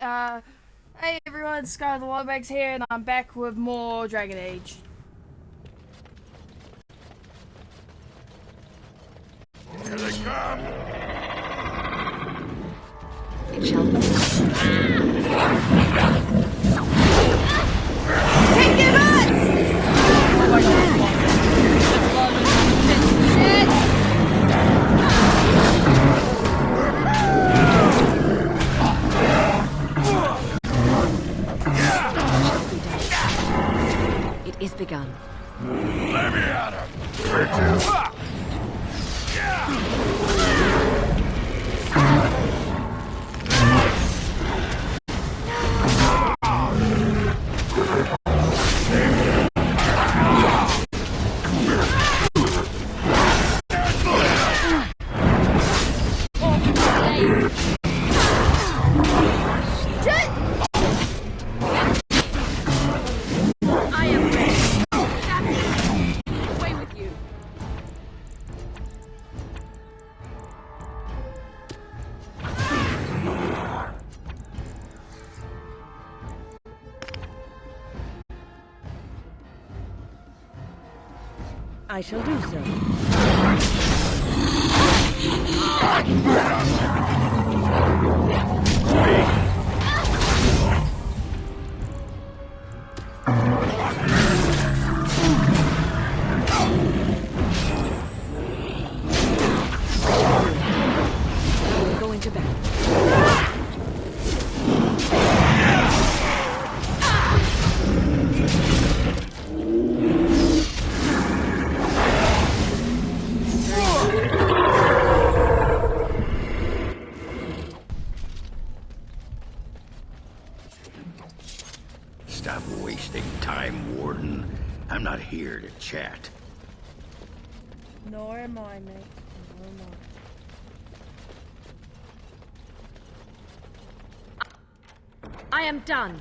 Uh, hey everyone, Sky the Wildbags here, and I'm back with more Dragon Age. Here they come! It shall be. Kick your butts! Oh my god, It is begun. Let me at him! Bitches! I am ready. Away with you. I shall do so. We'll go into battle. Stop wasting time, Warden. I'm not here to chat. Nor am I, mate. Nor am I. I am done.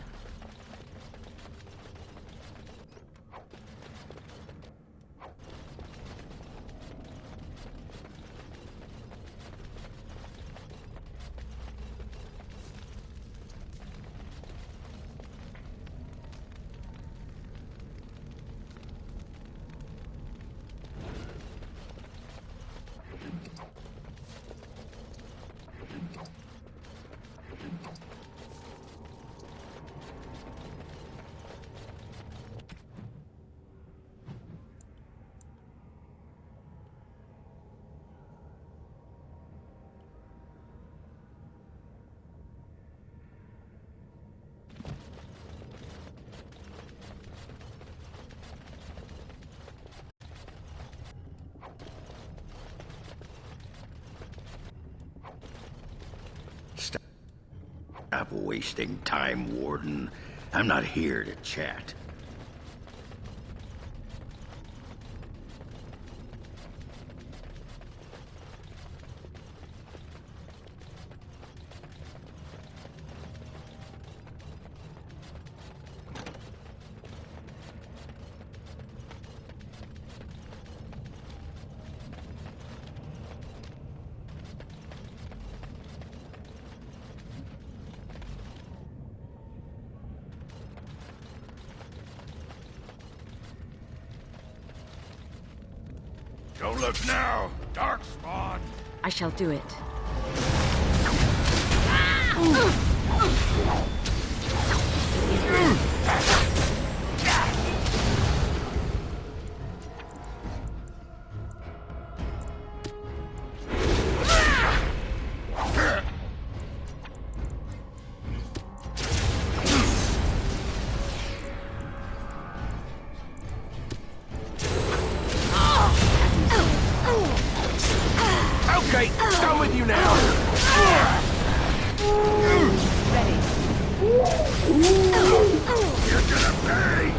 Stop wasting time, Warden. I'm not here to chat. Don't look now! Darkspawn! I shall do it. Okay, done with you now! Ready. You're gonna pay!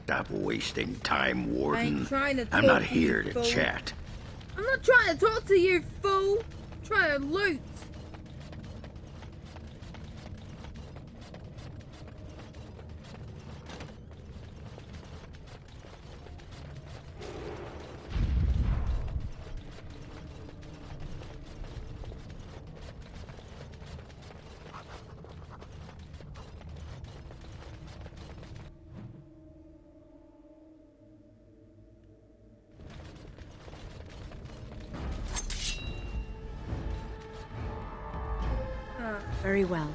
Stop wasting time, Warden. trying to I'm talk not to here you, to fool. chat. I'm not trying to talk to you, fool! I'm trying to loot! Very well.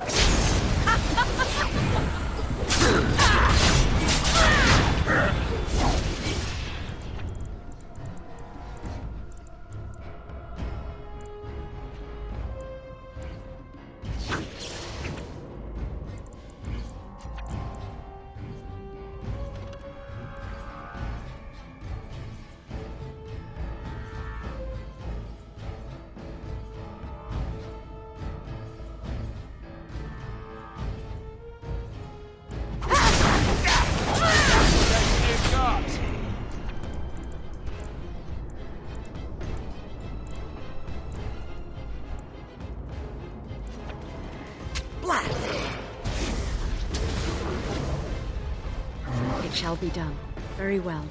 It shall be done. Very well.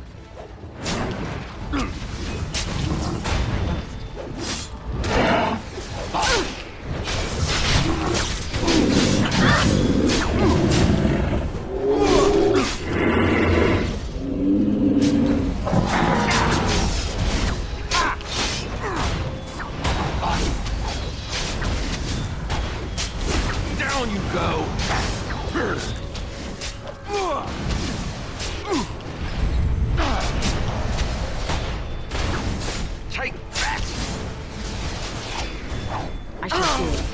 Down you go! Take that! I shall do it.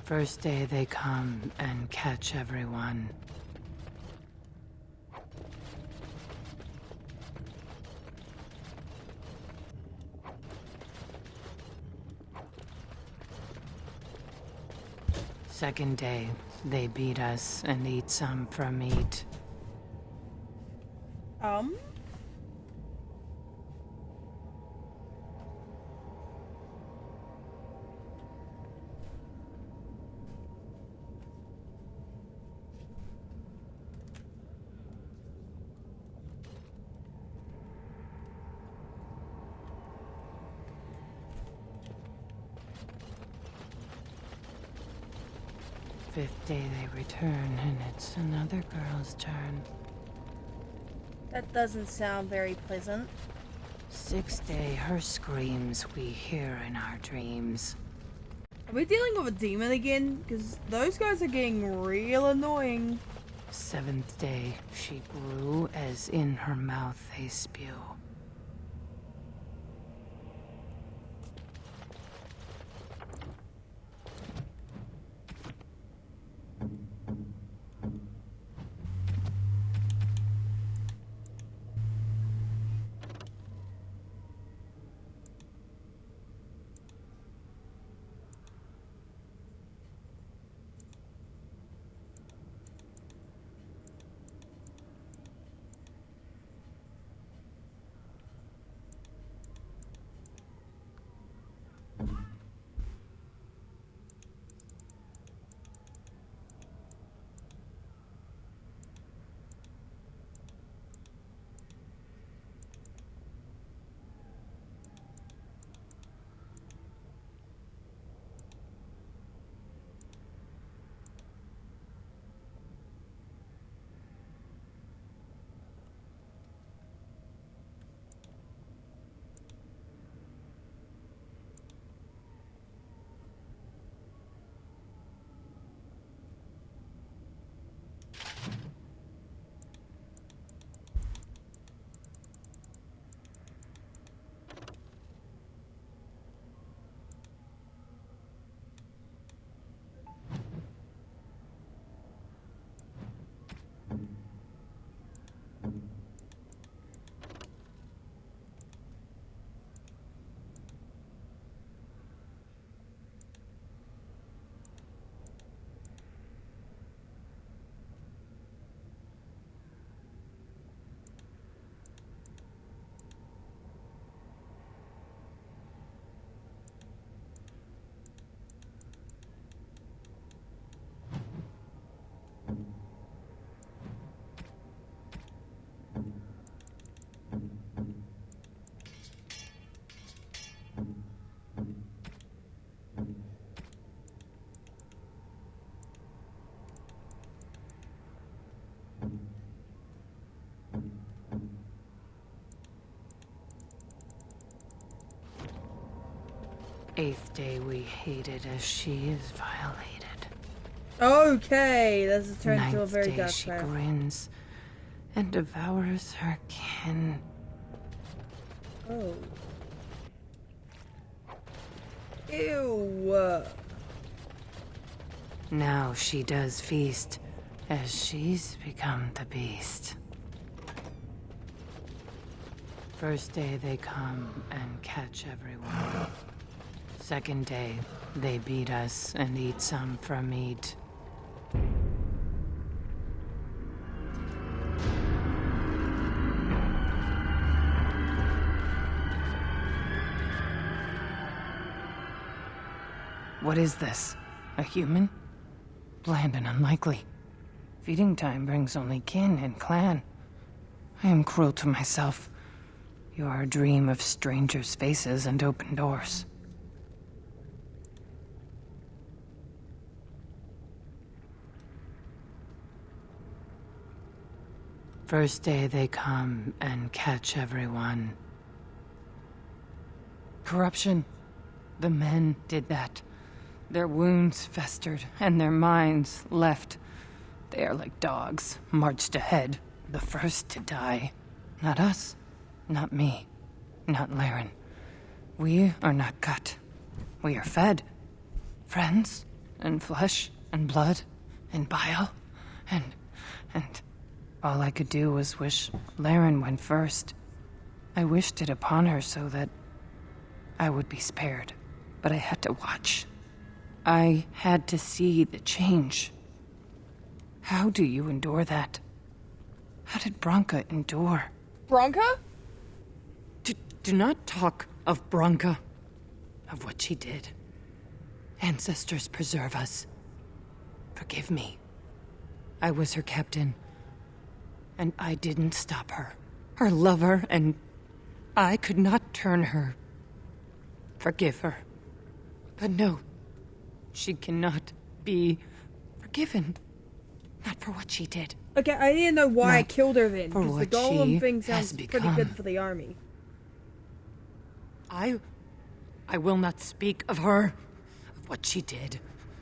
First day they come and catch everyone. Second day, they beat us and eat some for meat. Fifth day they return, and it's another girl's turn. That doesn't sound very pleasant. Sixth day, her screams we hear in our dreams. Are we dealing with a demon again? Because those guys are getting real annoying. Seventh day, she grew as in her mouth they spew. 8th day we hated as she is violated. Okay, this has turned into a 9th very day dark she path. grins and devours her kin. Oh. Ew. Now she does feast, as she's become the beast. First day they come and catch everyone. Second day, they beat us and eat some for meat. What is this? A human? Bland and unlikely. Feeding time brings only kin and clan. I am cruel to myself. You are a dream of strangers' faces and open doors. First day they come and catch everyone. Corruption. The men did that. Their wounds festered, and their minds left. They are like dogs, marched ahead, the first to die. Not us, not me, not Laren. We are not cut. We are fed. Friends, and flesh, and blood, and bile, and all I could do was wish Laren went first. I wished it upon her so that I would be spared, but I had to watch. I had to see the change. How do you endure that? How did Branka endure? Bronca? Do not talk of Branka, of what she did. Ancestors preserve us. Forgive me. I was her captain, and I didn't stop her. Her lover, and I could not turn her. Forgive her. But no. She cannot be forgiven. Not for what she did. Okay, I didn't know why I Not killed her then, for because the what golem she thing has sounds pretty become. good for the army. I will not speak of her, of what she did,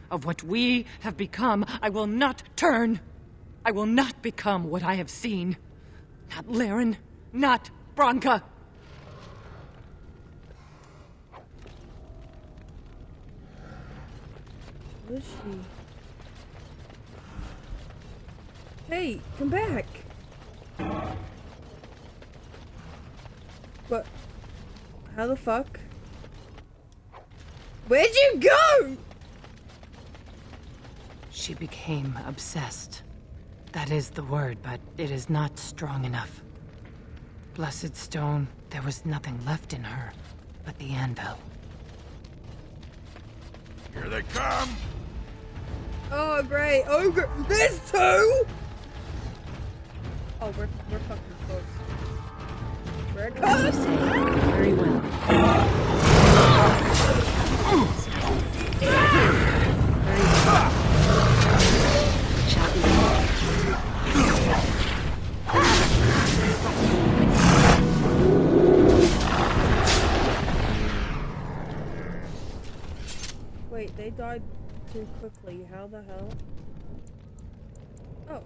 of what we have become. I will not turn. I will not become what I have seen. Not Laren, not Branka. Who is she? Hey, come back! What? How the fuck? Where'd you go? She became obsessed. That is the word, but it is not strong enough. Blessed stone, there was nothing left in her but the anvil. Here they come! Oh, great. Ogre. There's two! Oh, we're fucking close. We're As you close! say, very well. Very well. It shall be done. Wait, they died too quickly. How the hell? Oh.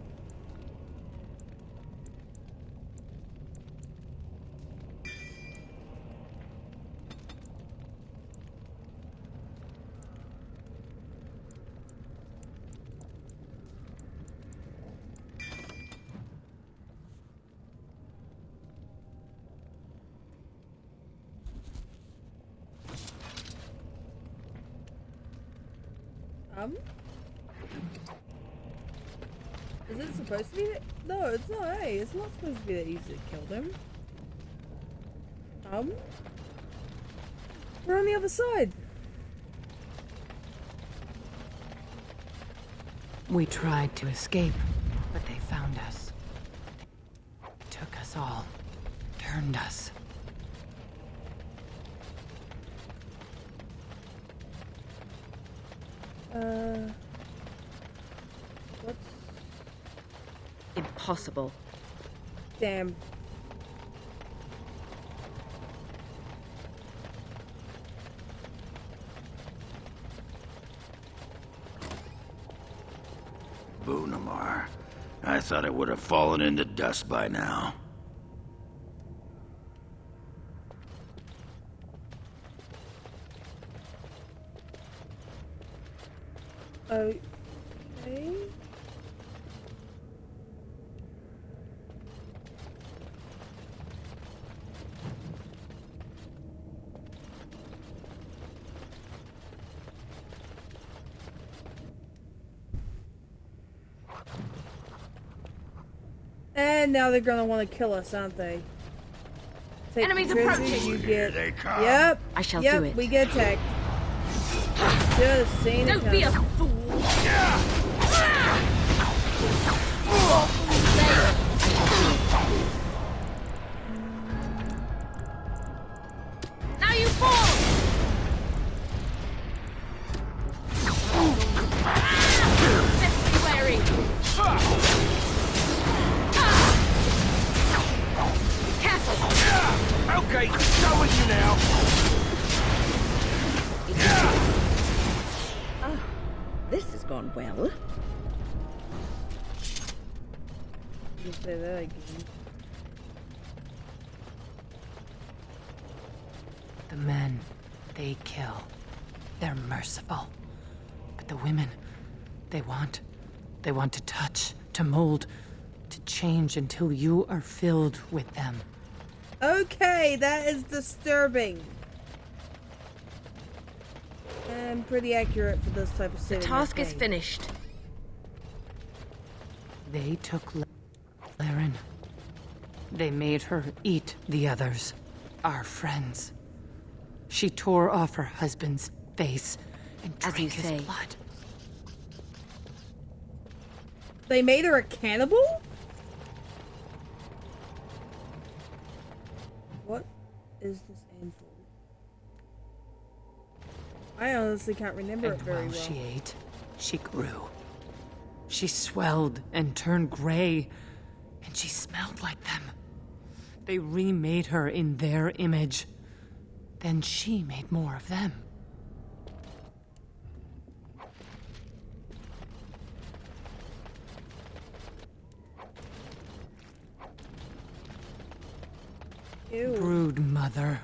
Is it supposed to be that? No, it's not, hey, it's not supposed to be that easy to kill them. We're on the other side. We tried to escape, but they found us. Took us all. Turned us. What's... Impossible. Damn. Bunamar. I thought it would have fallen into dust by now. Okay. And now they're gonna want to kill us, aren't they? Take Enemies the trophy, approaching. You Here get. they come. Yep. I shall yep, do it. we get attacked. Should have seen it Don't be a coming. fool! Now you fall! Best be wary! Careful! Okay, go with you now. This has gone well. You say that again. The men, they kill. They're merciful. But the women, they want to touch, to mold, to change until you are filled with them. Okay, that is disturbing. And pretty accurate for this type of The setting. task I is think. finished. They took Laren. They made her eat the others, our friends. She tore off her husband's face and As drank you his say. blood. They made her a cannibal? What is this end for? I honestly can't remember it And very while well. she ate, she grew. She swelled and turned gray, and she smelled like them. They remade her in their image. Then she made more of them. Ew. Brood mother.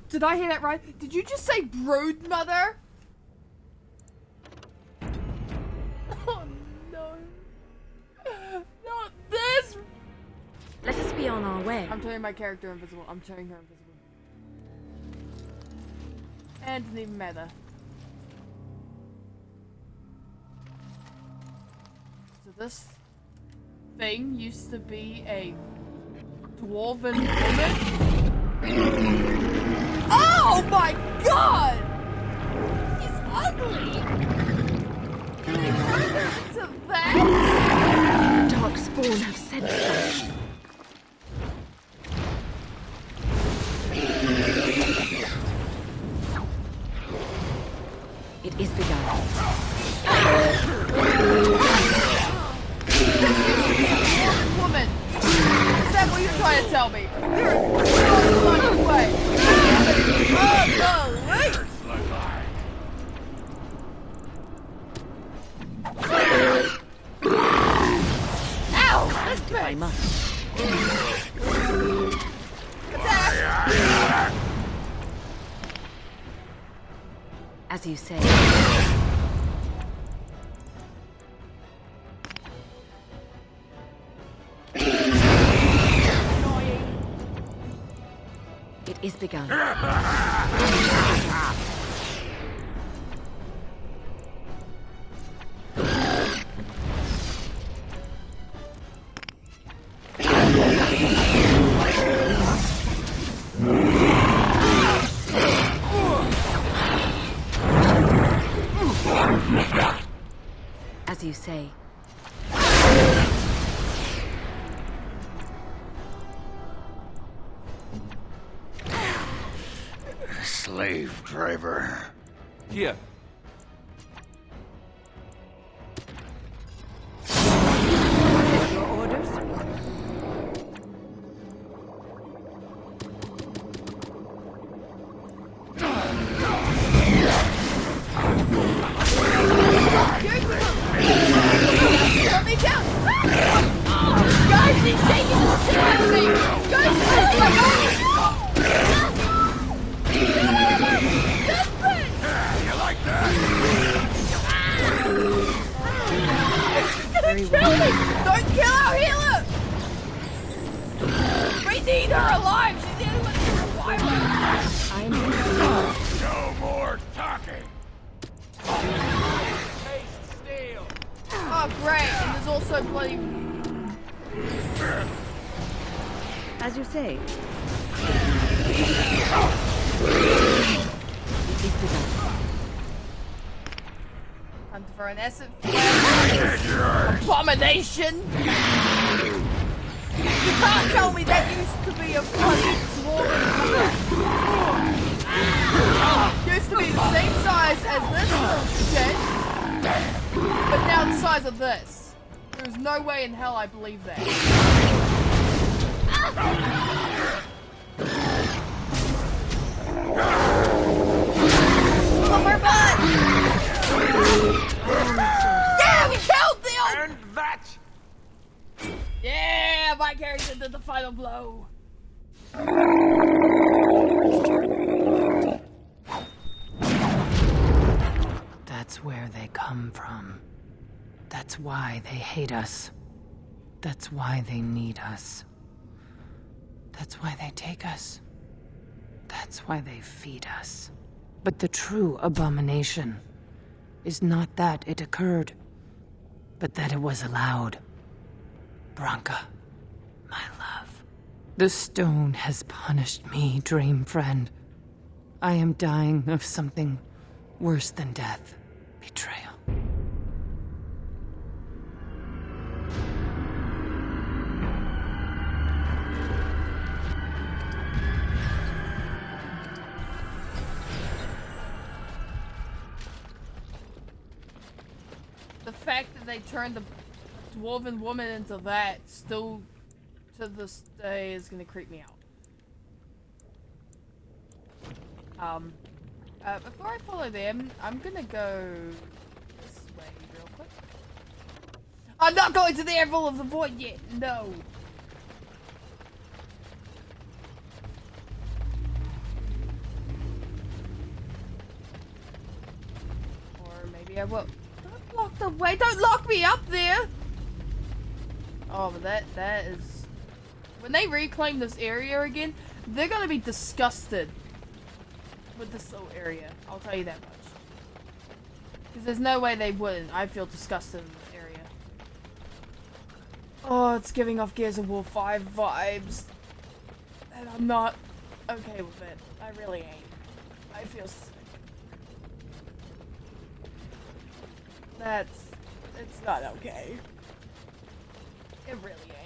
Did I hear that right? Did you just say brood mother? Oh no. Not this! Let us be on our way. I'm turning my character invisible. I'm turning her invisible. And it didn't even matter. So this thing used to be a dwarven woman? Oh my god! He's ugly! They turned her into that? Dark spawn have sent us. It is begun. Woman! Is that what you're trying to tell me? You're on your way! Oh, no, wait! Ow! That's If I big! must. As you say. It is begun. As you say. Slave driver. Here. Your orders? Oh, great. And there's also bloody... As you say. Time to throw an acid abomination. You can't tell me that used to be a bloody dwarven used to be the same size as this little shit, but now the size of this. There's no way in hell I believe that. Oh my god! Yeah, we killed them! And that! Yeah, my character did the final blow. That's where they come from. That's why they hate us. That's why they need us. That's why they take us. That's why they feed us. But the true abomination is not that it occurred, but that it was allowed. Branka, my love. The stone has punished me, dream friend. I am dying of something worse than death. Betrayal. The fact that they turned the dwarven woman into that still to this day is gonna creep me out. Before I follow them, I'm gonna go this way real quick. I'm not going to the Anvil of the Void yet, no. Or maybe I will. Don't block the way, don't lock me up there! Oh, but that is... When they reclaim this area again, they're gonna be disgusted with this little area. I'll tell you that much. Because there's no way they wouldn't. I feel disgusted in this area. Oh, it's giving off Gears of War 5 vibes. And I'm not okay with it. I really ain't. I feel sick. It's not okay. It really ain't.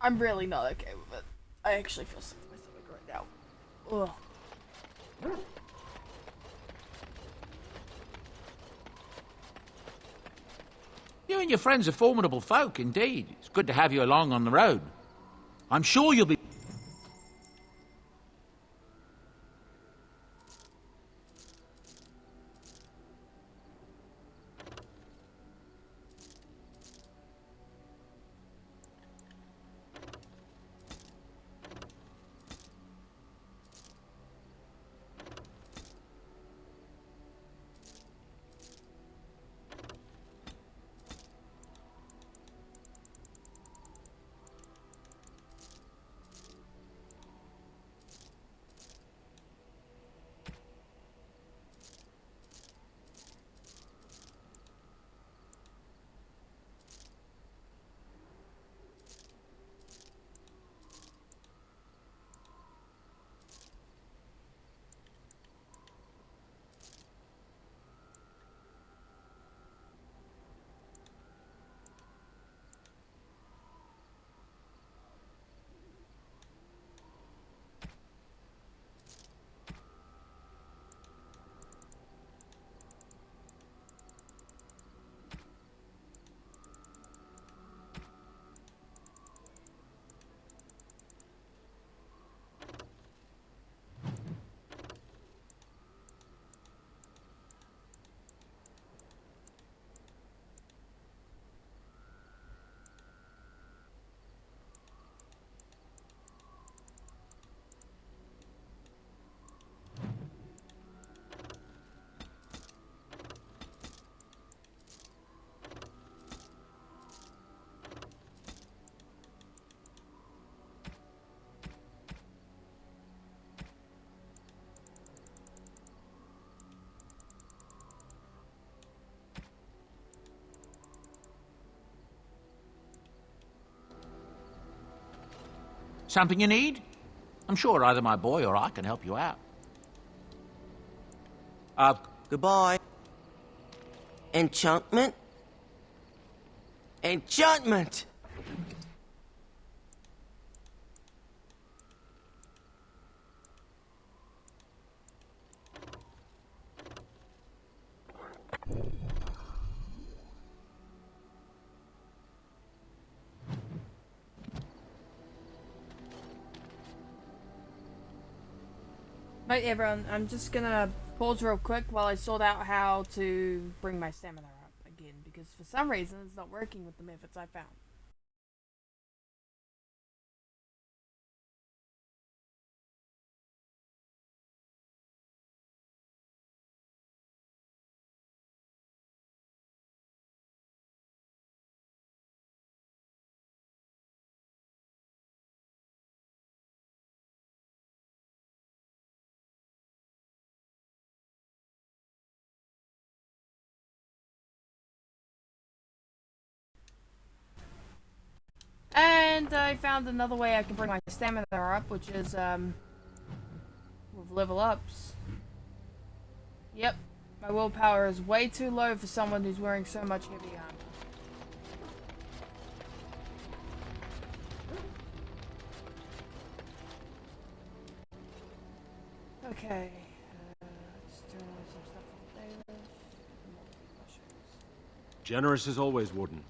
I'm really not okay with it. I actually feel sick to my stomach right now. Ugh. You and your friends are formidable folk, indeed. It's good to have you along on the road. I'm sure you'll be... Something you need? I'm sure either my boy or I can help you out. Goodbye. Enchantment? Enchantment! Right, everyone, I'm just gonna pause real quick while I sort out how to bring my stamina up again, because for some reason it's not working with the methods I found. And I found another way I can bring my stamina up, which is, with level ups. Yep, my willpower is way too low for someone who's wearing so much heavy armor. Okay, let's turn on some stuff for the Baelish. Mushrooms. Generous as always, Warden.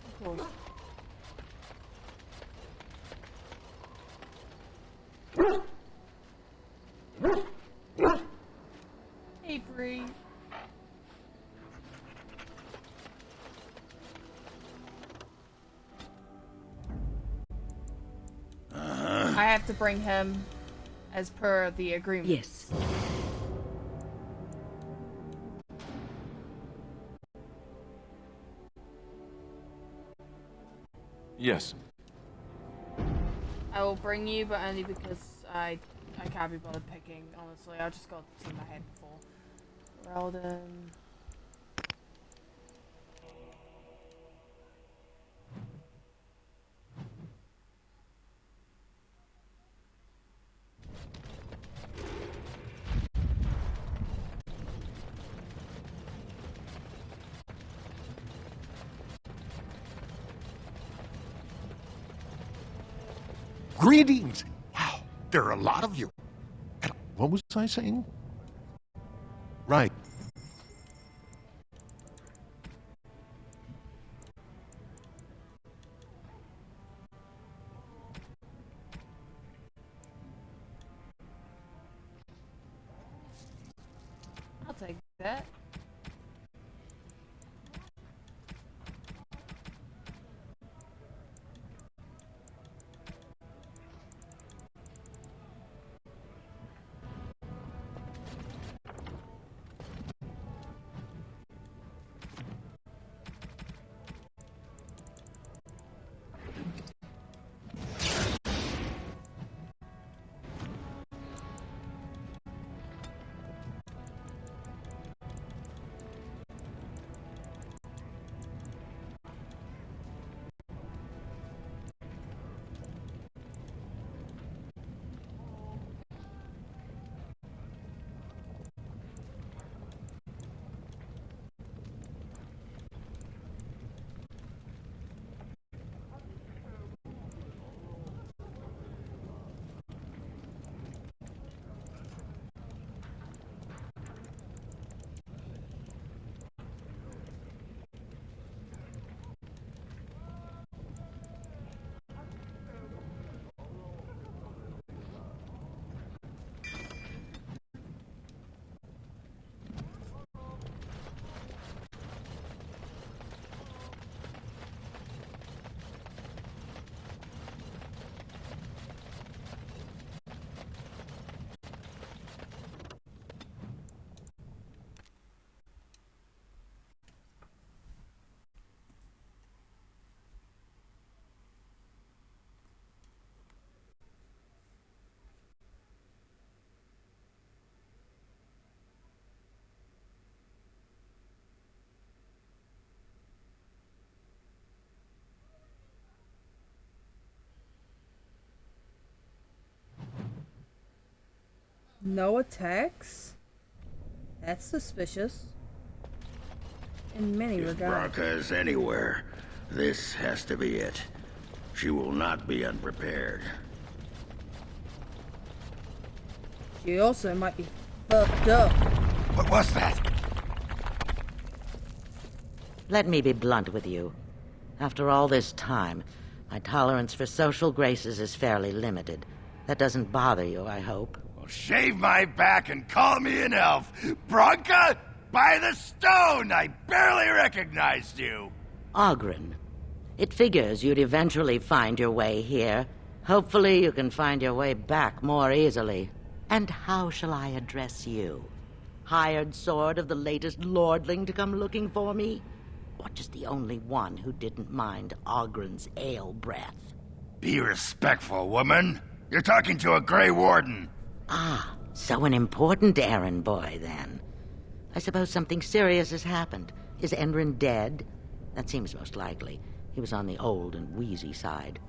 Of course. Hey, Bree. I have to bring him as per the agreement. Yes. Yes. I will bring you, but only because I can't be bothered picking, honestly. I just got the team I had before. Ralden. Greetings! Wow, there are a lot of you. And what was I saying? Right. I'll take that. No attacks? That's suspicious. In many If regards. Bronca is anywhere, this has to be it. She will not be unprepared. She also might be fucked up. What was that? Let me be blunt with you. After all this time, my tolerance for social graces is fairly limited. That doesn't bother you, I hope. Well, shave my back and call me an elf. Bronca, by the stone! I barely recognized you. Oghren. It figures you'd eventually find your way here. Hopefully you can find your way back more easily. And how shall I address you? Hired sword of the latest lordling to come looking for me? Or just the only one who didn't mind Oghren's ale breath? Be respectful, woman. You're talking to a Grey Warden. Ah, so an important errand boy, then. I suppose something serious has happened. Is Endrin dead? That seems most likely. He was on the old and wheezy side.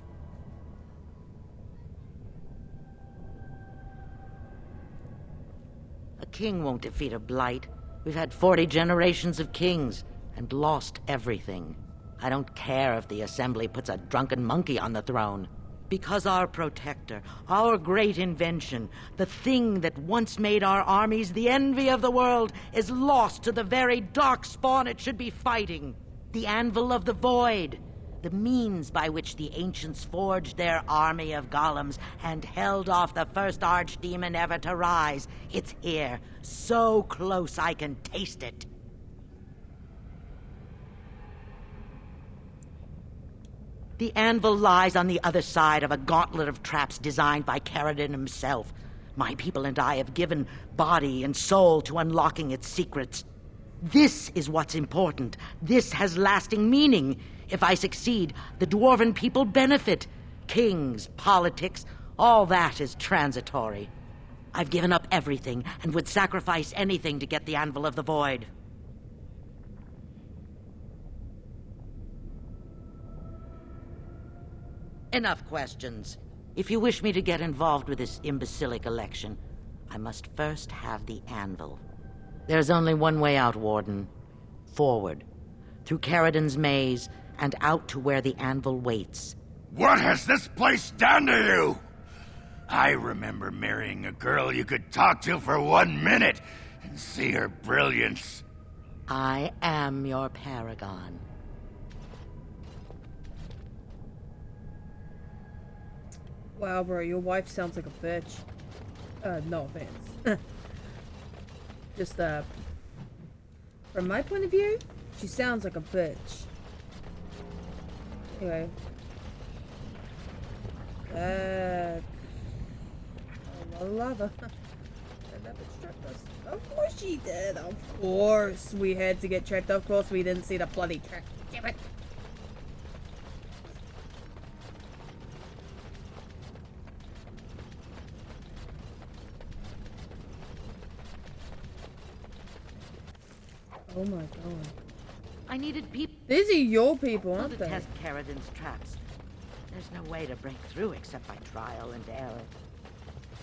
A king won't defeat a blight. We've had 40 generations of kings, and lost everything. I don't care if the Assembly puts a drunken monkey on the throne. Because our protector, our great invention, the thing that once made our armies the envy of the world, is lost to the very dark spawn it should be fighting. The Anvil of the Void. The means by which the ancients forged their army of golems and held off the first archdemon ever to rise. It's here, so close I can taste it. The anvil lies on the other side of a gauntlet of traps designed by Caridin himself. My people and I have given body and soul to unlocking its secrets. This is what's important. This has lasting meaning. If I succeed, the Dwarven people benefit. Kings, politics, all that is transitory. I've given up everything and would sacrifice anything to get the Anvil of the Void. Enough questions. If you wish me to get involved with this imbecilic election, I must first have the Anvil. There's only one way out, Warden. Forward. Through Caridin's maze, and out to where the Anvil waits. What has this place done to you? I remember marrying a girl you could talk to for 1 minute and see her brilliance. I am your paragon. Wow, bro, your wife sounds like a bitch. No offense. Just, from my point of view, she sounds like a bitch. Anyway. A lot of lava. Did that bitch trap us? Of course she did. Of course we had to get trapped. Of course we didn't see the bloody trap. Damn it. Oh my god. I needed people. These are your people, aren't to they? test Caridin's traps. There's no way to break through except by trial and error.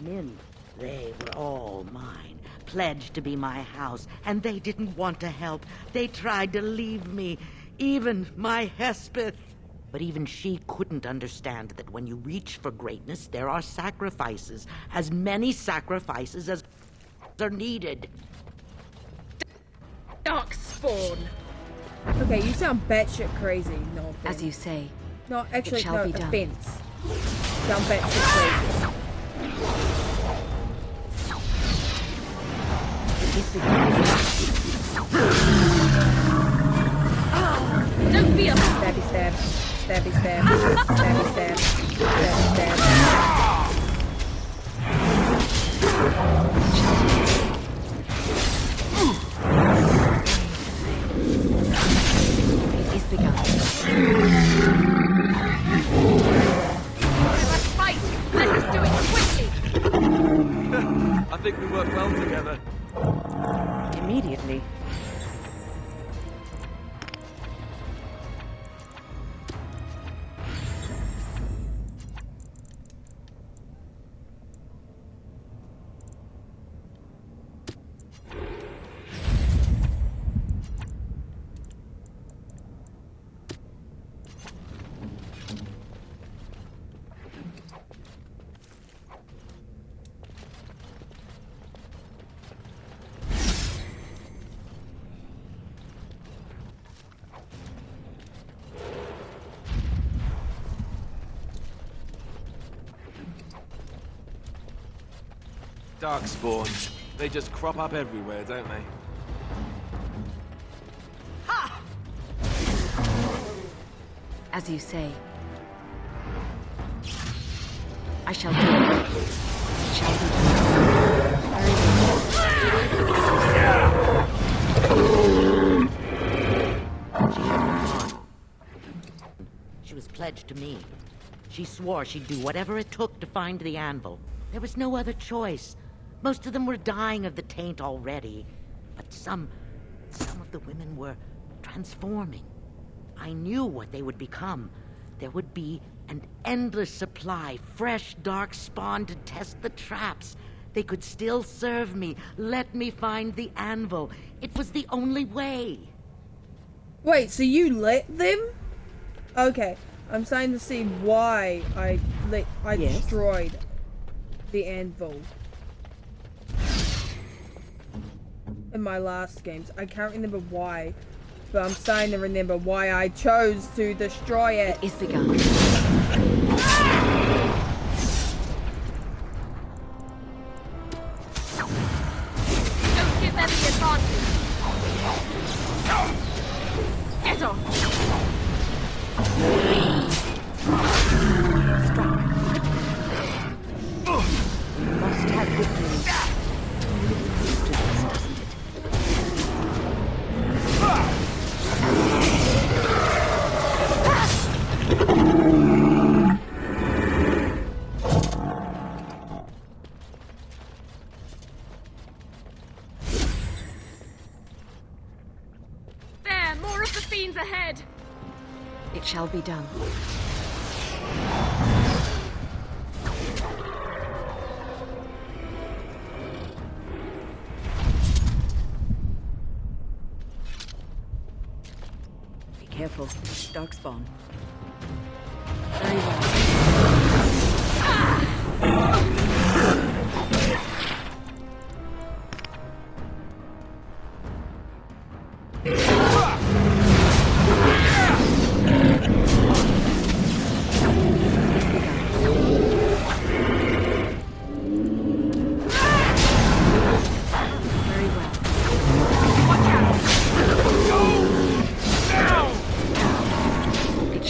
Men, they were all mine, pledged to be my house, and they didn't want to help. They tried to leave me, even my Hespeth. But even she couldn't understand that when you reach for greatness, there are sacrifices, as many sacrifices as are needed. Darkspawn! Okay, you sound batshit crazy. No offense. As you say, No, actually, shall no be done. offense. Sound batshit crazy. it is beginning. Don't be a Stabby stab. Stabby stab. Stabby stab. Stabby stab. It is begun. Let's fight! Let us do it quickly! I think we work well together. Immediately. Darkspawn. They just crop up everywhere, don't they? As you say. I shall do it. It shall be done. She was pledged to me. She swore she'd do whatever it took to find the anvil. There was no other choice. Most of them were dying of the taint already. But some of the women were transforming. I knew what they would become. There would be an endless supply, fresh dark spawn to test the traps. They could still serve me, let me find the anvil. It was the only way. Wait, so you let them? Okay, I'm starting to see why I Yes. destroyed the anvil in my last games. I can't remember why, but I'm starting to remember why I chose to destroy it. It's begun. Don't give them the advantage. Get off. Must have victory. There, more of the fiends ahead. It shall be done. Be careful. Darkspawn. Very well. Very well. It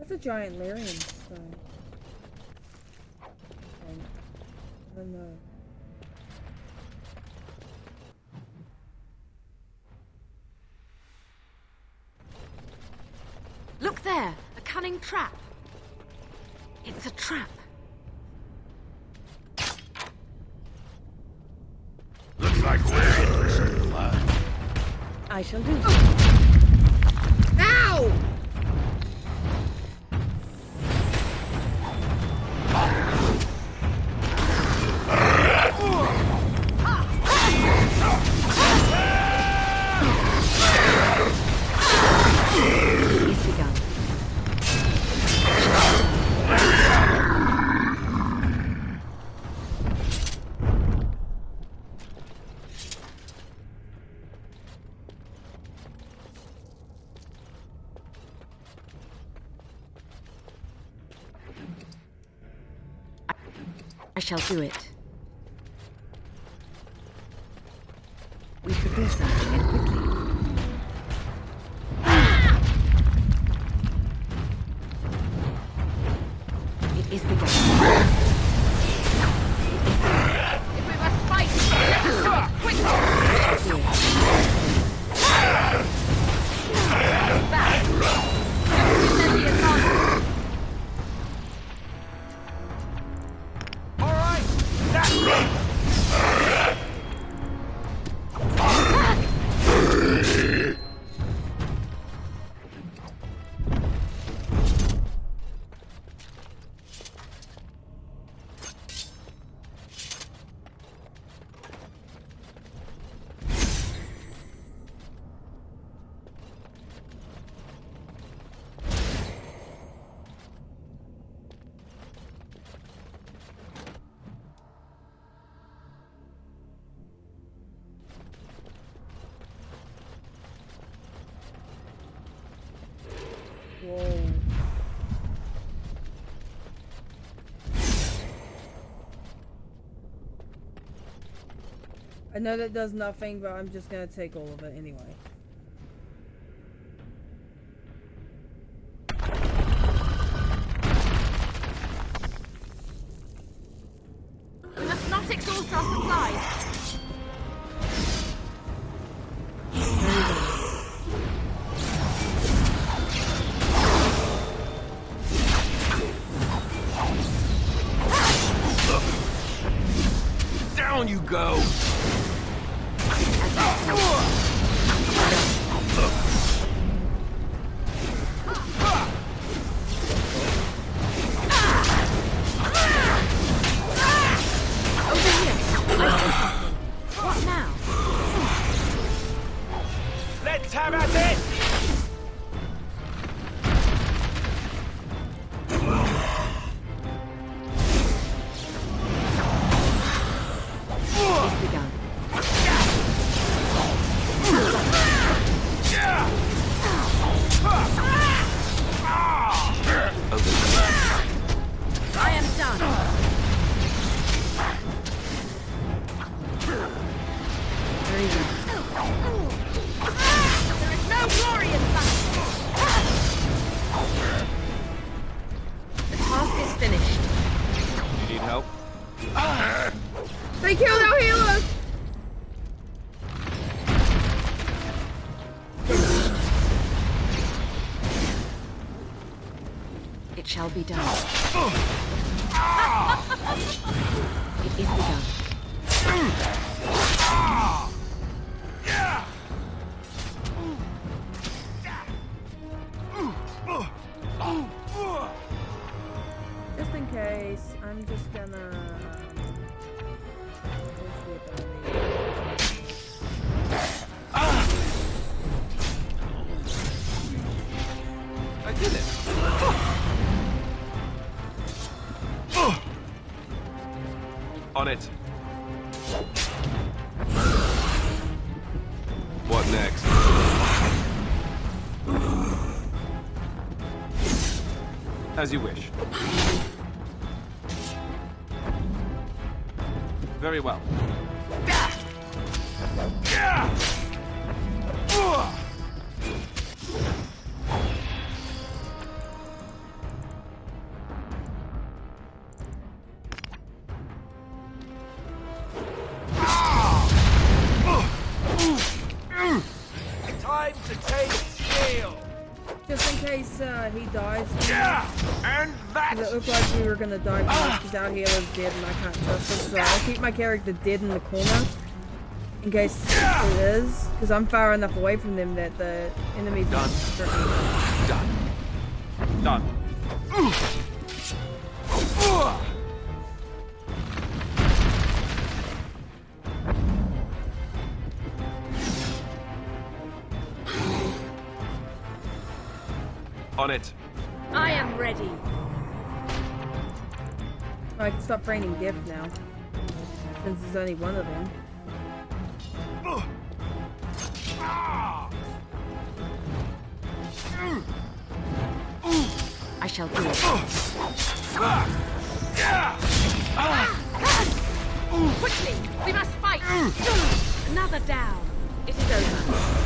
That's a giant Lyrian stone. Oh no. Look there, a cunning trap. It's a trap. Looks like we're in for some fun. I shall do so. Ow! It's begun. I shall do it. We should do something and quickly. It is begun. If we must fight, let's do it quickly. Back. Don't give them the advantage. Whoa. I know that does nothing, but I'm just gonna take all of it anyway. We must not exhaust our supplies. Down you go! What now? Let's have at it! It's begun. I am done. Very well. There is no glory in battle. The task is finished. You need help? They killed our healer! It shall be done. It is begun. Just in case, I'm just gonna... I did it! On it. What next? As you wish. Very well. case he dies. Yeah, and Because it looked like we were gonna die because he's out here was dead and I can't trust him. So I'll keep my character dead in the corner. In case it is. Because I'm far enough away from them that the enemies Done. Done. On it. I am ready. I can stop raining death now. Since there's only one of them. I shall do it. Quickly, we must fight. Another down. It is over.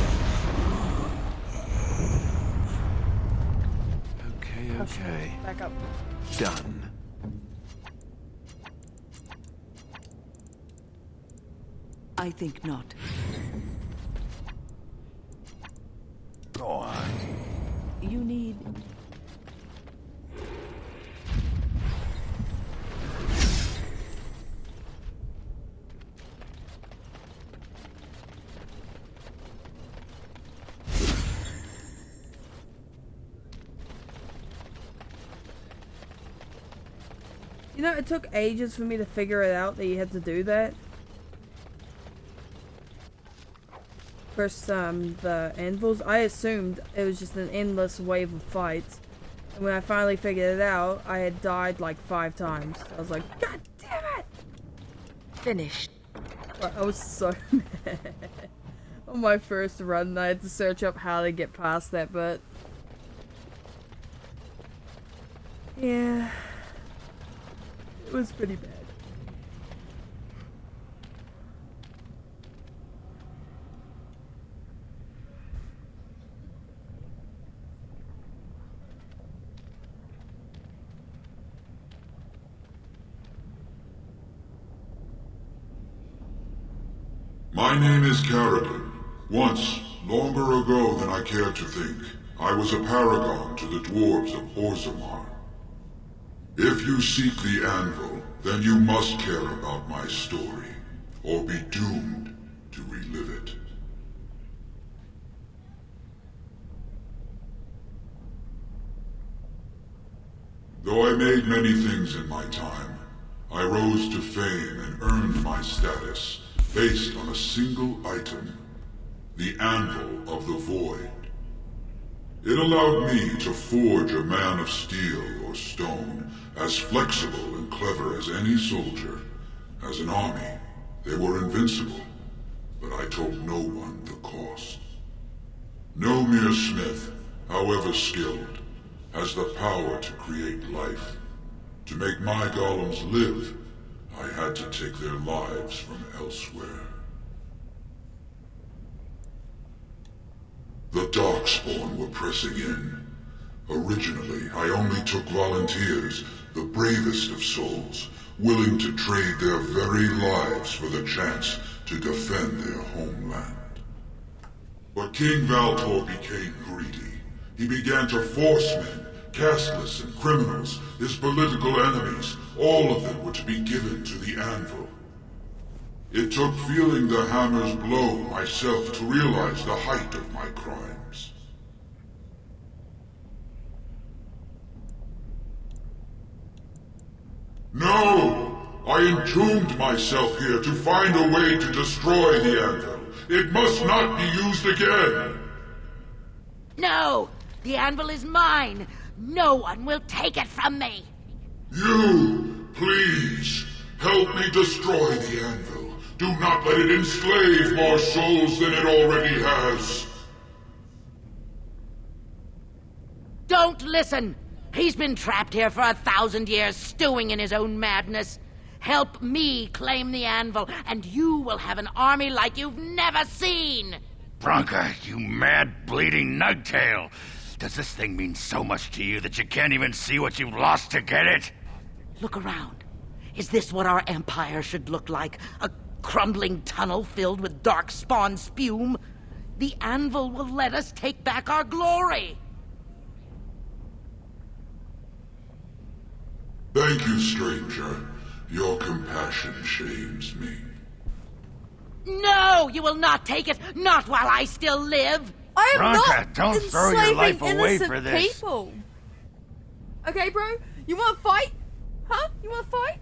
Okay. Back up. Done. I think not. Go on. You need... You know, it took ages for me to figure it out that you had to do that. First, the anvils, I assumed it was just an endless wave of fights. And when I finally figured it out, I had died like 5 times. I was like, God damn it! Finished. I was so mad. On my first run, I had to search up how to get past that, but... yeah... it was pretty bad. My name is Carradine. Once, longer ago than I cared to think, I was a paragon to the dwarves of Orzammar. If you seek the anvil, then you must care about my story, or be doomed to relive it. Though I made many things in my time, I rose to fame and earned my status based on a single item, the Anvil of the Void. It allowed me to forge a man of steel or stone, as flexible and clever as any soldier. As an army, they were invincible, but I told no one the cost. No mere smith, however skilled, has the power to create life. To make my golems live, I had to take their lives from elsewhere. The Darkspawn were pressing in. Originally, I only took volunteers, the bravest of souls, willing to trade their very lives for the chance to defend their homeland. But King Valtor became greedy. He began to force men, casteless and criminals, his political enemies, all of them were to be given to the Anvil. It took feeling the hammer's blow myself to realize the height of my crimes. No! I entombed myself here to find a way to destroy the Anvil. It must not be used again! No! The anvil is mine! No one will take it from me! You, please, help me destroy the Anvil. Do not let it enslave more souls than it already has. Don't listen! He's been trapped here for 1,000 years, stewing in his own madness. Help me claim the anvil, and you will have an army like you've never seen! Branka, you mad, bleeding nugtail! Does this thing mean so much to you that you can't even see what you've lost to get it? Look around. Is this what our empire should look like? A crumbling tunnel filled with darkspawn spume? The anvil will let us take back our glory! Thank you, stranger. Your compassion shames me. No, you will not take it. Not while I still live. I am Bronca, not don't throw your enslaving life away innocent for this. people. Okay, bro? You want to fight? Huh? You want to fight?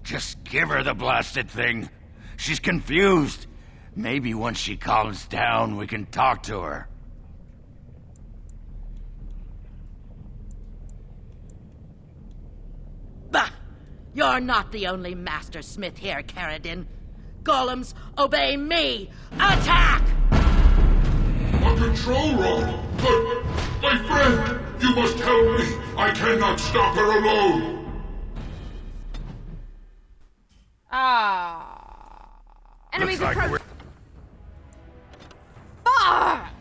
Just give her the blasted thing. She's confused. Maybe once she calms down, we can talk to her. Bah! You're not the only master smith here, Caradin. Golems, obey me! Attack! A control rod! But, my friend, you must help me! I cannot stop her alone! Enemies Looks like approach. Ah!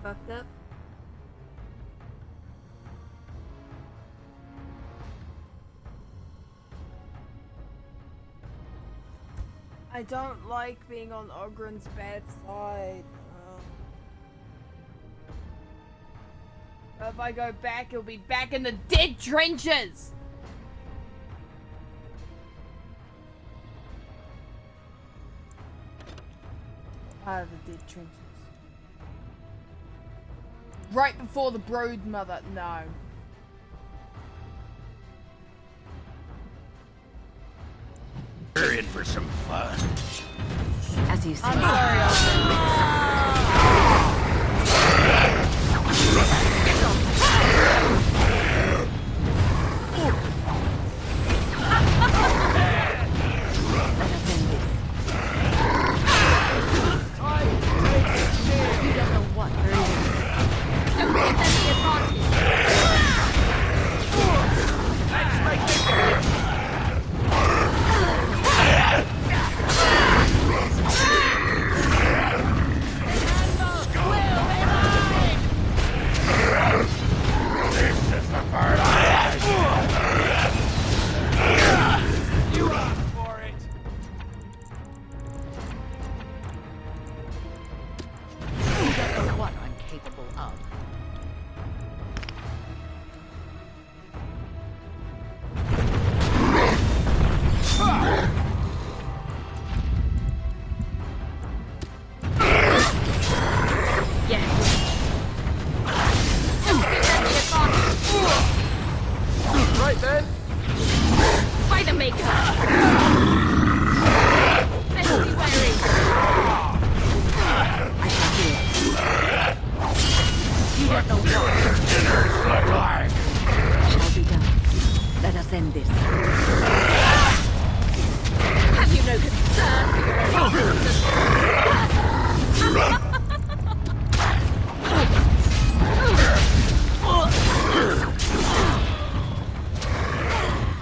Fucked up. I don't like being on Ogren's bad side. But if I go back, he'll be back in the dead trenches! Out of the dead trenches. Right before the brood mother. No. We're in for some fun. As you say. I'm sorry,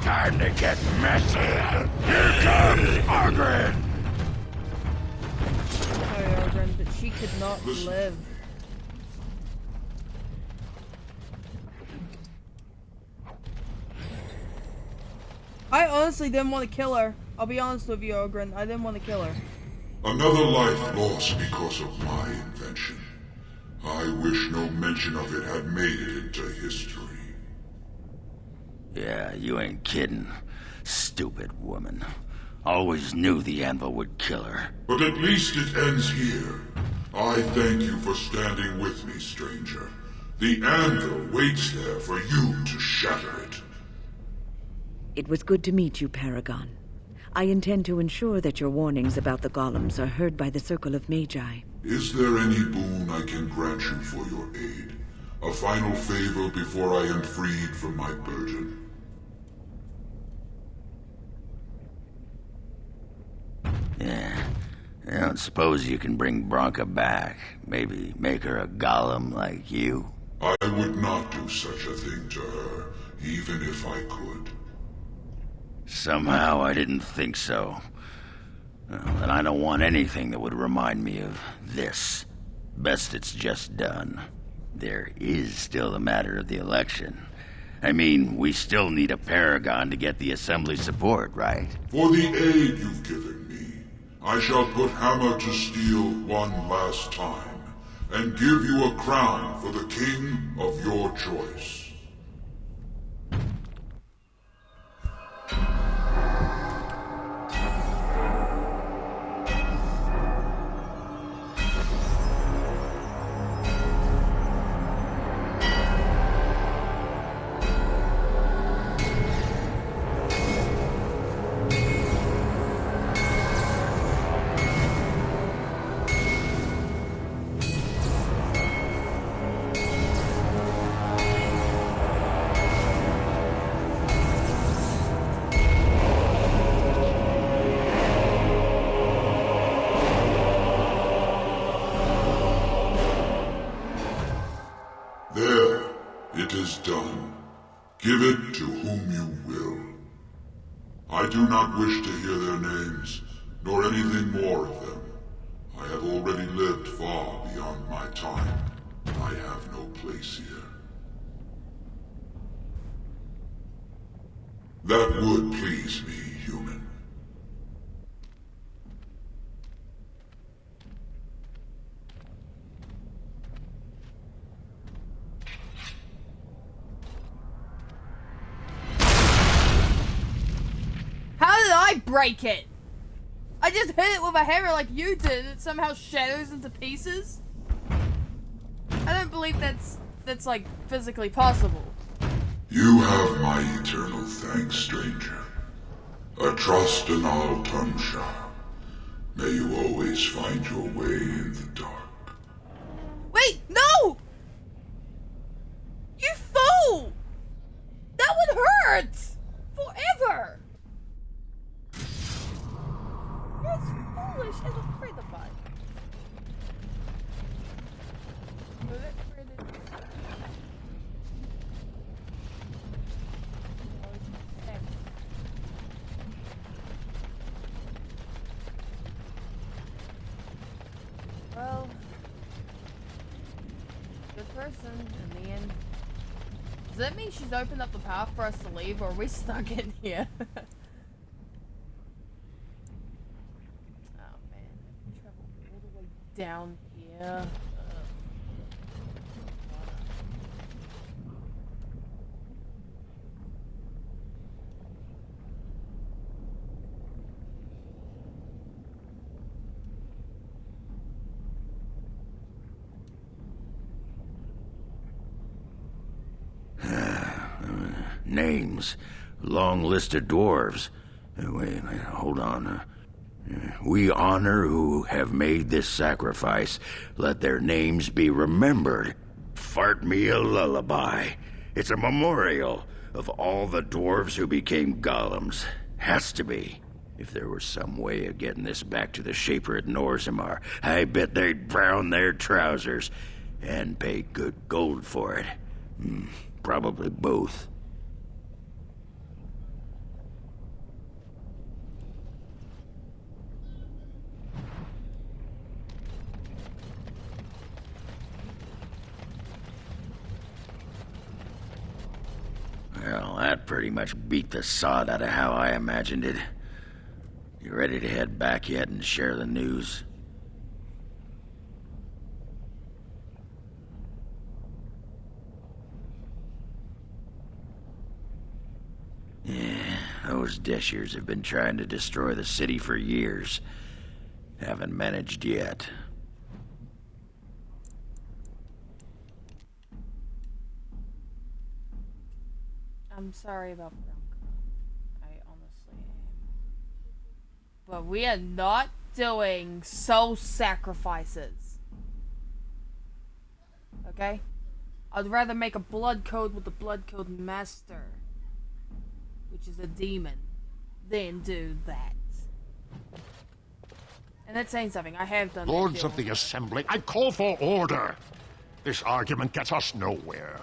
Time to get messy. Here comes Ogren. Sorry, Ogren, but she could not live. I honestly didn't want to kill her. I'll be honest with you, Ogren. I didn't want to kill her. Another life lost because of my invention. I wish no mention of it had made it into history. Yeah, you ain't kidding. Stupid woman. Always knew the anvil would kill her. But at least it ends here. I thank you for standing with me, stranger. The anvil waits there for you to shatter it. It was good to meet you, Paragon. I intend to ensure that your warnings about the golems are heard by the Circle of Magi. Is there any boon I can grant you for your aid? A final favor before I am freed from my burden? Yeah. I don't suppose you can bring Bronca back. Maybe make her a golem like you? I would not do such a thing to her, even if I could. Somehow I didn't think so. Well, and I don't want anything that would remind me of this. Best it's just done. There is still the matter of the election. I mean, we still need a Paragon to get the Assembly support, right? For the aid you've given me, I shall put Hammer to Steel one last time, and give you a crown for the king of your choice. There, it is done. Give it to whom you will. I do not wish to hear their names, nor anything more of them. I have already lived far beyond my time. I have no place here. That would please me, human. How did I break it? I just hit it with a hammer like you did, and it somehow shatters into pieces? I don't believe that's like physically possible. You have my eternal thanks, stranger. A trust in Al Tumsha. May you always find your way in the dark. Wait, no! You fool! That would hurt! Forever! You're as foolish as a friend of mine. Oh, that friend is... Well, good person in the end. Does that mean she's opened up the path for us to leave, or are we stuck in here? Oh man, travel all the way down here. Names. Long list of dwarves. Wait, hold on. We honor who have made this sacrifice. Let their names be remembered. Fart me a lullaby. It's a memorial of all the dwarves who became golems. Has to be. If there was some way of getting this back to the Shaper at Norzimar, I bet they'd brown their trousers and pay good gold for it. Probably both. Well, that pretty much beat the sod out of how I imagined it. You ready to head back yet and share the news? Yeah, those Deshirs have been trying to destroy the city for years. Haven't managed yet. I'm sorry about Bronco. I honestly am. But we are not doing soul sacrifices. Okay? I'd rather make a blood code with the blood code master, which is a demon, than do that. And that's saying something. I have done Lords of the Assembly, I call for order. This argument gets us nowhere.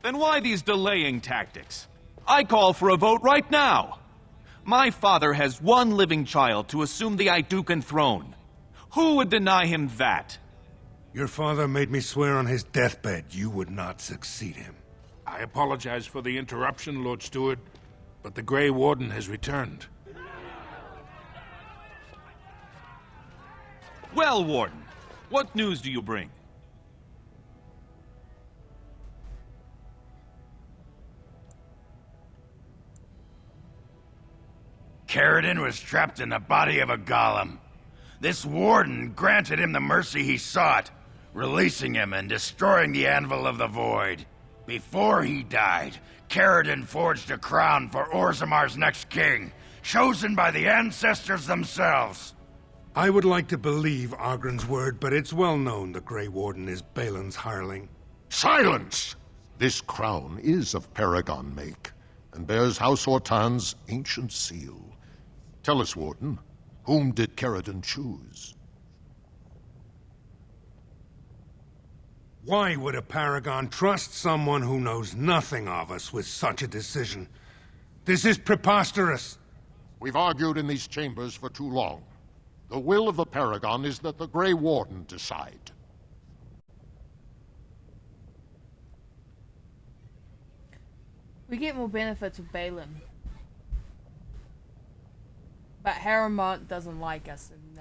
Then why these delaying tactics? I call for a vote right now. My father has one living child to assume the Idukan throne. Who would deny him that? Your father made me swear on his deathbed you would not succeed him. I apologize for the interruption, Lord Steward, but the Grey Warden has returned. Well, Warden, what news do you bring? Caridin was trapped in the body of a golem. This warden granted him the mercy he sought, releasing him and destroying the Anvil of the Void. Before he died, Caridin forged a crown for Orzamar's next king, chosen by the ancestors themselves. I would like to believe Ogren's word, but it's well known the Grey Warden is Balin's hireling. Silence! This crown is of Paragon make, and bears House Hortan's ancient seal. Tell us, Warden, whom did Caridin choose? Why would a Paragon trust someone who knows nothing of us with such a decision? This is preposterous. We've argued in these chambers for too long. The will of the Paragon is that the Grey Warden decide. We get more benefits with Balin. But Harrowmont doesn't like us, and,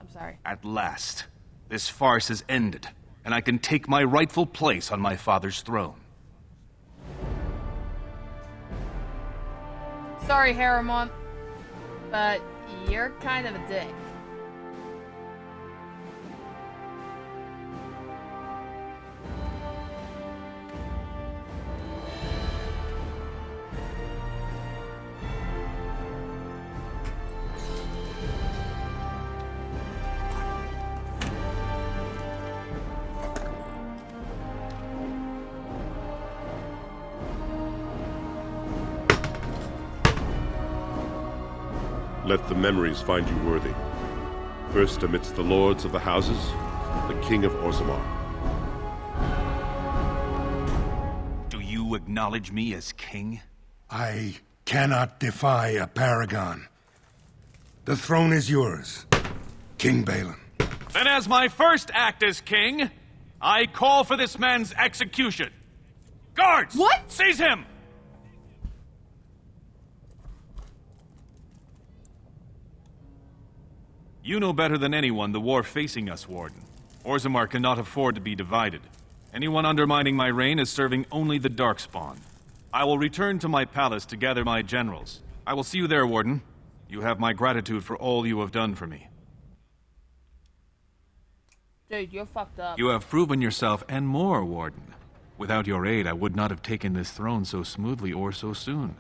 I'm sorry. At last, this farce is ended, and I can take my rightful place on my father's throne. Sorry, Harrowmont, but you're kind of a dick. Let the memories find you worthy. First amidst the lords of the houses, the King of Orzammar. Do you acknowledge me as king? I cannot defy a Paragon. The throne is yours, King Balin. Then as my first act as king, I call for this man's execution. Guards! What? Seize him! You know better than anyone the war facing us, Warden. Orzammar cannot afford to be divided. Anyone undermining my reign is serving only the Darkspawn. I will return to my palace to gather my generals. I will see you there, Warden. You have my gratitude for all you have done for me. Dude, you're fucked up. You have proven yourself and more, Warden. Without your aid, I would not have taken this throne so smoothly or so soon.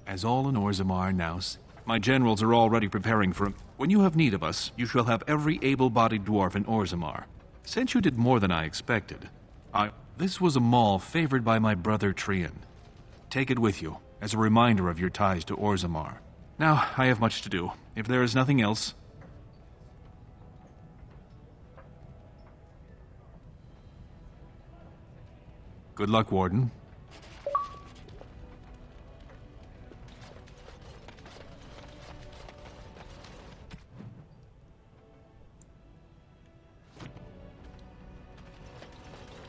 As all in Orzammar now, my generals are already preparing for... When you have need of us, you shall have every able-bodied dwarf in Orzammar. Since you did more than I expected, this was a mall favored by my brother Trian. Take it with you, as a reminder of your ties to Orzammar. Now, I have much to do. If there is nothing else... Good luck, Warden.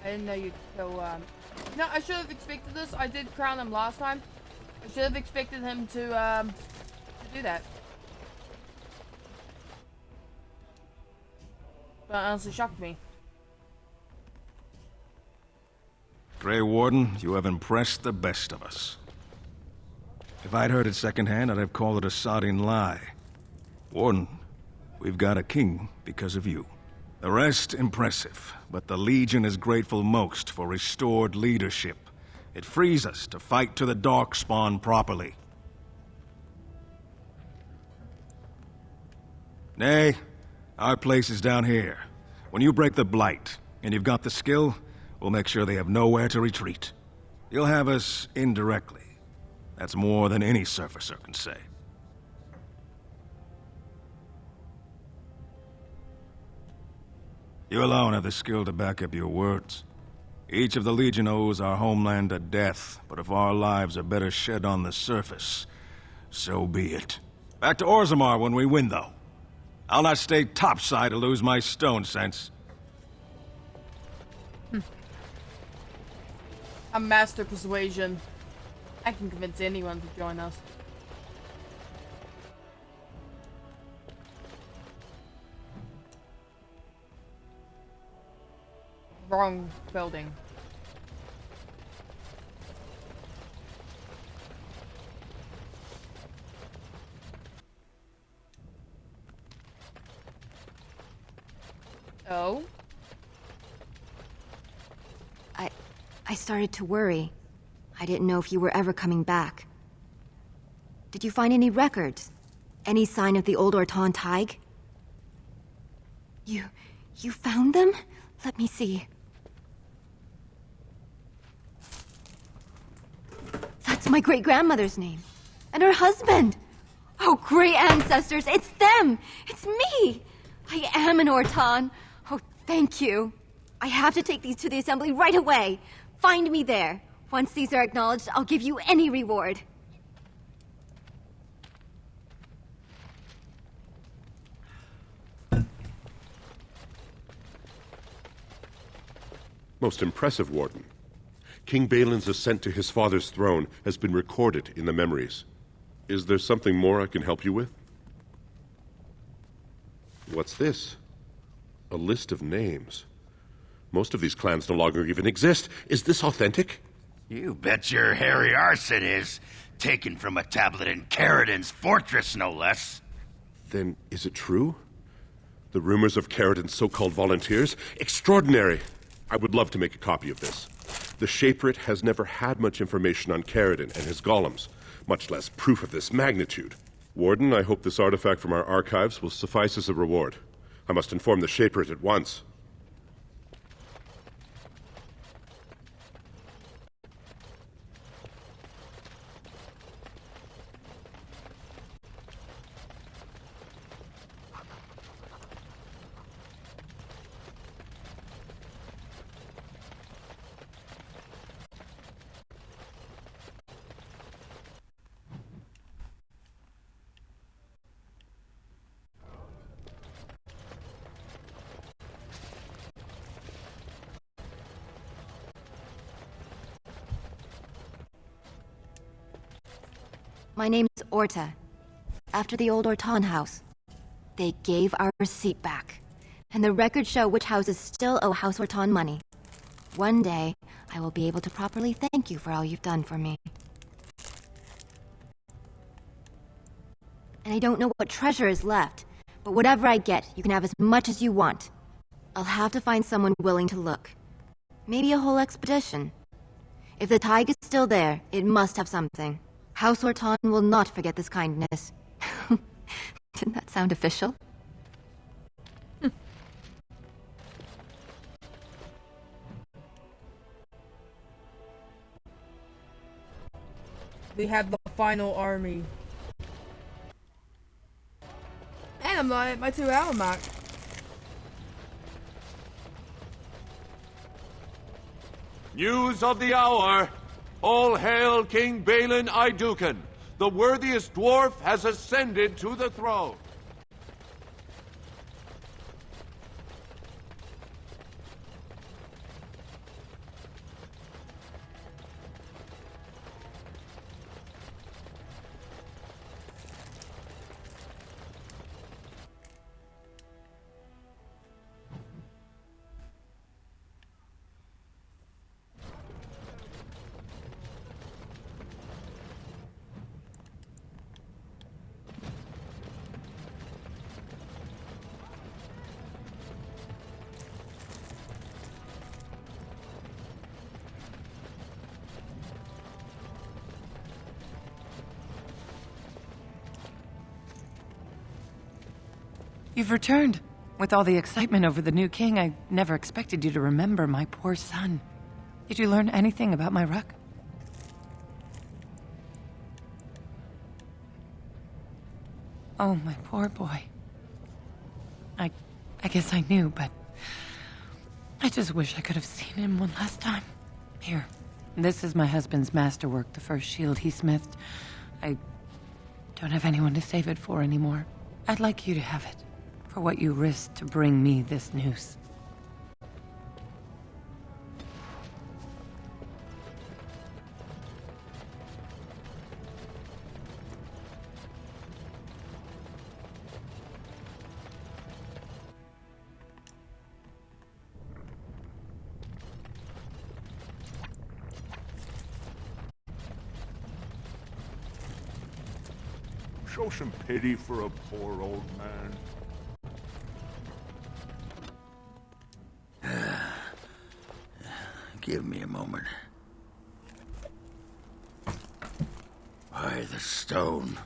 I didn't know you'd kill, No, I should have expected this. I did crown him last time. I should have expected him to do that. But it honestly shocked me. Grey Warden, you have impressed the best of us. If I'd heard it secondhand, I'd have called it a sodding lie. Warden, we've got a king because of you. The rest, impressive, but the Legion is grateful most for restored leadership. It frees us to fight to the Darkspawn properly. Nay, our place is down here. When you break the Blight, and you've got the skill, we'll make sure they have nowhere to retreat. You'll have us indirectly. That's more than any surfacer can say. You alone have the skill to back up your words. Each of the Legion owes our homeland a death, but if our lives are better shed on the surface, so be it. Back to Orzammar when we win, though. I'll not stay topside to lose my stone sense. I'm master persuasion. I can convince anyone to join us. Wrong building. Oh? I started to worry. I didn't know if you were ever coming back. Did you find any records? Any sign of the old Orton Tig? You found them? Let me see. That's my great-grandmother's name. And her husband! Oh, great ancestors, it's them! It's me! I am an Orton. Oh, thank you. I have to take these to the Assembly right away. Find me there. Once these are acknowledged, I'll give you any reward. Most impressive, Warden. King Balin's ascent to his father's throne has been recorded in the memories. Is there something more I can help you with? What's this? A list of names. Most of these clans no longer even exist. Is this authentic? You bet your hairy arson is. Taken from a tablet in Caridin's fortress, no less. Then is it true? The rumors of Caridin's so-called volunteers? Extraordinary! I would love to make a copy of this. The Shaperate has never had much information on Caridin and his golems, much less proof of this magnitude. Warden, I hope this artifact from our archives will suffice as a reward. I must inform the Shaperate at once. My name's Orta. After the old Orton house. They gave our receipt back. And the records show which houses still owe House Orton money. One day, I will be able to properly thank you for all you've done for me. And I don't know what treasure is left, but whatever I get, you can have as much as you want. I'll have to find someone willing to look. Maybe a whole expedition. If the Tig is still there, it must have something. House Orton will not forget this kindness. Didn't that sound official? We have the final army. And I'm not at my 2-hour mark. News of the hour! All hail King Balin Aiduken! The worthiest dwarf has ascended to the throne! You've returned. With all the excitement over the new king, I never expected you to remember my poor son. Did you learn anything about my ruck? Oh, my poor boy. I guess I knew, but I just wish I could have seen him one last time. Here. This is my husband's masterwork, the first shield he smithed. I don't have anyone to save it for anymore. I'd like you to have it, for what you risked to bring me this news. Show some pity for a poor old man. Give me a moment. Why, the stone.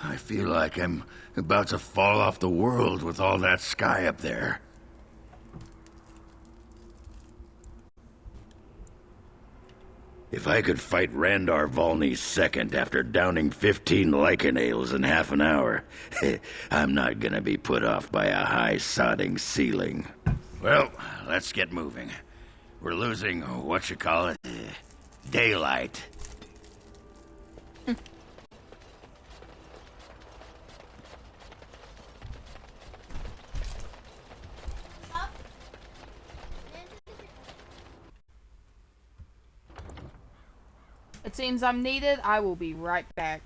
I feel like I'm about to fall off the world with all that sky up there. If I could fight Randar Volney second after downing 15 lichen ales in half an hour, I'm not gonna be put off by a high sodding ceiling. Well, let's get moving. We're losing, daylight. It seems I'm needed. I will be right back.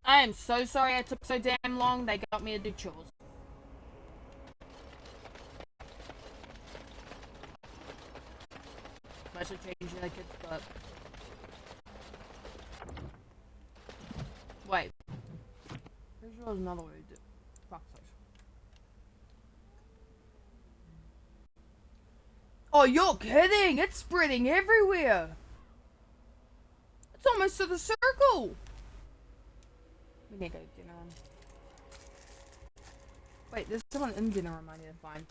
I am so sorry I took so damn long. They got me to do chores. Mostly changing the kids' butt. Wait. Pretty sure there's another way to do it. Fuck sakes. Oh, you're kidding! It's spreading everywhere! It's almost to the circle! We need to go to dinner room. Wait, there's someone in dinner room I need to find.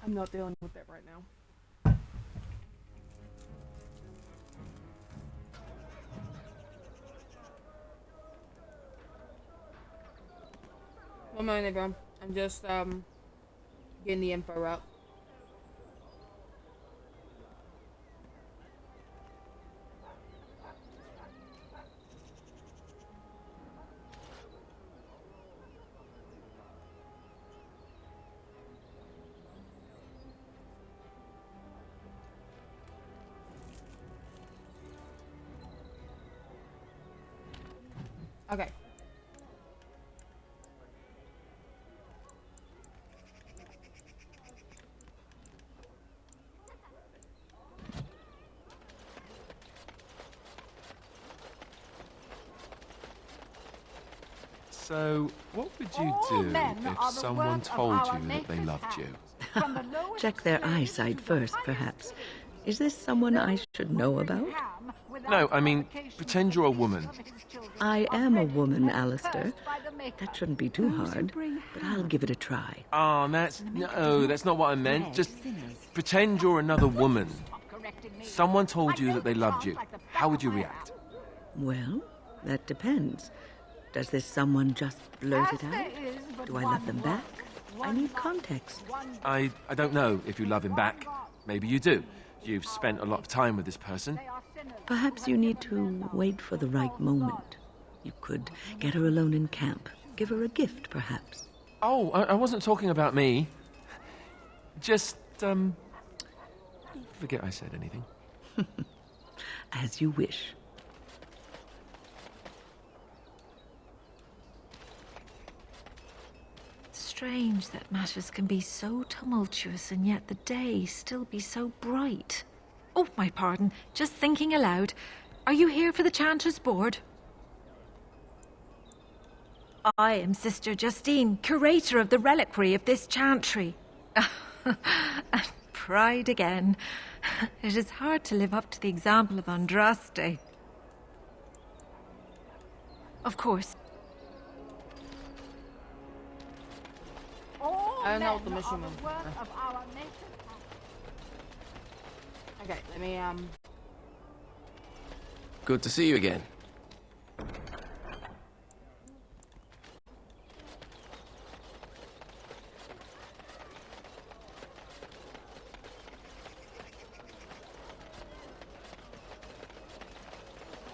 I'm not dealing with that right now. One moment, everyone. I'm just getting the info out. Okay. So, what would you do if someone told you that they loved you? Check their eyesight first, perhaps. Is this someone I should know about? No, I mean, pretend you're a woman. I am a woman, Alistair. That shouldn't be too hard, but I'll give it a try. Oh, that's not what I meant. Just pretend you're another woman. Someone told you that they loved you. How would you react? Well, that depends. Does this someone just blurt it out? Do I love them back? I need context. I don't know if you love him back. Maybe you do. You've spent a lot of time with this person. Perhaps you need to wait for the right moment. You could get her alone in camp. Give her a gift, perhaps. Oh, I wasn't talking about me. Just, forget I said anything. As you wish. Strange that matters can be so tumultuous and yet the day still be so bright. Oh, my pardon. Just thinking aloud. Are you here for the Chanters' Board? I am Sister Justine, curator of the reliquary of this chantry. And pride again. It is hard to live up to the example of Andraste. Of course. I don't know what the mission was. Okay, let me, Good to see you again.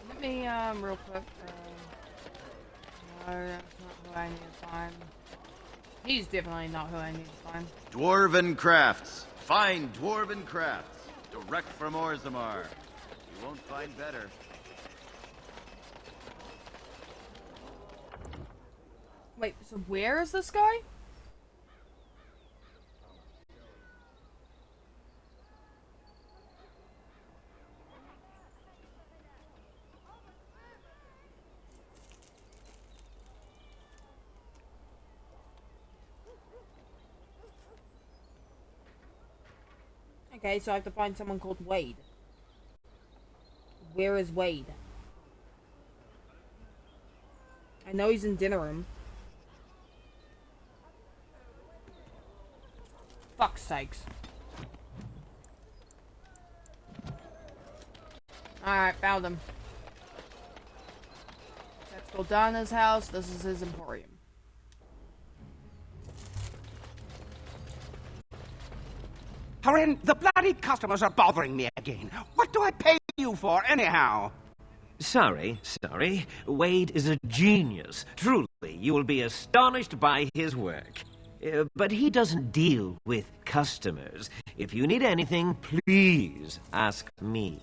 let me, real quick, no, that's not who I need to find. He's definitely not who I need to find. Dwarven crafts. Fine dwarven crafts. Direct from Orzammar. You won't find better. Wait, so where is this guy? Okay, so I have to find someone called Wade. Where is Wade? I know he's in dinner room. Fuck's sakes. Alright, found him. That's Goldana's house. This is his emporium. Harin, the bloody customers are bothering me again. What do I pay you for, anyhow? Sorry. Wade is a genius. Truly you will be astonished by his work. But he doesn't deal with customers. If you need anything, please ask me.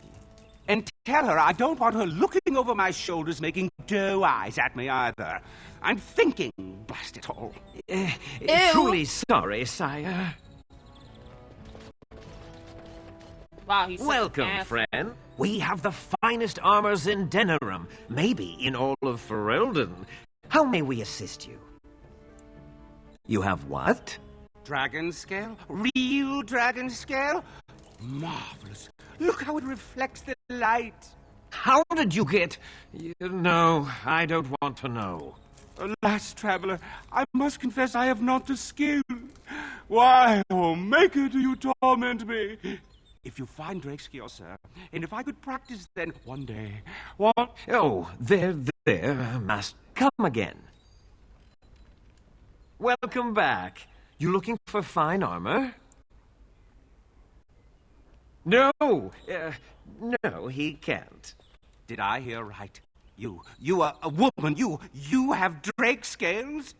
And tell her I don't want her looking over my shoulders making doe eyes at me either. I'm thinking, blast it all. Truly sorry, sire. Wow, he's Welcome, friend. We have the finest armors in Denerim, maybe in all of Ferelden. How may we assist you? You have what? Dragon scale? Real dragon scale? Marvelous. Look how it reflects the light. How did you get... No, I don't want to know. Alas, traveler, I must confess I have not the skill. Why, oh Maker, do you torment me? If you find Drakescale, sir, and if I could practice then one day, what? Oh, there, must come again. Welcome back. You looking for fine armor? No, no, he can't. Did I hear right? You are a woman, you have drake scales?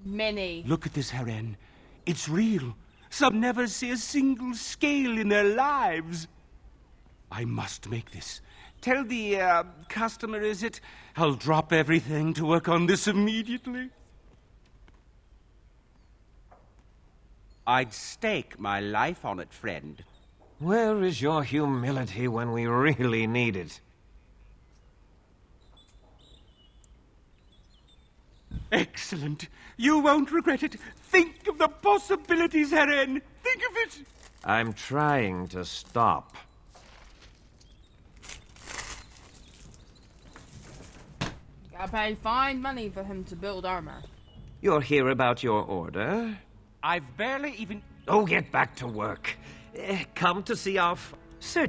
Many. Look at this, Heren. It's real. Some never see a single scale in their lives. I must make this. Tell the, customer, is it? I'll drop everything to work on this immediately. I'd stake my life on it, friend. Where is your humility when we really need it? Excellent. You won't regret it. Think of the possibilities, Heren. Think of it. I'm trying to stop. Gotta pay fine money for him to build armor. You're here about your order? I've barely even... Oh, get back to work. Come to see our... Sir...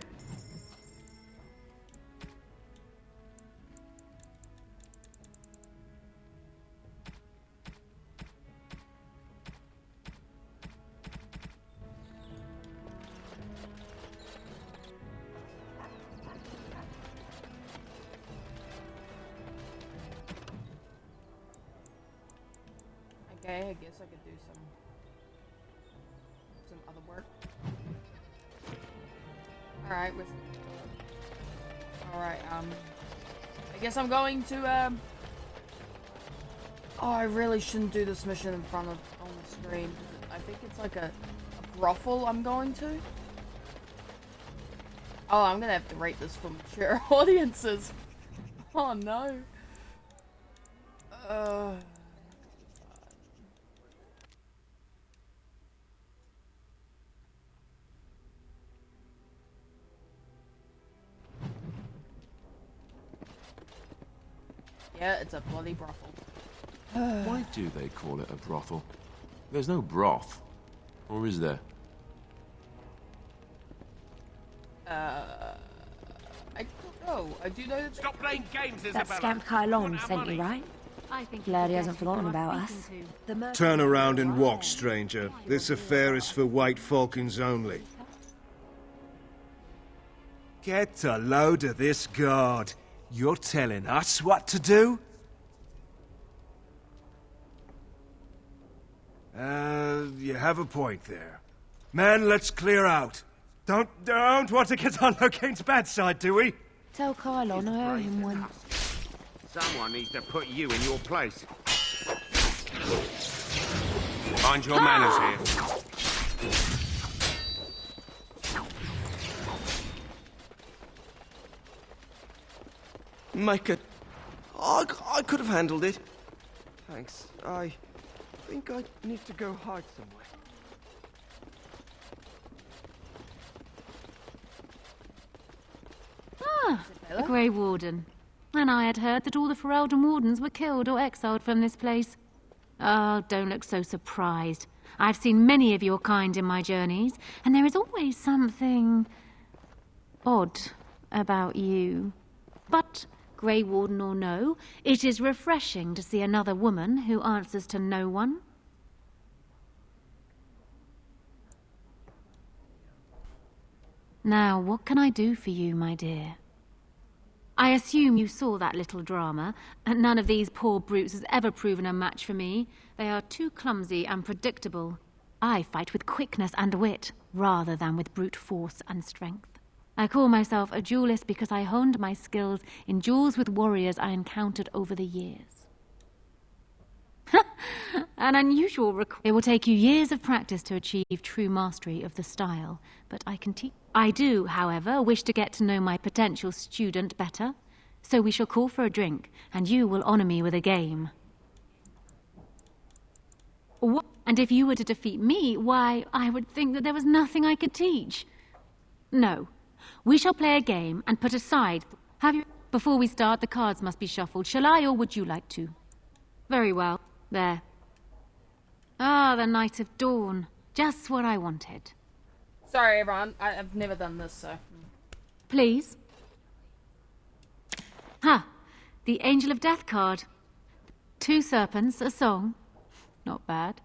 Okay, I guess I could do some other work. Alright, I guess I'm going to, Oh, I really shouldn't do this mission in front of, on the screen. I think it's like a brothel I'm going to. Oh, I'm gonna have to rate this for mature audiences. Oh no. Yeah, it's a bloody brothel. Why do they call it a brothel? There's no broth. Or is there? I don't know. I do know that... Stop playing games, Isabella! That scamp Kylon sent you, right? I think Glad he hasn't forgotten about us. Turn around and walk, stranger. This affair is for White Falcons only. Get a load of this guard. You're telling us what to do? You have a point there. Men, let's clear out. Don't want to get on Locane's bad side, do we? Tell Kylon I owe him one. Someone needs to put you in your place. Mind your manners here. Make it. I could have handled it. Thanks. I think I need to go hide somewhere. Ah, the Grey Warden. And I had heard that all the Ferelden Wardens were killed or exiled from this place. Oh, don't look so surprised. I've seen many of your kind in my journeys, and there is always something odd about you. But, Grey Warden or no, it is refreshing to see another woman who answers to no one. Now, what can I do for you, my dear? I assume you saw that little drama, and none of these poor brutes has ever proven a match for me. They are too clumsy and predictable. I fight with quickness and wit, rather than with brute force and strength. I call myself a duelist because I honed my skills in duels with warriors I encountered over the years. An unusual It will take you years of practice to achieve true mastery of the style, but I can teach. I do, however, wish to get to know my potential student better, so we shall call for a drink, and you will honor me with a game. What? And if you were to defeat me, why, I would think that there was nothing I could teach. No. We shall play a game and put aside... Before we start, the cards must be shuffled. Shall I, or would you like to? Very well. There. Ah, the Night of Dawn. Just what I wanted. Sorry, everyone. I've never done this, so... Please. Ha! The Angel of Death card. 2 serpents, a song. Not bad.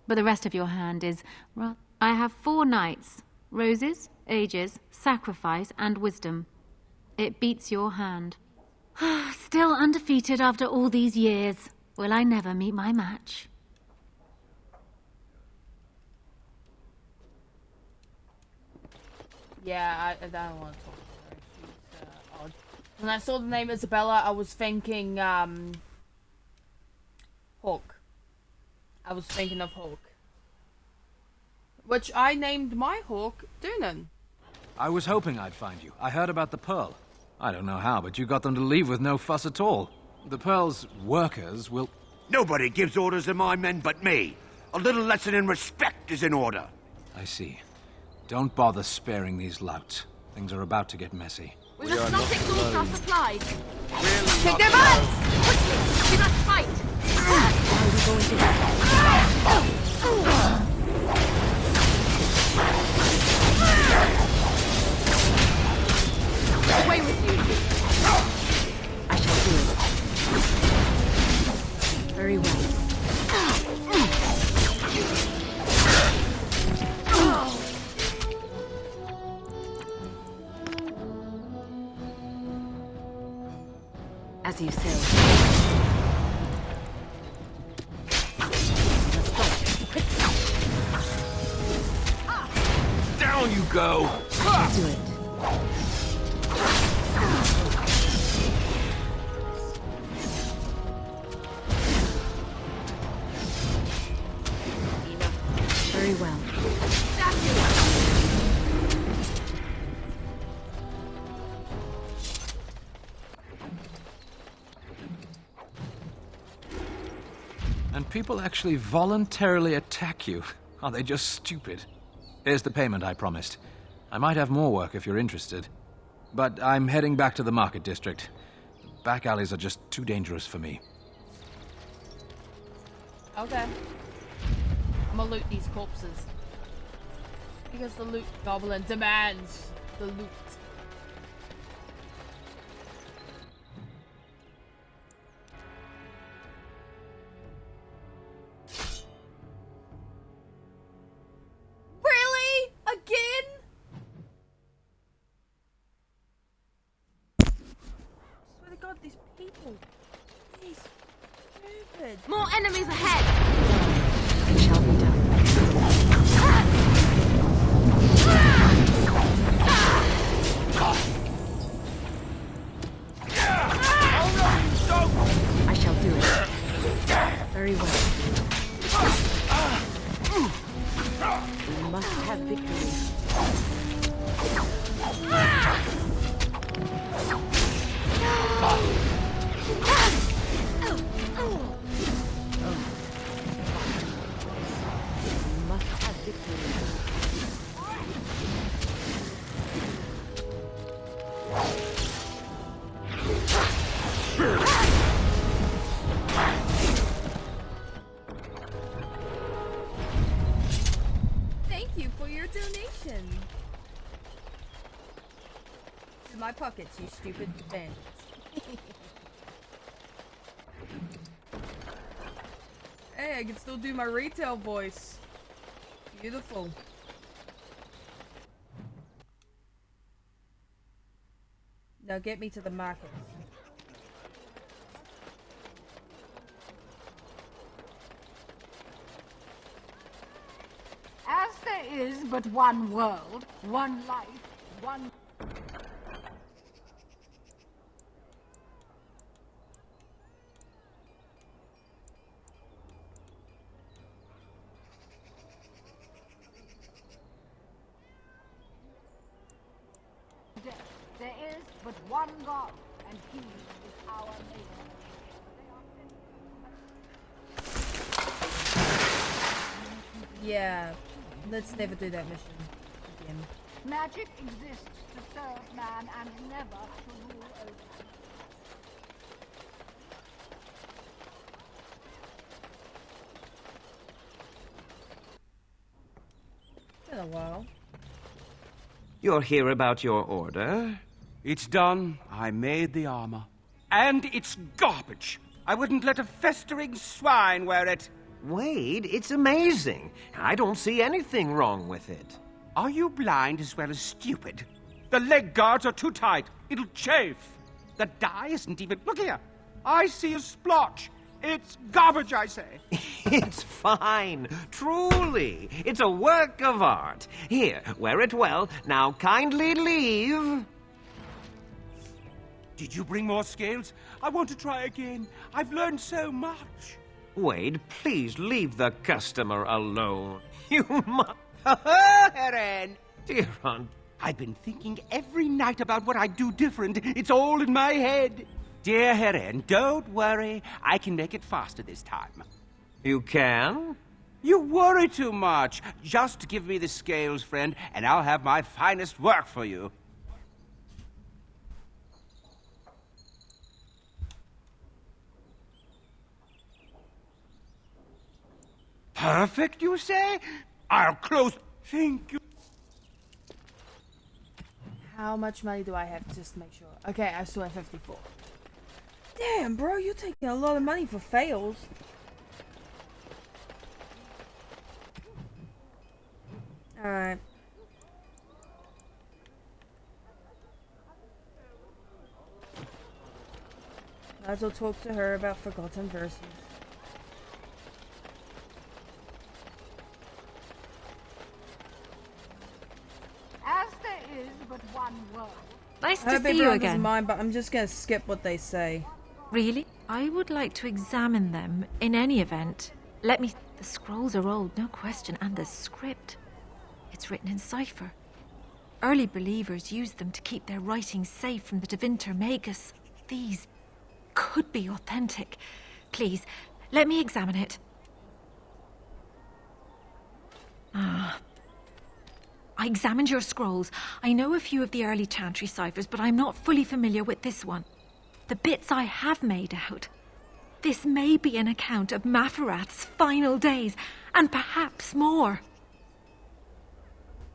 But the rest of your hand is... I have 4 knights. Roses, ages, sacrifice, and wisdom. It beats your hand. Still undefeated after all these years. Will I never meet my match? Yeah, I don't want to talk to her. She's odd. When I saw the name Isabella, I was thinking, Hawk. I was thinking of Hawk. Which I named my Hawk Doonan. I was hoping I'd find you. I heard about the Pearl. I don't know how, but you got them to leave with no fuss at all. The Pearl's workers will... Nobody gives orders to my men but me. A little lesson in respect is in order. I see. Don't bother sparing these louts. Things are about to get messy. We must not exhaust our supplies. Take their butts! Quickly, we must fight. How are we going to... Away with you. I shall do it. Very well. As you say. Down you go! Do it. Very well. And people actually voluntarily attack you. Are they just stupid? Here's the payment I promised. I might have more work if you're interested. But I'm heading back to the market district. Back alleys are just too dangerous for me. Okay. I'm gonna loot these corpses. Because the loot goblin demands the loot. Really? Again? Swear to God, these people. These stupid. More enemies ahead. It shall be done. I shall do it. Very well. We must have victory. We must have victory. Thank you for your donation. In my pockets, you stupid bandits. Hey, I can still do my retail voice. Beautiful. Now get me to the markets. As there is but one world, one life, one... There is but one God, and He is our Maker. Yeah, let's never do that mission again. Magic exists to serve man and never to rule over him. It's been a while. You're here about your order? It's done. I made the armor. And it's garbage. I wouldn't let a festering swine wear it. Wade, it's amazing. I don't see anything wrong with it. Are you blind as well as stupid? The leg guards are too tight. It'll chafe. The dye isn't even... Look here. I see a splotch. It's garbage, I say. It's fine. Truly. It's a work of art. Here, wear it well. Now kindly leave. Did you bring more scales? I want to try again. I've learned so much. Wade, please leave the customer alone. You must... Heren! Dear Aunt... I've been thinking every night about what I'd do different. It's all in my head. Dear Heren, don't worry. I can make it faster this time. You can? You worry too much. Just give me the scales, friend, and I'll have my finest work for you. Perfect, you say? I'll close... Thank you. How much money do I have? Just to make sure. Okay, I still have 54. Damn, bro, you're taking a lot of money for fails. Alright. Might as well talk to her about Forgotten Verses. As there is but one world. Nice I to hope see you everyone doesn't again. mind, but I'm just gonna skip what they say. Really? I would like to examine them in any event. Let me... The scrolls are old, no question, and the script. It's written in cipher. Early believers used them to keep their writings safe from the Devinter Magus. These could be authentic. Please, let me examine it. I examined your scrolls. I know a few of the early Chantry ciphers, but I'm not fully familiar with this one. The bits I have made out. This may be an account of Maferath's final days, and perhaps more.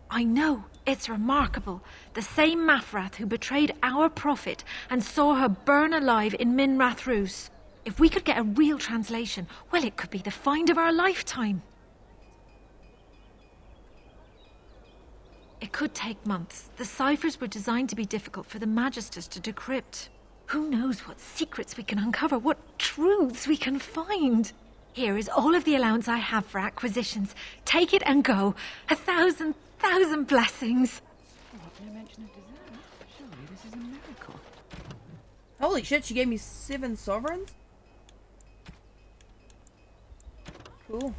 I know, it's remarkable. The same Maferath who betrayed our prophet and saw her burn alive in Minrath Rus. If we could get a real translation, well, it could be the find of our lifetime. It could take months. The ciphers were designed to be difficult for the Magisters to decrypt. Who knows what secrets we can uncover, what truths we can find. Here is all of the allowance I have for acquisitions. Take it and go. 1,000 blessings. No mention of dessert. Surely this is a miracle. Holy shit, she gave me 7 sovereigns? Cool.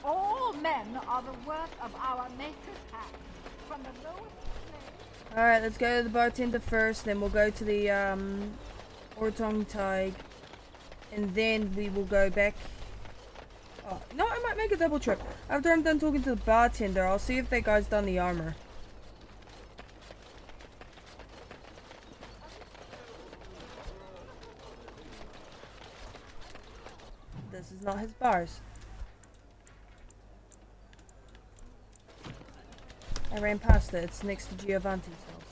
All men are the work of our Maker's hand. From the lowest slave... Alright, let's go to the bartender first, then we'll go to the Ortong Tig, and then we will go back Oh, no, I might make a double trip. After I'm done talking to the bartender, I'll see if that guy's done the armor. This is not his bars. I ran past it. It's next to Giovanni's house.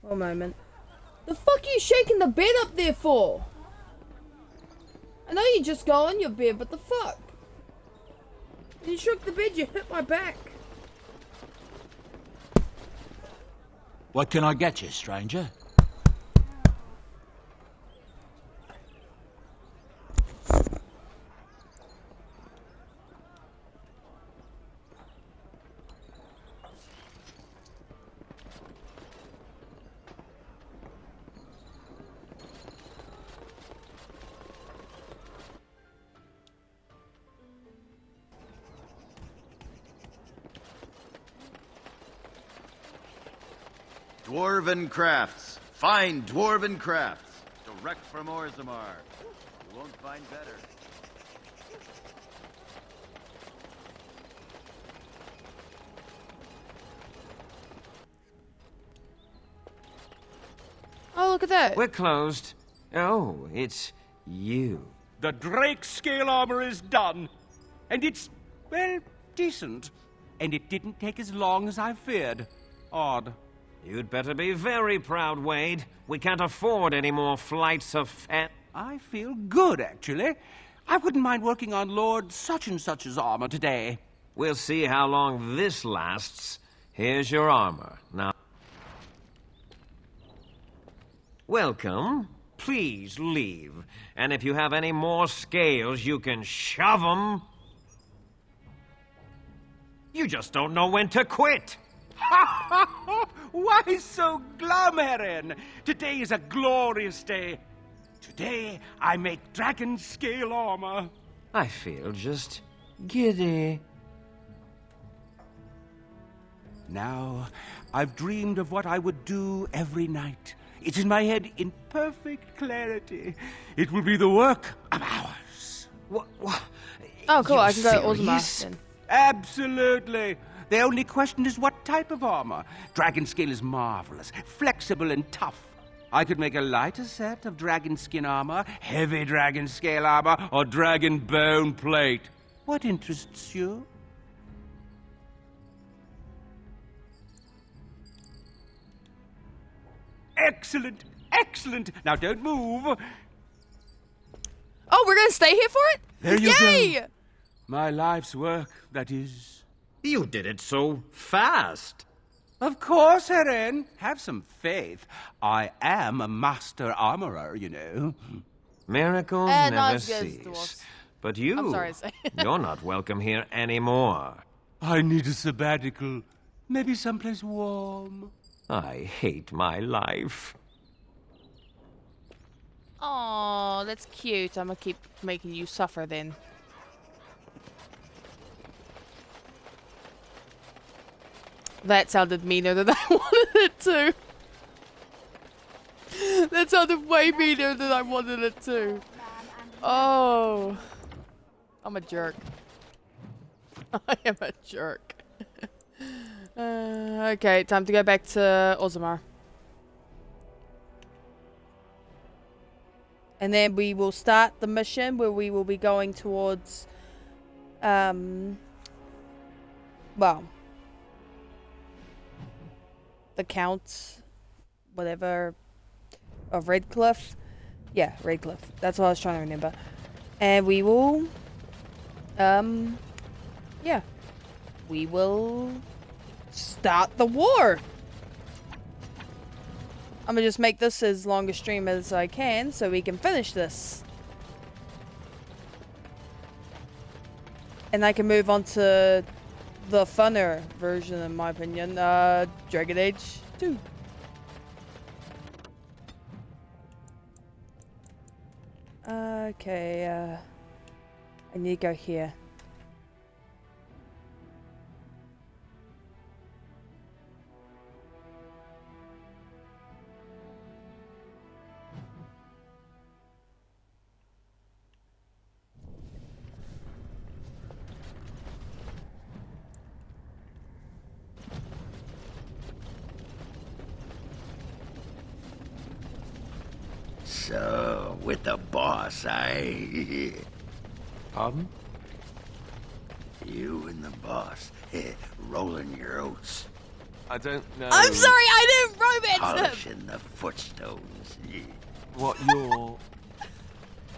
One moment. The fuck are you shaking the bed up there for? I know you just go on your bed, but the fuck? You shook the bed, you hit my back. What can I get you, stranger? Dwarven crafts. Fine dwarven crafts. Direct from Orzammar. You won't find better. Oh, look at that. We're closed. Oh, it's you. The Drake scale armor is done. And it's, well, decent. And it didn't take as long as I feared. Odd. You'd better be very proud, Wade. We can't afford any more flights of fan. I feel good, actually. I wouldn't mind working on Lord such-and-such's armor today. We'll see how long this lasts. Here's your armor. Now... Welcome. Please leave. And if you have any more scales, you can shove them. You just don't know when to quit. Why so glum, Heron? Today is a glorious day. Today, I make dragon scale armor. I feel just giddy. Now, I've dreamed of what I would do every night. It's in my head in perfect clarity. It will be the work of hours. What? Oh, cool. I can go to serious? Orzammar then. Absolutely. The only question is what type of armor. Dragon scale is marvelous, flexible and tough. I could make a lighter set of dragon skin armor, heavy dragon scale armor, or dragon bone plate. What interests you? Excellent, excellent. Now don't move. Oh, we're gonna stay here for it? There you Yay! go. My life's work, that is. You did it so fast. Of course, Heron. Have some faith. I am a master armorer, you know. Miracles not never as good as cease. dwarfs. But you, I'm sorry to say. you're not welcome here anymore. I need a sabbatical. Maybe someplace warm. I hate my life. Oh, that's cute. I'm gonna keep making you suffer then. That sounded meaner than I wanted it to. That sounded way meaner than I wanted it to. Oh. I'm a jerk. I am a jerk. Okay, time to go back to Orzammar. And then we will start the mission where we will be going towards, well, the Count, whatever, of Redcliffe. Yeah, Redcliffe. That's what I was trying to remember. And we will, yeah, we will start the war. I'm gonna just make this as long a stream as I can so we can finish this. And I can move on to the funner version, in my opinion, Dragon Age 2. Okay, I need to go here. So, with the boss, Pardon? You and the boss, rolling your oats. I don't know... I'm sorry, I didn't romance him! Polishing the footstones. What you're...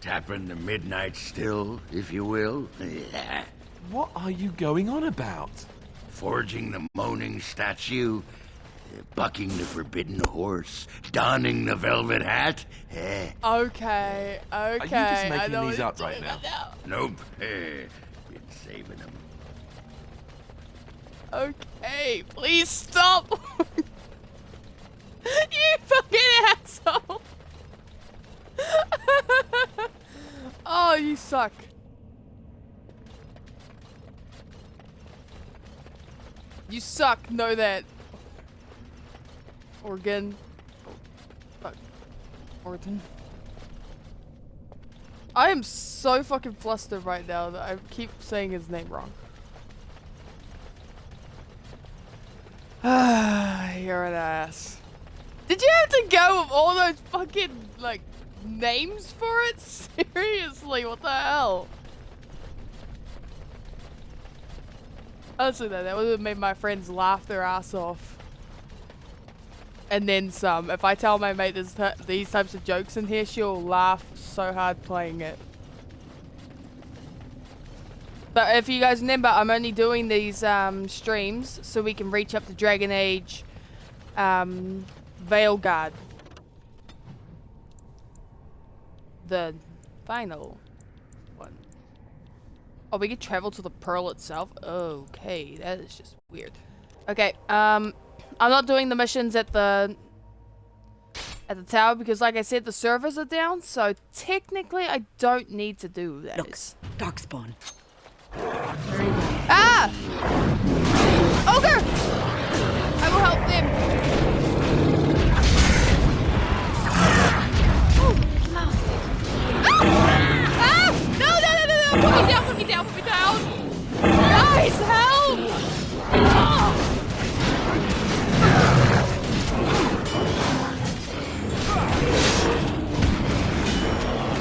Tapping the midnight still, if you will. What are you going on about? Forging the moaning statue, bucking the forbidden horse, donning the velvet hat. Okay. Are you just making these up right now? Nope. Been saving them. Okay, please stop! You fucking asshole! Oh, you suck. You suck, know that. Organ. Oh, fuck. Orton. I am so fucking flustered right now that I keep saying his name wrong. You're an ass. Did you have to go with all those fucking, like, names for it? Seriously, what the hell? Honestly though, that would have made my friends laugh their ass off. And then some. If I tell my mate there's these types of jokes in here, she'll laugh so hard playing it. But if you guys remember, I'm only doing these streams so we can reach up to Dragon Age Veilguard. The final one. Oh, we could travel to the Pearl itself? Okay, that is just weird. Okay, I'm not doing the missions at the tower because, like I said, the servers are down, so technically I don't need to do that. Look, Darkspawn. Ah! Ogre! I will help them. Oh, blasted. Ah! Ah! No! Put me down, put me down, put me down! Guys, help! Oh.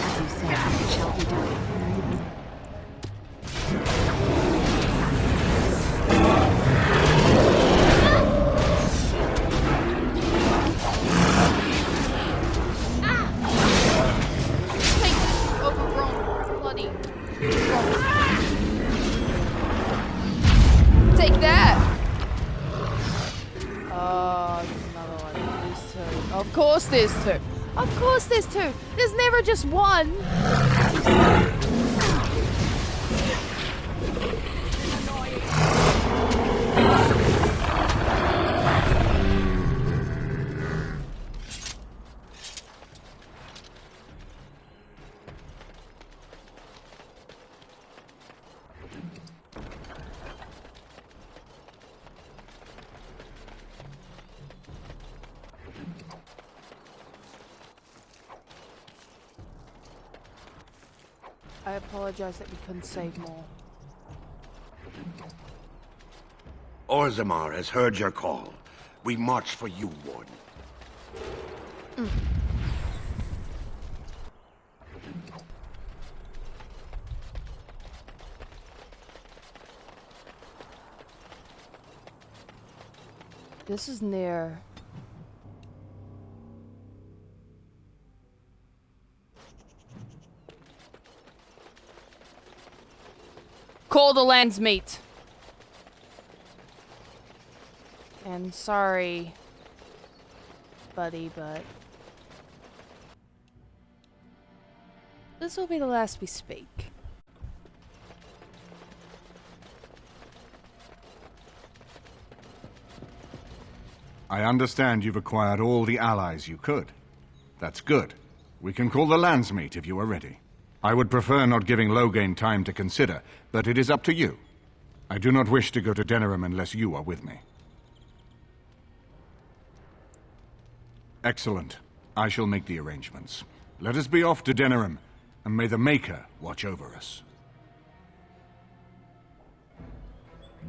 As you said, it shall be done. Take that! Oh, there's another one. There's two. Of course there's two. Of course there's two. There's never just one. I apologize that we couldn't save more. Orzammar has heard your call. We march for you, Warden. This is near... Call the Landsmeet. And sorry, buddy, but... this will be the last we speak. I understand you've acquired all the allies you could. That's good. We can call the Landsmeet if you are ready. I would prefer not giving Loghain time to consider, but it is up to you. I do not wish to go to Denerim unless you are with me. Excellent. I shall make the arrangements. Let us be off to Denerim, and may the Maker watch over us.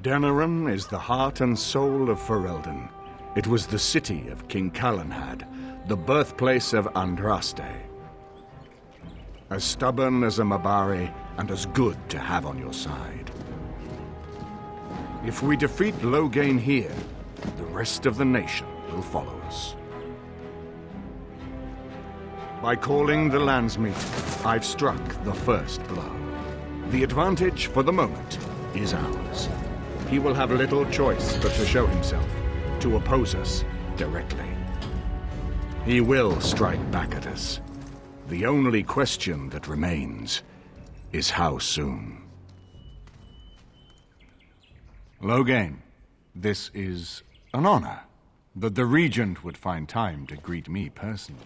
Denerim is the heart and soul of Ferelden. It was the city of King Calenhad, the birthplace of Andraste. As stubborn as a Mabari, and as good to have on your side. If we defeat Loghain here, the rest of the nation will follow us. By calling the Landsmeet, I've struck the first blow. The advantage, for the moment, is ours. He will have little choice but to show himself, to oppose us directly. He will strike back at us. The only question that remains is how soon. Loghain, this is an honor that the Regent would find time to greet me personally.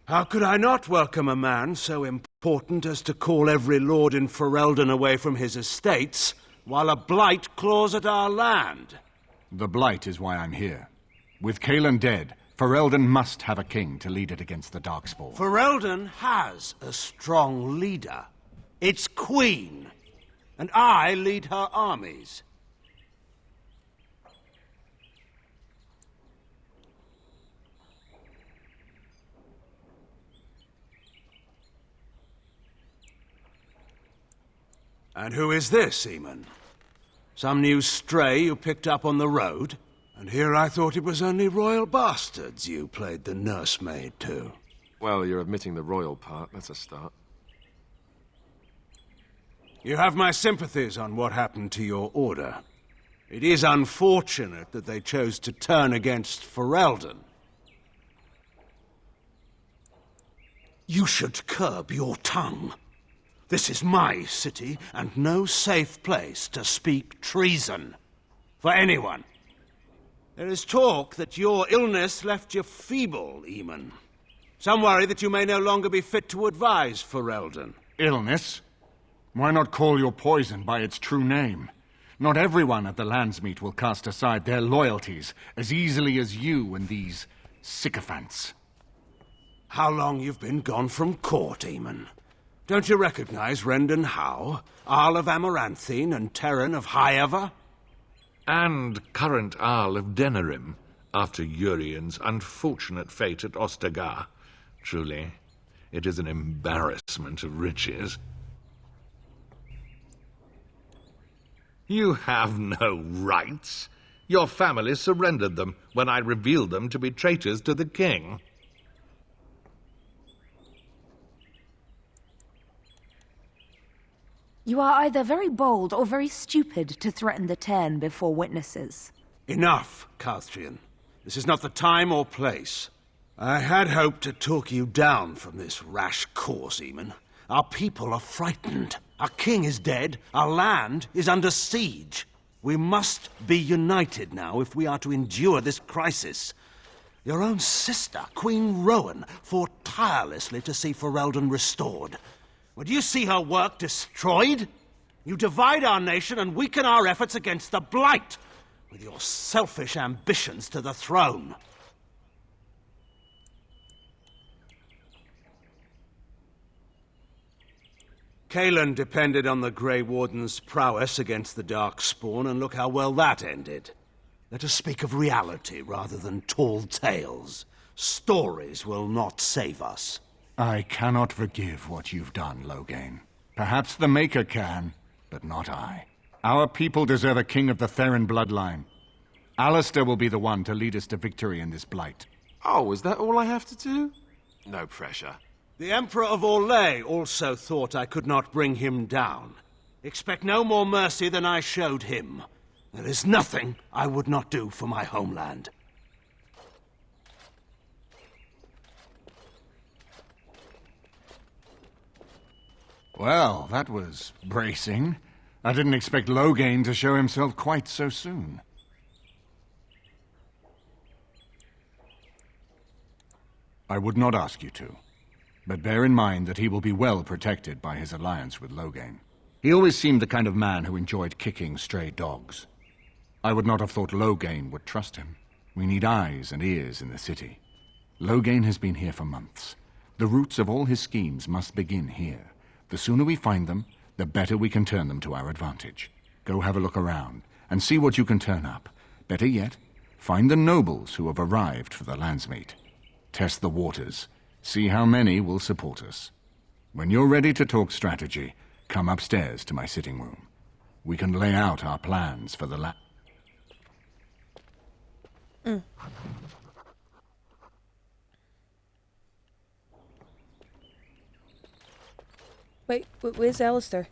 How could I not welcome a man so important as to call every lord in Ferelden away from his estates, while a blight claws at our land? The blight is why I'm here. With Cailan dead, Ferelden must have a king to lead it against the Darkspawn. Ferelden has a strong leader. Its queen. And I lead her armies. And who is this, Eamon? Some new stray you picked up on the road? And here I thought it was only royal bastards you played the nursemaid to. Well, you're admitting the royal part. That's a start. You have my sympathies on what happened to your order. It is unfortunate that they chose to turn against Ferelden. You should curb your tongue. This is my city, and no safe place to speak treason. For anyone. There is talk that your illness left you feeble, Eamon. Some worry that you may no longer be fit to advise Ferelden. Illness? Why not call your poison by its true name? Not everyone at the Landsmeet will cast aside their loyalties as easily as you and these sycophants. How long you've been gone from court, Eamon? Don't you recognize Rendon Howe, Arl of Amaranthine, and Terran of Highever? And current Arl of Denerim, after Urien's unfortunate fate at Ostagar. Truly, it is an embarrassment of riches. You have no rights. Your family surrendered them when I revealed them to be traitors to the king. You are either very bold or very stupid to threaten the Tern before witnesses. Enough, Calthrian. This is not the time or place. I had hoped to talk you down from this rash course, Eamon. Our people are frightened. Our king is dead. Our land is under siege. We must be united now if we are to endure this crisis. Your own sister, Queen Rowan, fought tirelessly to see Ferelden restored. Would you see her work destroyed? You divide our nation and weaken our efforts against the Blight, with your selfish ambitions to the throne. Cailan depended on the Grey Warden's prowess against the Darkspawn, and look how well that ended. Let us speak of reality rather than tall tales. Stories will not save us. I cannot forgive what you've done, Loghain. Perhaps the Maker can, but not I. Our people deserve a king of the Theron bloodline. Alistair will be the one to lead us to victory in this blight. Oh, is that all I have to do? No pressure. The Emperor of Orlais also thought I could not bring him down. Expect no more mercy than I showed him. There is nothing I would not do for my homeland. Well, that was bracing. I didn't expect Loghain to show himself quite so soon. I would not ask you to, but bear in mind that he will be well protected by his alliance with Loghain. He always seemed the kind of man who enjoyed kicking stray dogs. I would not have thought Loghain would trust him. We need eyes and ears in the city. Loghain has been here for months. The roots of all his schemes must begin here. The sooner we find them, the better we can turn them to our advantage. Go have a look around, and see what you can turn up. Better yet, find the nobles who have arrived for the Landsmeet. Test the waters. See how many will support us. When you're ready to talk strategy, come upstairs to my sitting room. We can lay out our plans for the Wait, where's Alistair?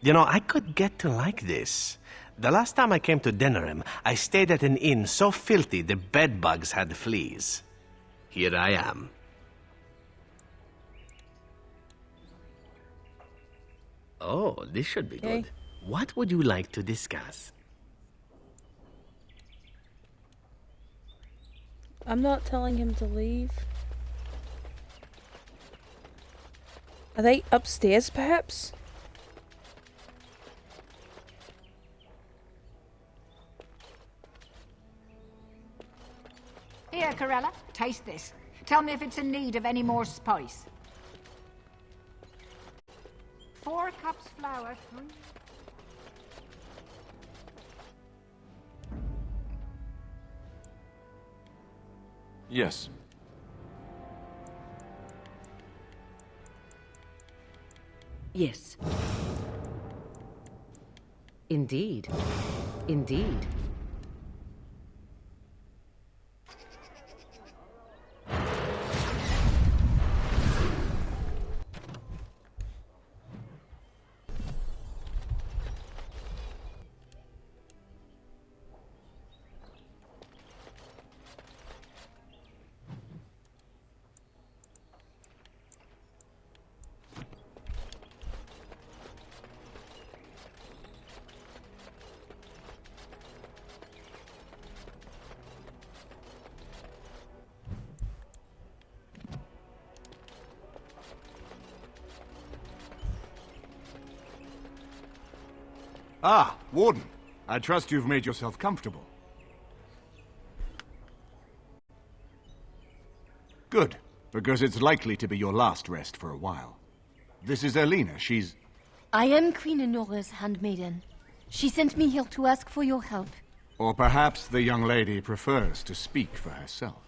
You know, I could get to like this. The last time I came to Denerim, I stayed at an inn so filthy the bedbugs had fleas. Here I am. Oh, this should be good. What would you like to discuss? I'm not telling him to leave. Are they upstairs, perhaps? Here, Corella, taste this. Tell me if it's in need of any more spice. 4 cups flour, 3... Yes. Yes. Indeed. Indeed. Ah, Warden. I trust you've made yourself comfortable. Good, because it's likely to be your last rest for a while. This is Elena. She's... I am Queen Enora's handmaiden. She sent me here to ask for your help. Or perhaps the young lady prefers to speak for herself.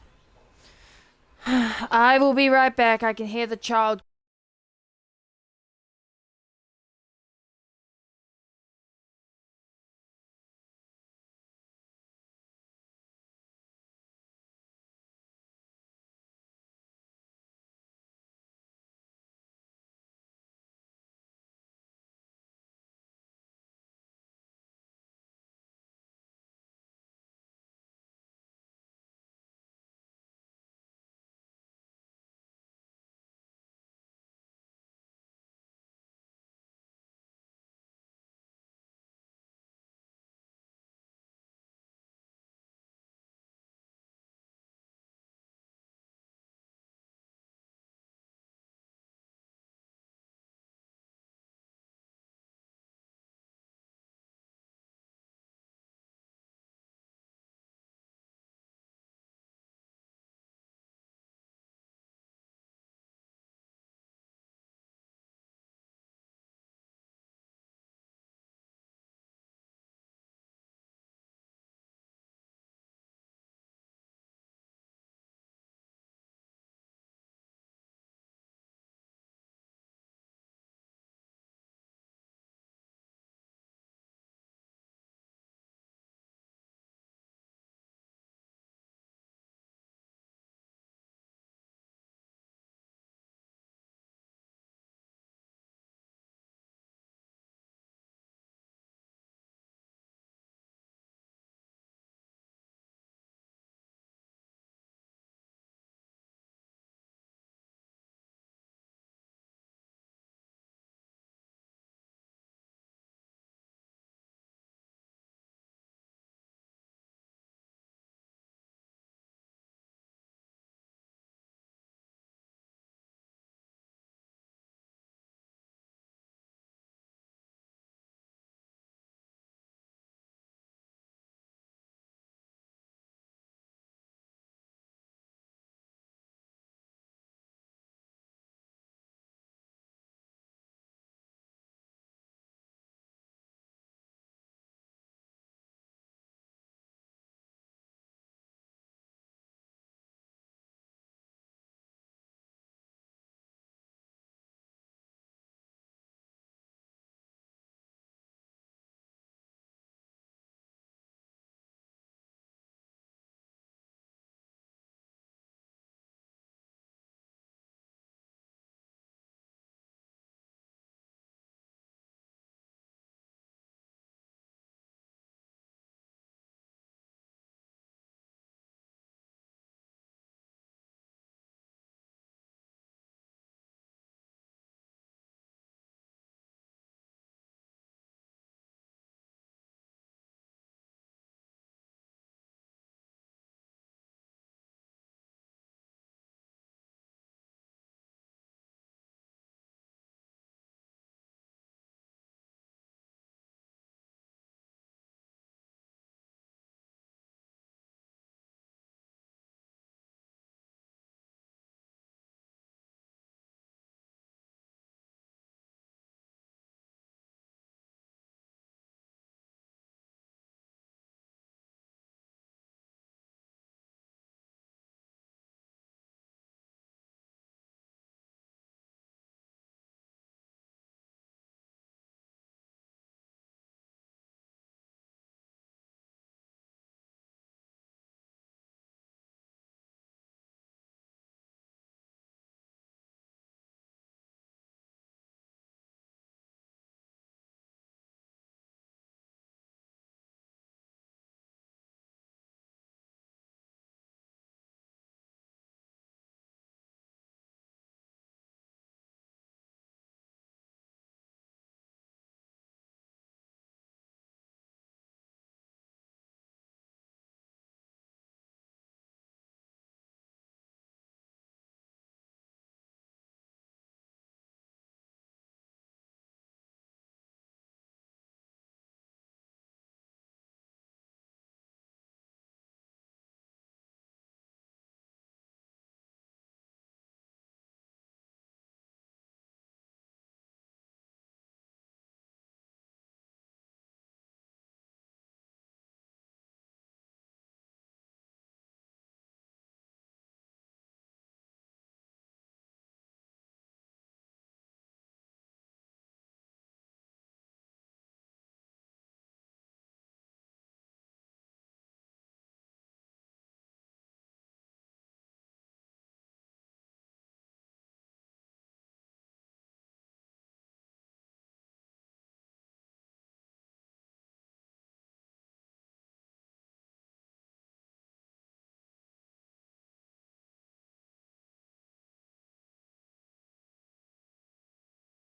I will be right back. I can hear the child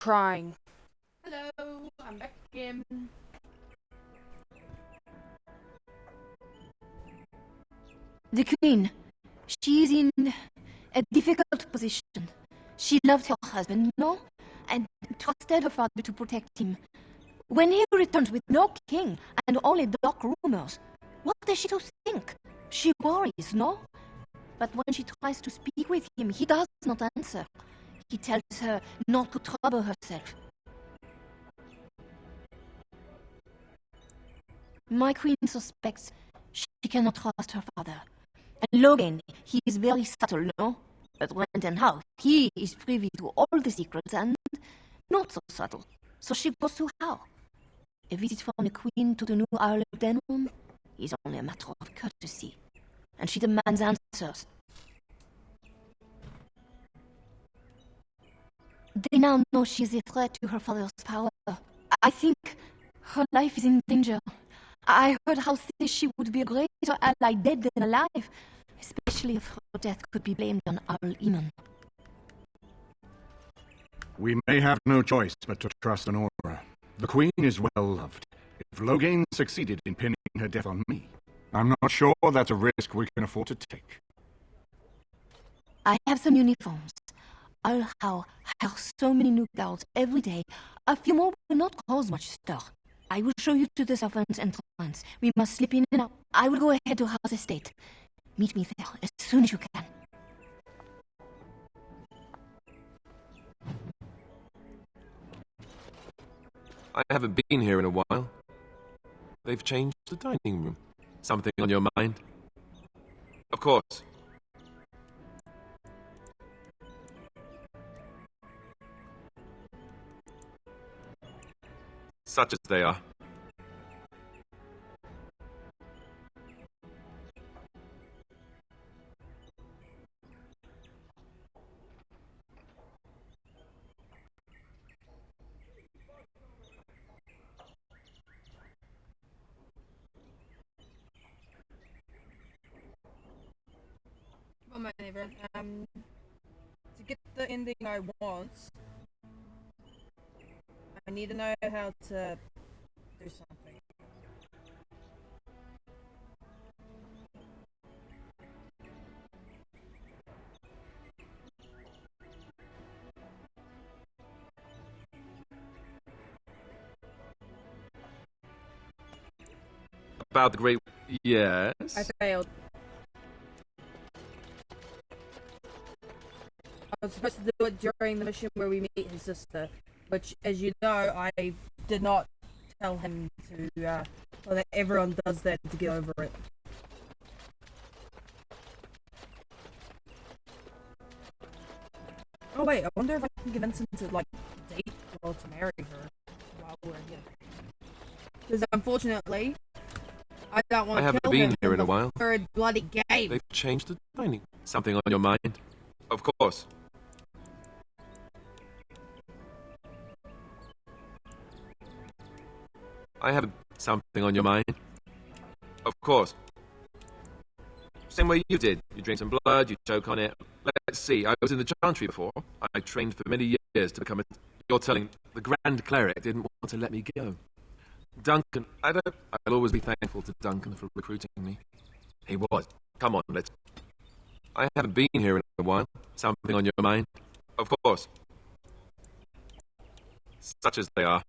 crying. Hello, I'm back again. The Queen. She is in a difficult position. She loved her husband, no? And trusted her father to protect him. When he returns with no king and only dark rumors, what is she to think? She worries, no? But when she tries to speak with him, he does not answer. He tells her not to trouble herself. My queen suspects she cannot trust her father. And Logan, he is very subtle, no? But Renton House, he is privy to all the secrets and not so subtle. So she goes to Howe. A visit from the queen to the new Earl of Denham is only a matter of courtesy. And she demands answers. They now know she is a threat to her father's power. I think her life is in danger. I heard how says she would be a greater ally dead than alive, especially if her death could be blamed on Earl Eamon. We may have no choice but to trust Honora. The Queen is well loved. If Loghain succeeded in pinning her death on me, I'm not sure that's a risk we can afford to take. I have some uniforms. Earl Howe hires so many new guards every day. A few more will not cause much stir. I will show you to the servants' entrance. We must slip in and out. I will go ahead to Howe's estate. Meet me there as soon as you can. I haven't been here in a while. They've changed the dining room. Something on your mind? Of course. Such as they are. Well, my neighbor, to get the ending I want, I need to know how to do something. About the great... Yes? I failed. I was supposed to do it during the mission where we meet his sister, which, as you know, I did not tell him to, well, that everyone does that to get over it. Oh wait, I wonder if I can convince him to, like, date or to marry her while we're here. Because unfortunately, I don't want to haven't kill been him here in a while. for a bloody game. They've changed the dining. Something on your mind? Of course. I have something on your mind. Of course. Same way you did. You drink some blood, you choke on it. Let's see, I was in the Chantry before. I trained for many years to become a... You're telling the Grand Cleric didn't want to let me go. Duncan, I'll always be thankful to Duncan for recruiting me. He was. Come on, let's... I haven't been here in a while. Something on your mind? Of course. Such as they are.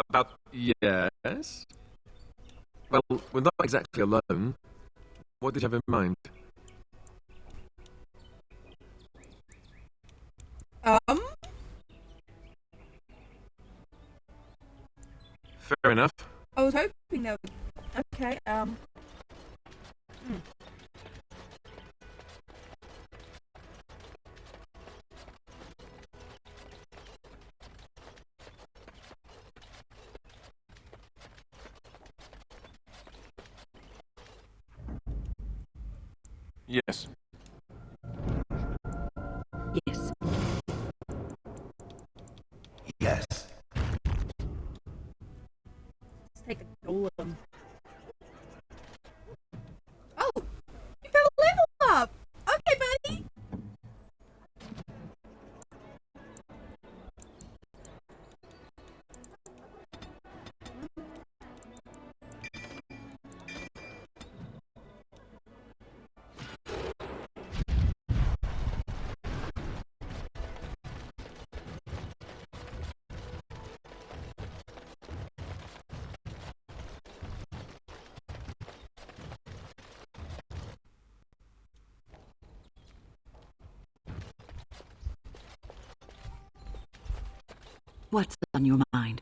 About... Yes? Well, we're not exactly alone. What did you have in mind? Fair enough. I was hoping that would... Okay, Yes. Yes. Yes. let's take the golem. Oh! You got a level up! Okay, buddy! What's on your mind?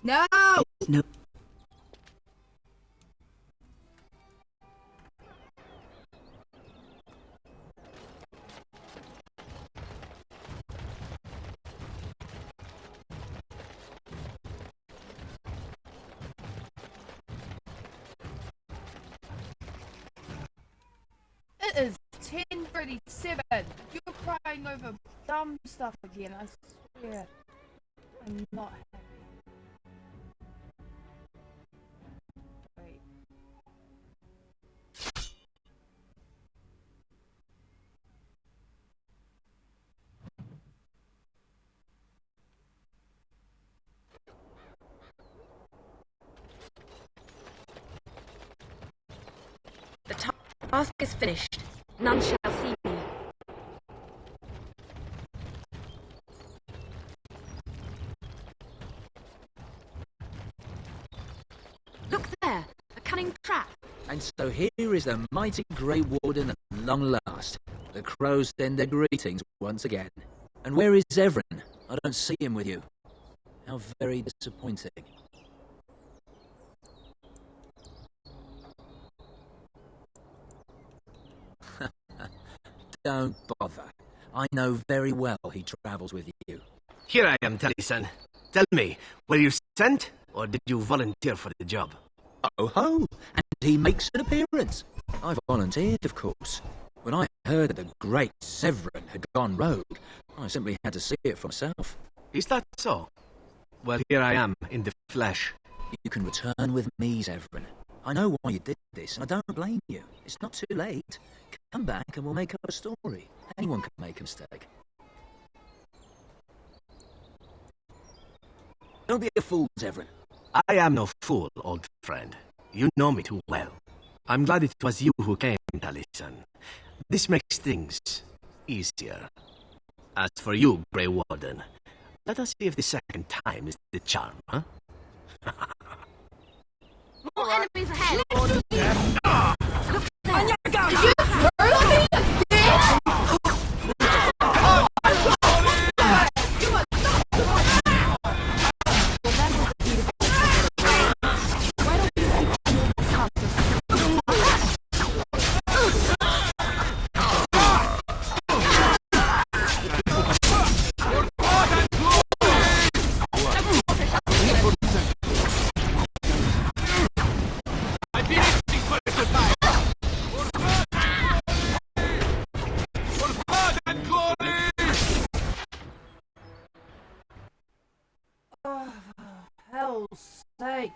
No! No. It is 10:37. You're crying over dumb stuff again, I swear. I'm not happy. Wait. The task is finished. None shall see me. Look there! A cunning trap! And so here is the mighty Grey Warden at long last. The crows send their greetings once again. And where is Zevran? I don't see him with you. How very disappointing. Don't bother. I know very well he travels with you. Here I am, Taliesin. Tell me, were you sent, or did you volunteer for the job? Oh ho! And he makes an appearance. I volunteered, of course. When I heard that the great Zevran had gone rogue, I simply had to see it for myself. Is that so? Well, here I am, in the flesh. You can return with me, Zevran. I know why you did this, and I don't blame you. It's not too late. Come back and we'll make up a story. Anyone can make a mistake. Don't be a fool, Zevran. I am no fool, old friend. You know me too well. I'm glad it was you who came, Taliesin. This makes things easier. As for you, Grey Warden, let us see if the second time is the charm, huh? More enemies ahead! Look there! On your gun! Did you hurt me again? Hell's sake.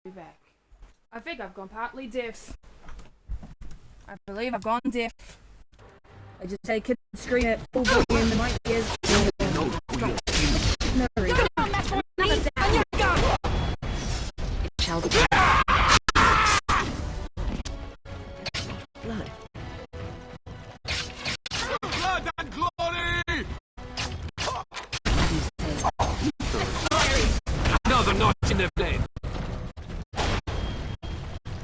be back. I think I've gone partly deaf. I believe I've gone deaf. I just had a kid scream at full volume in my ears. No reason. It shall be. Blood. Blood and glory! Another notch in the blade.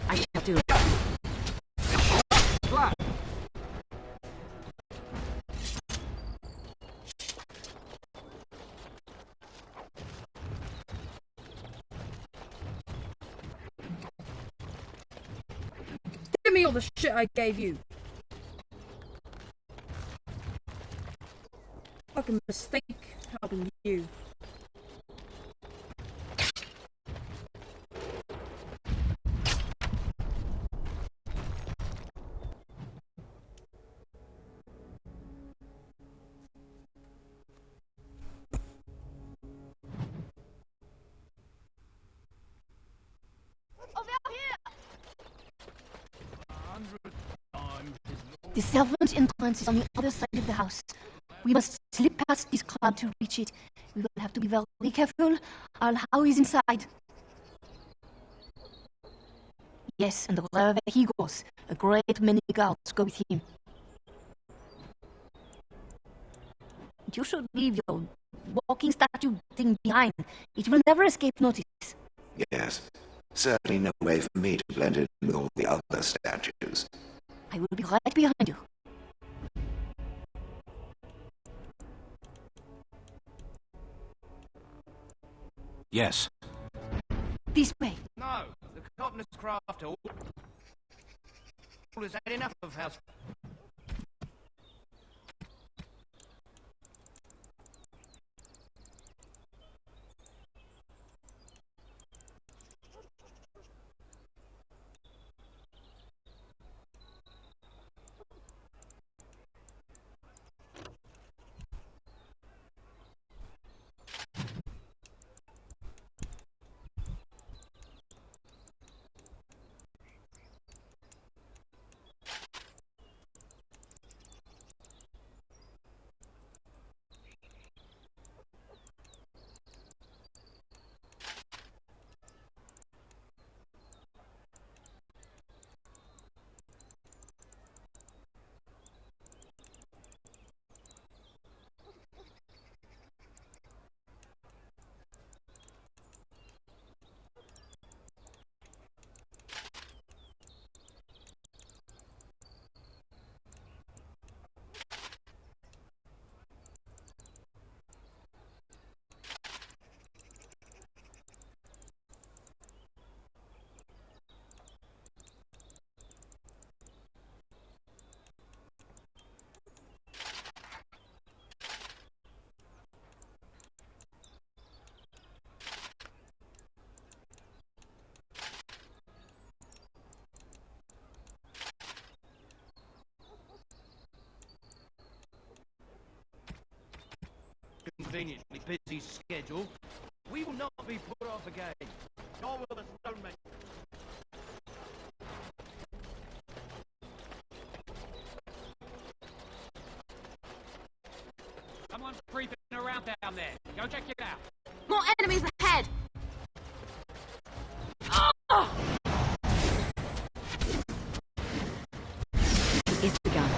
I shall do it. Blood. Give me all the shit I gave you. Fucking mistake helping you. The servant entrance is on the other side of the house. We must slip past this crowd to reach it. We will have to be very careful. Al-How is inside. Yes, and wherever he goes, a great many guards go with him. You should leave your walking statue thing behind. It will never escape notice. Yes, certainly no way for me to blend in with all the other statues. I will be right behind you. Yes. This way. No, the Cottoners Craft Hall has had enough of house. Conveniently busy schedule, we will not be put off again. Nor will the stoneman. Someone's creeping around down there. Go check it out. More enemies ahead! It's begun.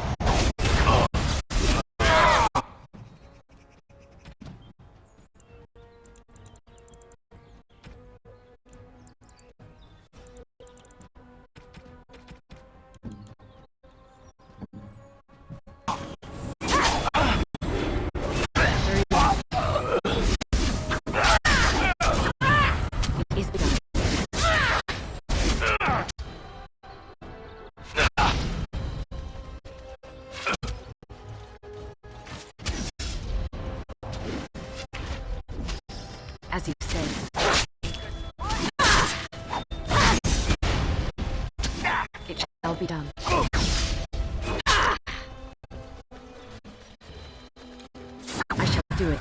As he said. It shall be done. I shall do it.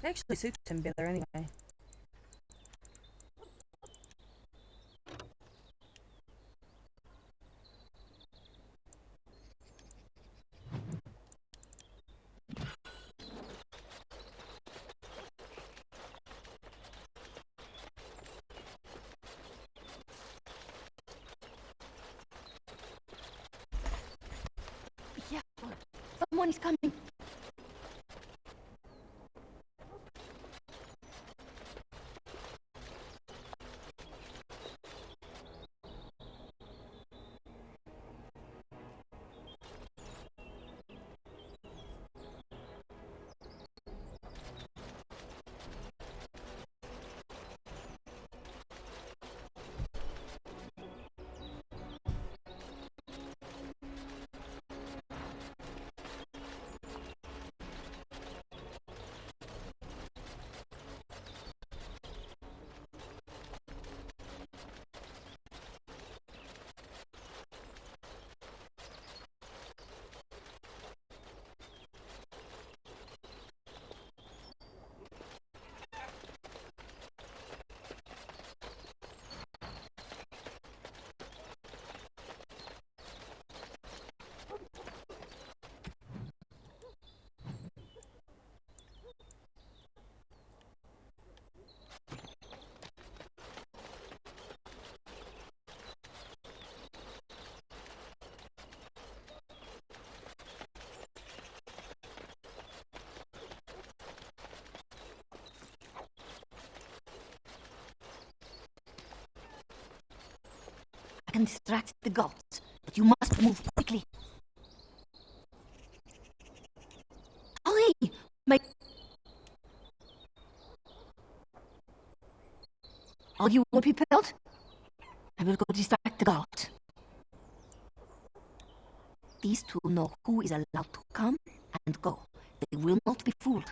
It actually suits him better anyway. Yeah, someone is coming. I can distract the guards, but you must move quickly. Hurry! Are you all prepared? I will go distract the guards. These two know who is allowed to come and go. They will not be fooled,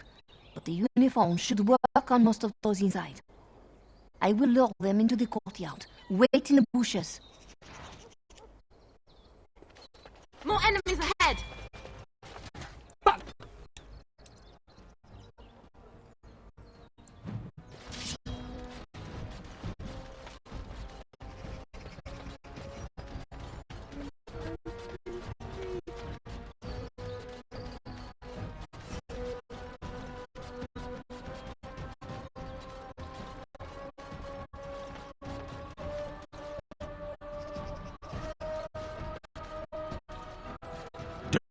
but the uniform should work on most of those inside. I will lure them into the courtyard. Wait in the bushes. More enemies ahead!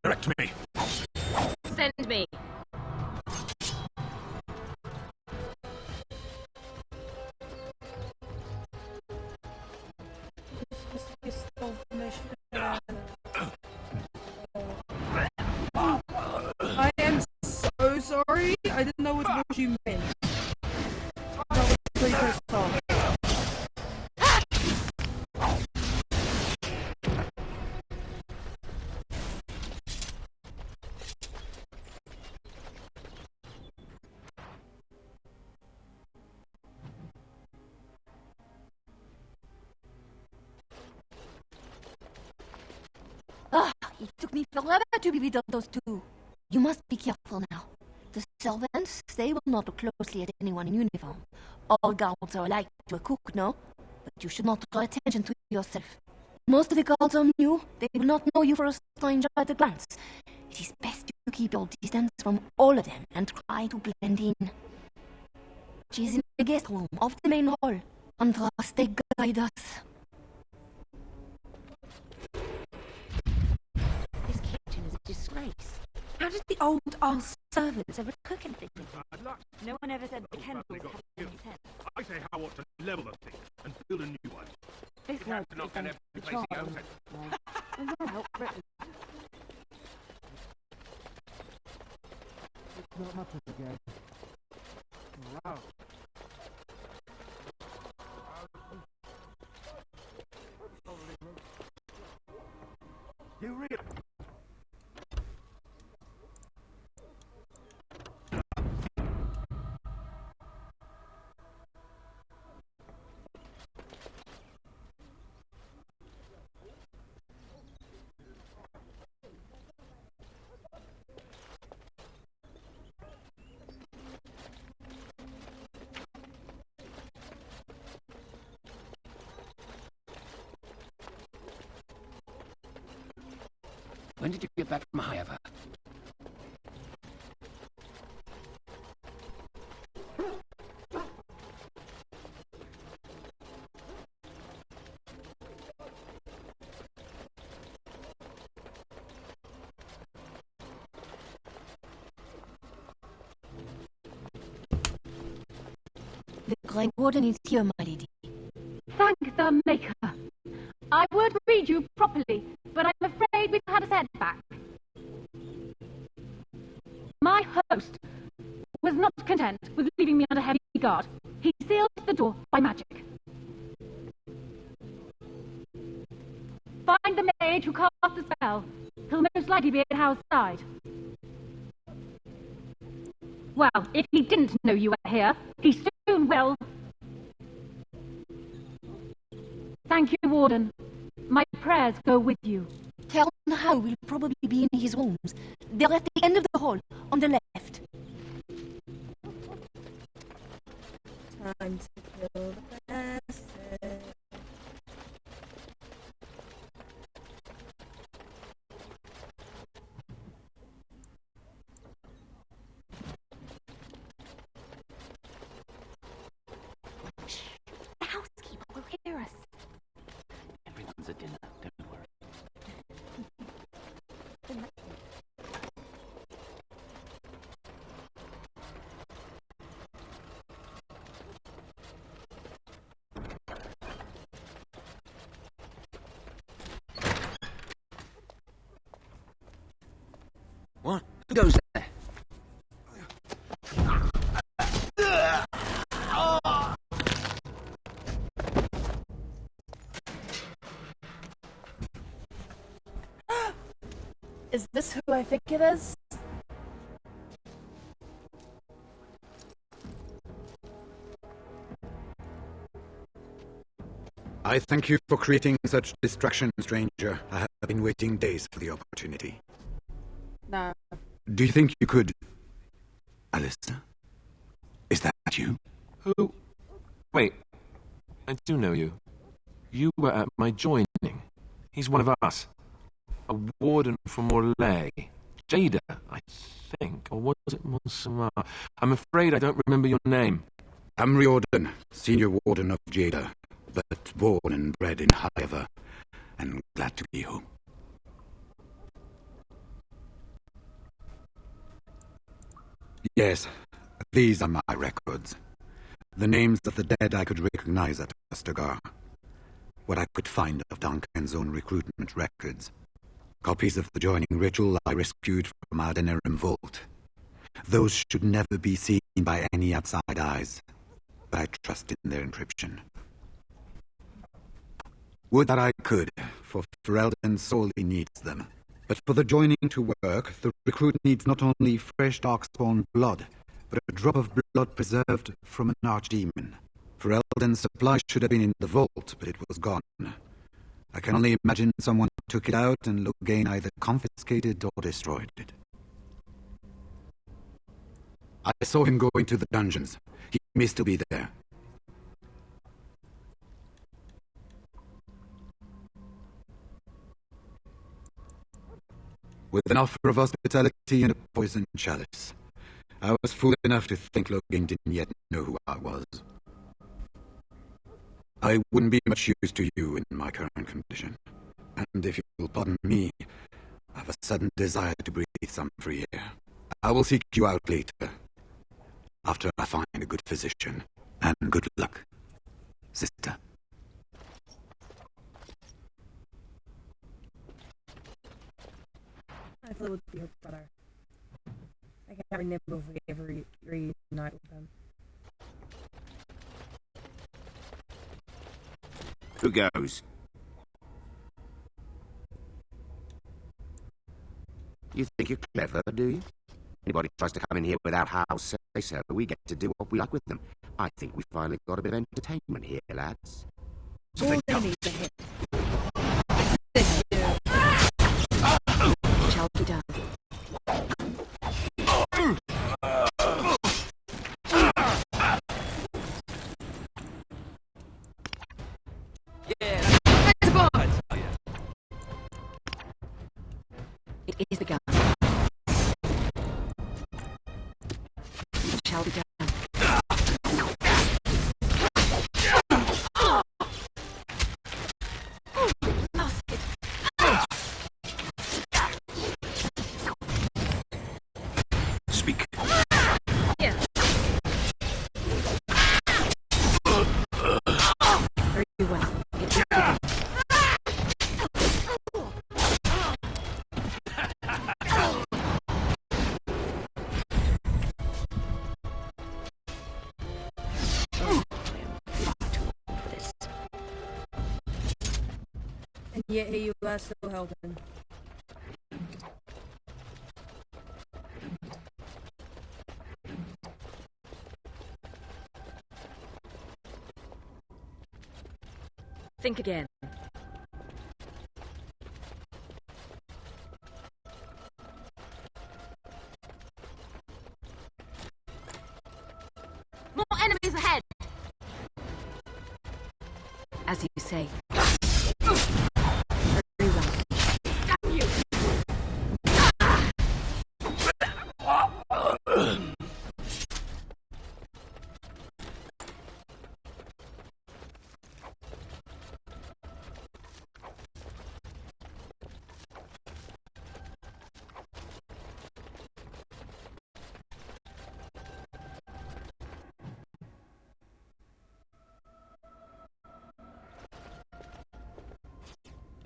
Direct me. Send me. I am so sorry. I didn't know what you meant. I was pretty pissed off. It took me forever to be rid of those two. You must be careful now. The servants, they will not look closely at anyone in uniform. All guards are alike to a cook, no? But you should not draw attention to yourself. Most of the guards are new. They will not know you for a stranger at a glance. It is best to keep your distance from all of them and try to blend in. She is in the guest room of the main hall. And trust they guide us. This kitchen is a disgrace. How did the old servants ever cook anything? No one ever said the Kentals had any sense. I say how ought to level the thing and build a new one. This We have to knock down every place he goes It's not much of a game. Wow. You really... When did you get back from Highever? The Grey Warden is here, my lady. Thank the Maker. I would read you properly, but I'm afraid we've had a setback. My host was not content with leaving me under heavy guard. He sealed the door by magic. Find the mage who cast the spell. He'll most likely be at Howe's side. Well, if he didn't know you were here, he soon will. Thank you, Warden. My prayers go with you. Tell Howe will probably be in his rooms. They're at the end of the hall, on the left. Time to kill the bastard. The housekeeper will hear us. Everyone's at dinner, don't worry. What? Who goes there? Is this who I think it is? I thank you for creating such distraction, stranger. I have been waiting days for the opportunity. No. Do you think you could... Alistair? Is that you? Who? Wait. I do know you. You were at my joining. He's one of us. A warden from Orlais. Jada, I think. Or was it Montserrat? I'm afraid I don't remember your name. I'm Riordan, senior warden of Jada, but born and bred in Highever, and glad to be home. Yes, these are my records. The names of the dead I could recognize at Ostagar. What I could find of Duncan's own recruitment records. Copies of the joining ritual I rescued from our Denerim vault. Those should never be seen by any outside eyes, but I trust in their encryption. Would that I could, for Ferelden sorely needs them. But for the joining to work, the recruit needs not only fresh darkspawn blood, but a drop of blood preserved from an archdemon. Ferelden's supply should have been in the vault, but it was gone. I can only imagine someone took it out and Logain either confiscated or destroyed it. I saw him go into the dungeons. He may still be there. With an offer of hospitality and a poisoned chalice. I was fool enough to think Logain didn't yet know who I was. I wouldn't be much use to you in my current condition. And if you'll pardon me, I have a sudden desire to breathe some free air. I will seek you out later, after I find a good physician. And good luck, sister. I thought it would be her brother. I can't remember if we ever reunite with them. Who goes? You think you're clever, do you? Anybody tries to come in here without house say so, we get to do what we like with them. I think we finally got a bit of entertainment here, lads. All they need to hit. Shall be done. It is begun. It shall be done. Speak. Yeah. Very well. It is begun. And yet here you are still helping. Think again. More enemies ahead! As you say. Very well. Damn you!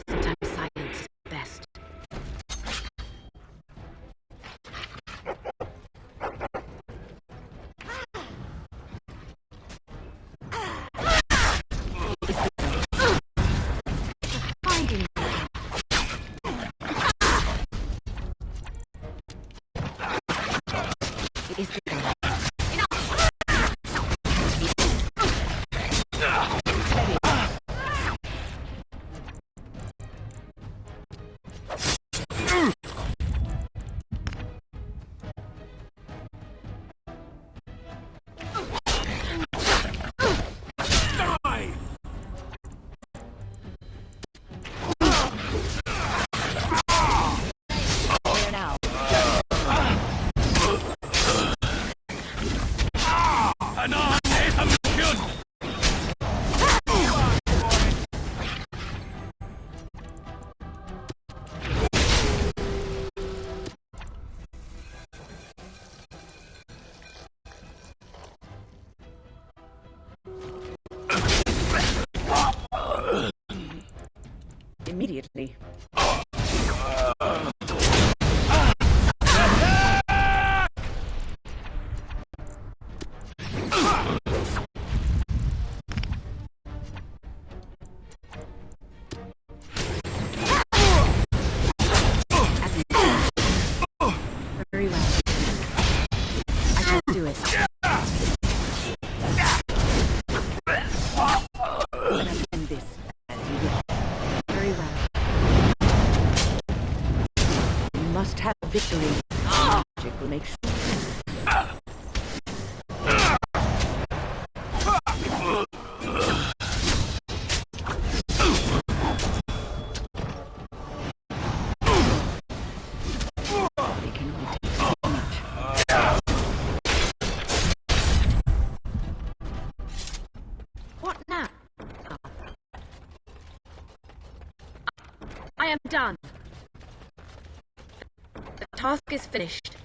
Sometimes silence is best. Finding it is begun. There now. Immediately. Very well. I shall do it. Let us end this as you wish. Very well. You must have victory. Magic will make sure. They can only take so much. What now? I am done. The task is finished.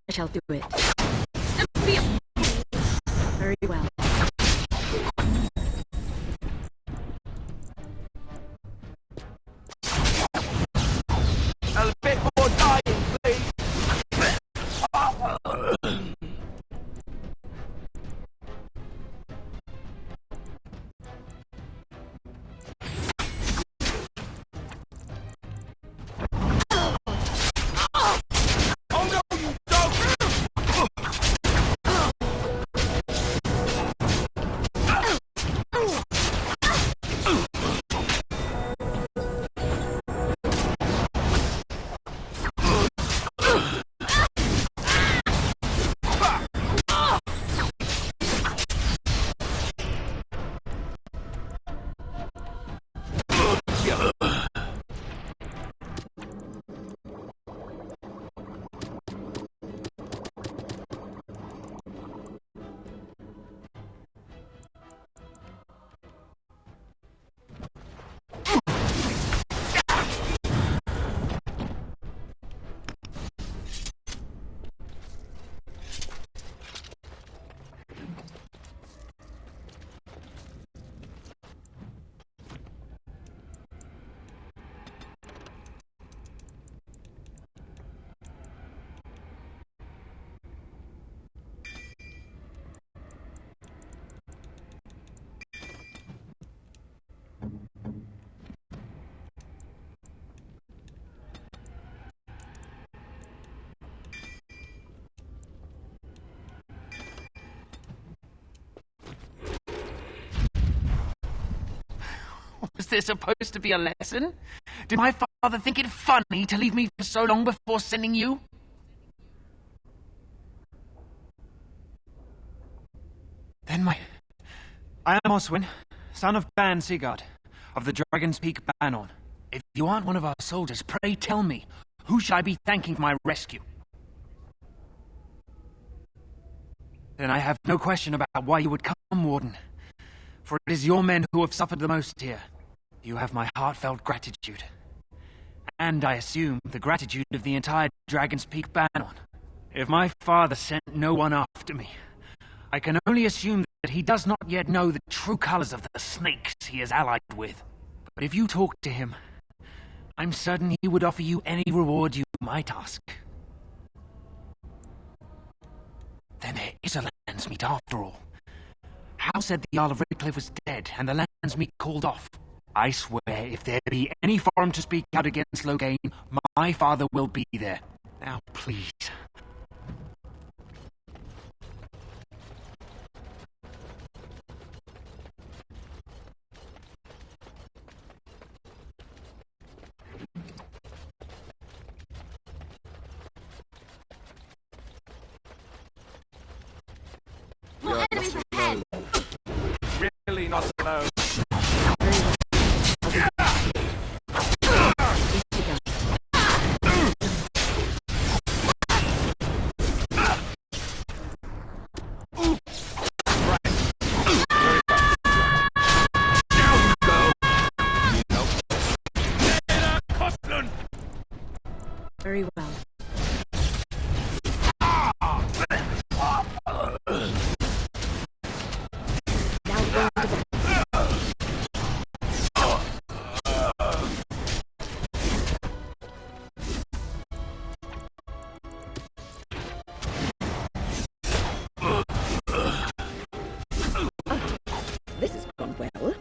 I shall do it. Very well. A bit more dying, please. Was there supposed to be a lesson? Did my father think it funny to leave me for so long before sending you? Then I am Oswin, son of Ban Sigurd, of the Dragon's Peak Banon. If you aren't one of our soldiers, pray tell me, who should I be thanking for my rescue? Then I have no question about why you would come, Warden. For it is your men who have suffered the most here. You have my heartfelt gratitude. And I assume the gratitude of the entire Dragon's Peak Banon. If my father sent no one after me, I can only assume that he does not yet know the true colors of the snakes he is allied with. But if you talk to him, I'm certain he would offer you any reward you might ask. Then there is a Landsmeet after all. How said the Jarl of Redcliffe was dead and the Landsmeet called off? I swear if there be any forum to speak out against Loghain, my father will be there. Now please. More enemies ahead! Really not alone. Very well. This has gone well.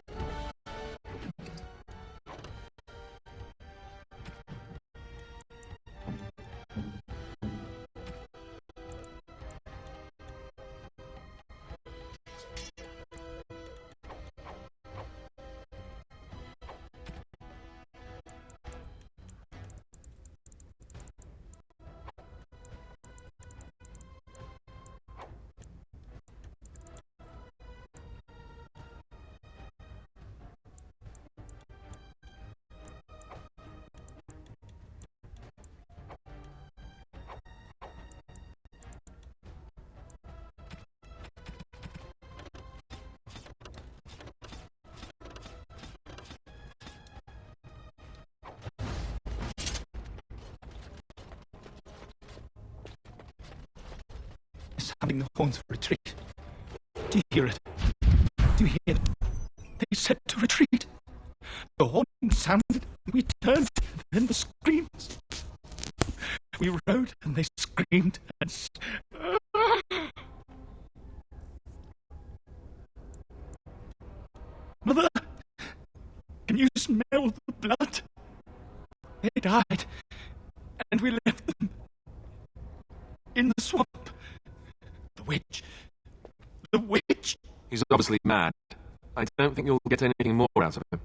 Sounding the horns for retreat. Do you hear it? Do you hear it? They said to retreat. The horn sounded, and we turned, then the screams. We rode, and they screamed, and... Mother! Can you smell the blood? They died, and we left them in the swamp. The witch. The witch! He's obviously mad. I don't think you'll get anything more out of him.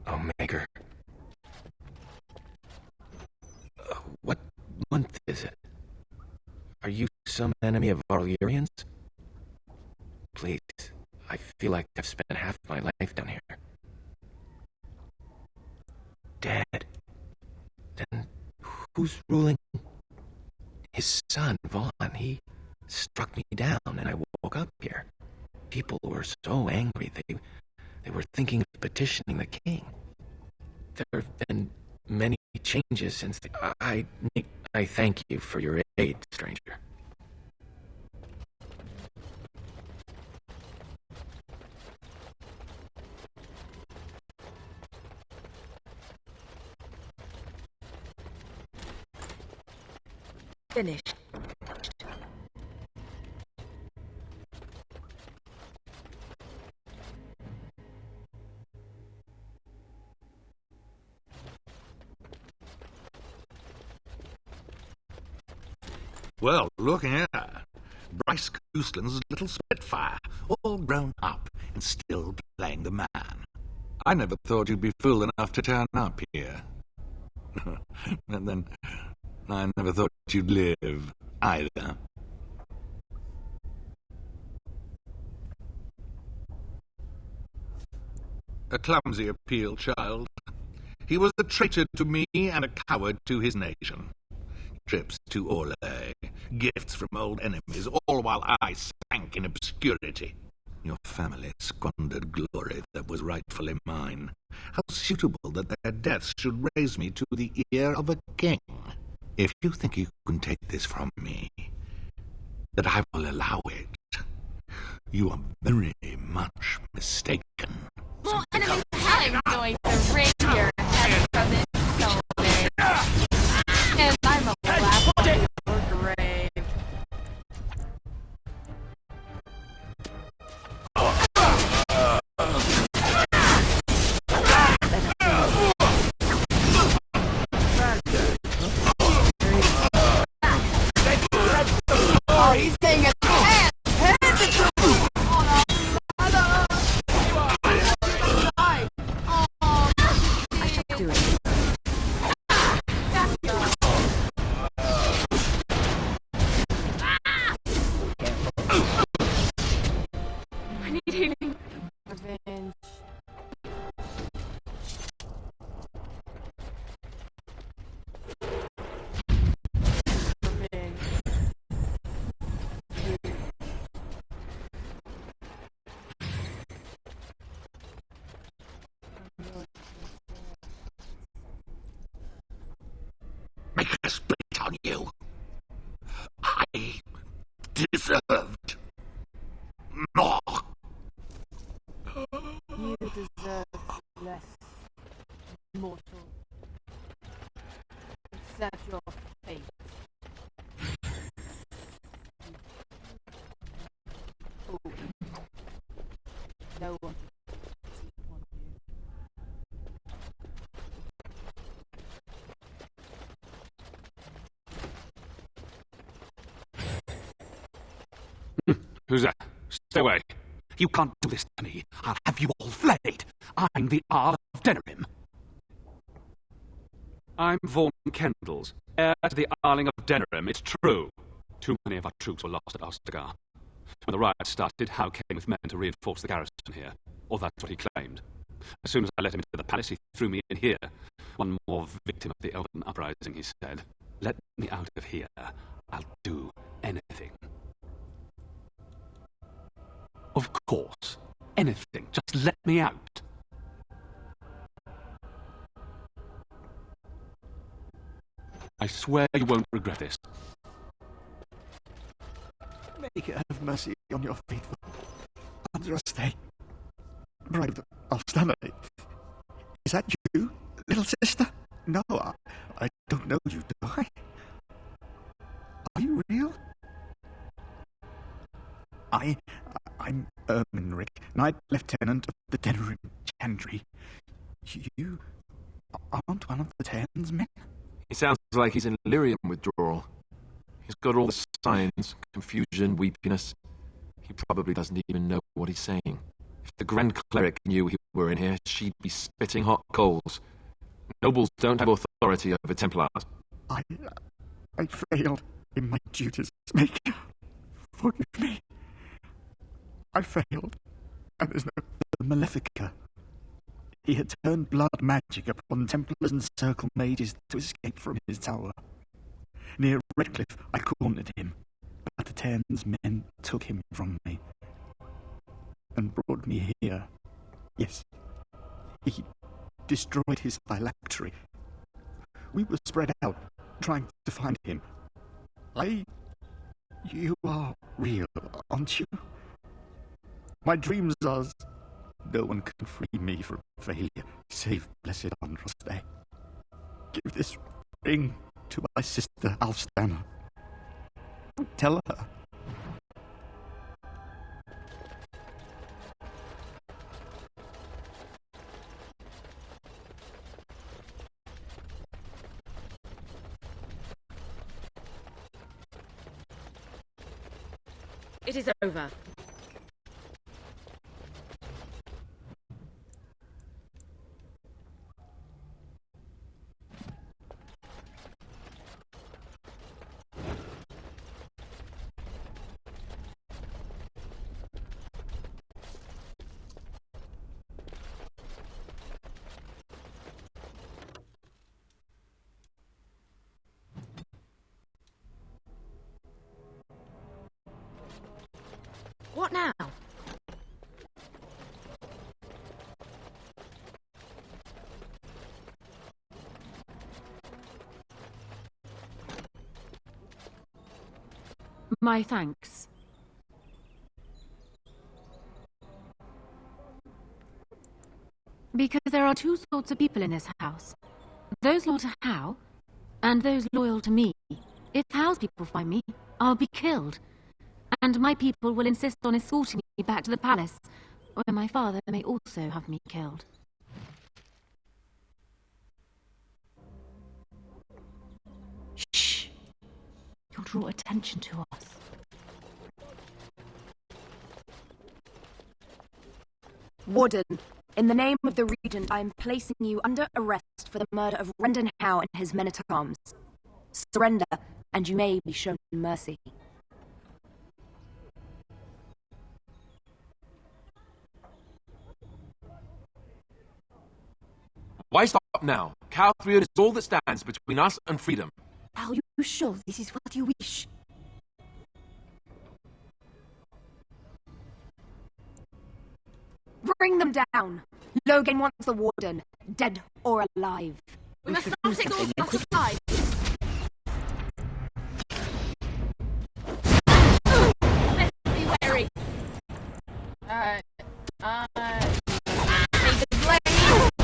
Oh, Maker. What month is it? Are you some enemy of Arlyrians? Please, I feel like I've spent half my life down here. Dead. Then who's ruling? His son, Vaughn. He struck me down and I woke up here. People were so angry they were thinking of petitioning the king. There have been many changes since I thank you for your aid, stranger. Finished. Well, look here. Bryce Cousland's little Spitfire, all grown up and still playing the man. I never thought you'd be fool enough to turn up here. And then I never thought you'd live, either. A clumsy appeal, child. He was a traitor to me and a coward to his nation. Trips to Orlais, gifts from old enemies, all while I sank in obscurity. Your family squandered glory that was rightfully mine. How suitable that their deaths should raise me to the ear of a king. If you think you can take this from me, that I will allow it, you are very much mistaken. Well, enemy, I'm going to ring your head from this someday. And I'm a laugh on your grave. Oh, he's getting a hand! Hand it to me! Do it. I need healing. Revenge. Revenge. Make a split on you. I deserved more. You deserve less, mortal. Accept your fate. Oh. No one on you. Who's that? Stay away. You can't do this to me. I'll have you all flayed. I'm the Arl of Denerim. I'm Vaughan Kendalls, heir to the Arling of Denerim. It's true. Too many of our troops were lost at Ostagar. When the riot started, Howe came with men to reinforce the garrison here. Or that's what he claimed. As soon as I let him into the palace, he threw me in here. One more victim of the Elven uprising, he said. Let me out of here. I'll do anything. Of course. Anything. Just let me out. I swear you won't regret this. May God have mercy on your faithful Andraste, bride of Stanley. Is that you, little sister? No, I don't know you, do I? Are you real? I'm Ermenric, Knight Lieutenant of the Denerim Chandri. You aren't one of the Terns men? He sounds like he's in Lyrium withdrawal. He's got all the signs, confusion, weepiness. He probably doesn't even know what he's saying. If the Grand Cleric knew he were in here, she'd be spitting hot coals. Nobles don't have authority over Templars. I failed in my duties. Forgive me. I failed, and there's no... The Malefica. He had turned blood magic upon Templars and Circle Mages to escape from his tower. Near Redcliffe, I cornered him, but the Terns men took him from me and brought me here. Yes, he destroyed his phylactery. We were spread out, trying to find him. You are real, aren't you? My dreams are... No one can free me from failure, save blessed Andraste. Give this ring to my sister Alstana. Tell her. It is over. What now? My thanks. Because there are two sorts of people in this house. Those loyal to Hal, and those loyal to me. If Hal's people find me, I'll be killed. And my people will insist on escorting me back to the palace, where my father may also have me killed. Shh! You'll draw attention to us. Warden, in the name of the Regent, I am placing you under arrest for the murder of Rendon Howe and his men-at-arms. Surrender, and you may be shown mercy. Why stop now? Calthrion is all that stands between us and freedom. Are you sure this is what you wish? Bring them down! Logan wants the Warden, dead or alive. We must not exhaust our supply. Let's be wary. Alright. Take the blade.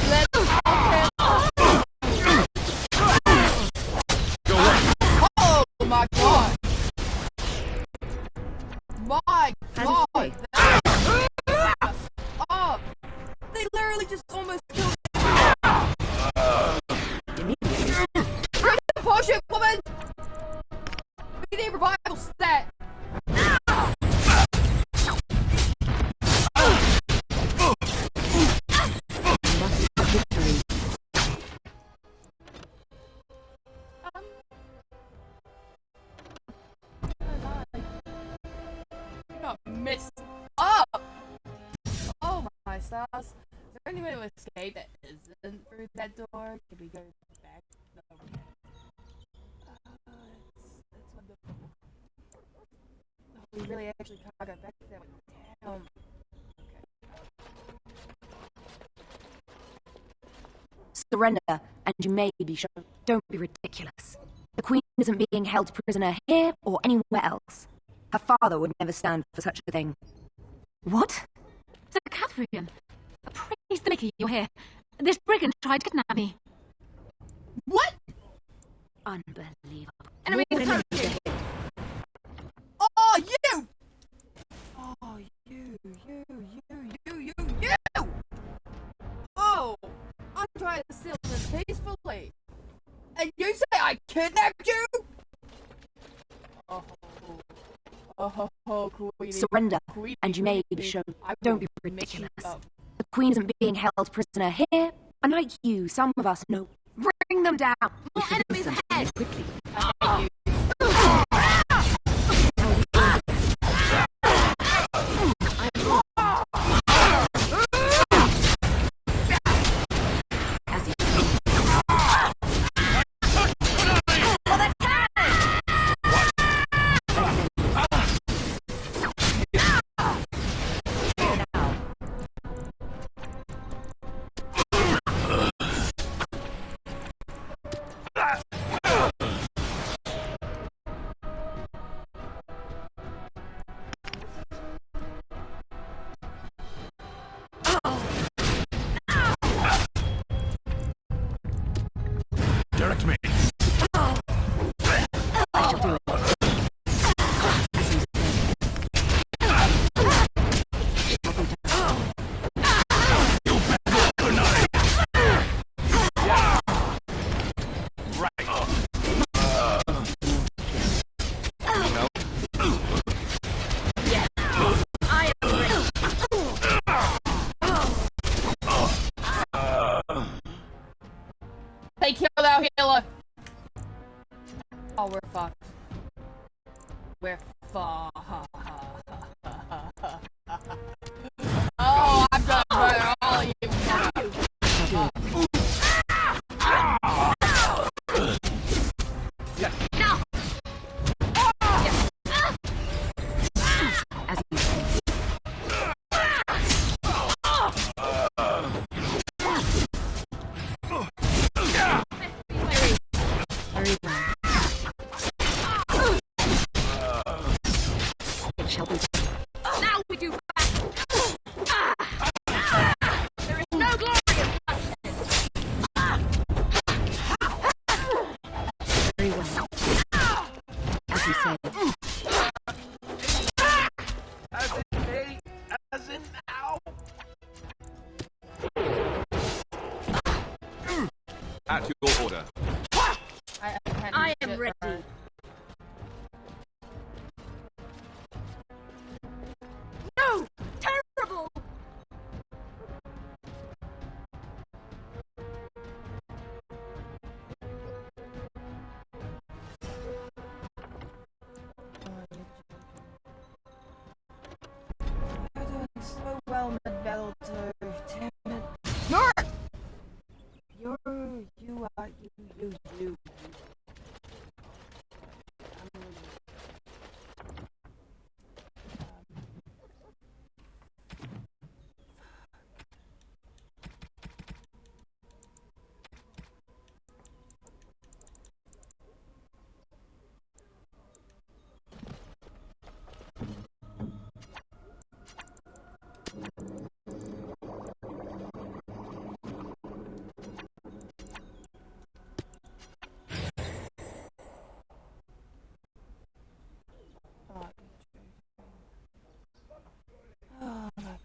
Let's Oh my god! My god! Oh! They literally just almost killed me! Drink the potion, woman! We need revival stat! Missed up! Oh my stars. Is there any way to escape that isn't through that door? Can we go back? No. That's wonderful. Oh, we really actually can't go back there. Damn. Okay. Surrender, and you may be shown. Don't be ridiculous. The Queen isn't being held prisoner here or anywhere else. Her father would never stand for such a thing. What? Sir Catherine, praise the Maker you're here. This brigand tried to kidnap me. What? Unbelievable. Enemy approaching. Oh, you! Oh, you! Oh! I'm trying to seal this peacefully. And you say I kidnapped you? Oh, Queenie. Surrender, Queenie, and you may be Queenie. shown. I Don't be will mess you ridiculous. up. The Queen isn't being held prisoner here. Unlike you, some of us know. Bring them down! More enemies ahead! Quickly. I hate you. Direct me. I shall do it. Right. he killed our healer. Oh, we're fucked. We're fucked. Oh, I'm gonna murder all of you. As you say. Very well. It shall be done. Now we do battle. There is no glory in bloodshed. Very well. As you say. As in me, as in now. At your order. I am ready. No! Terrible! You're doing so well mid-battle too. Damn it. No! You are. Oh my god.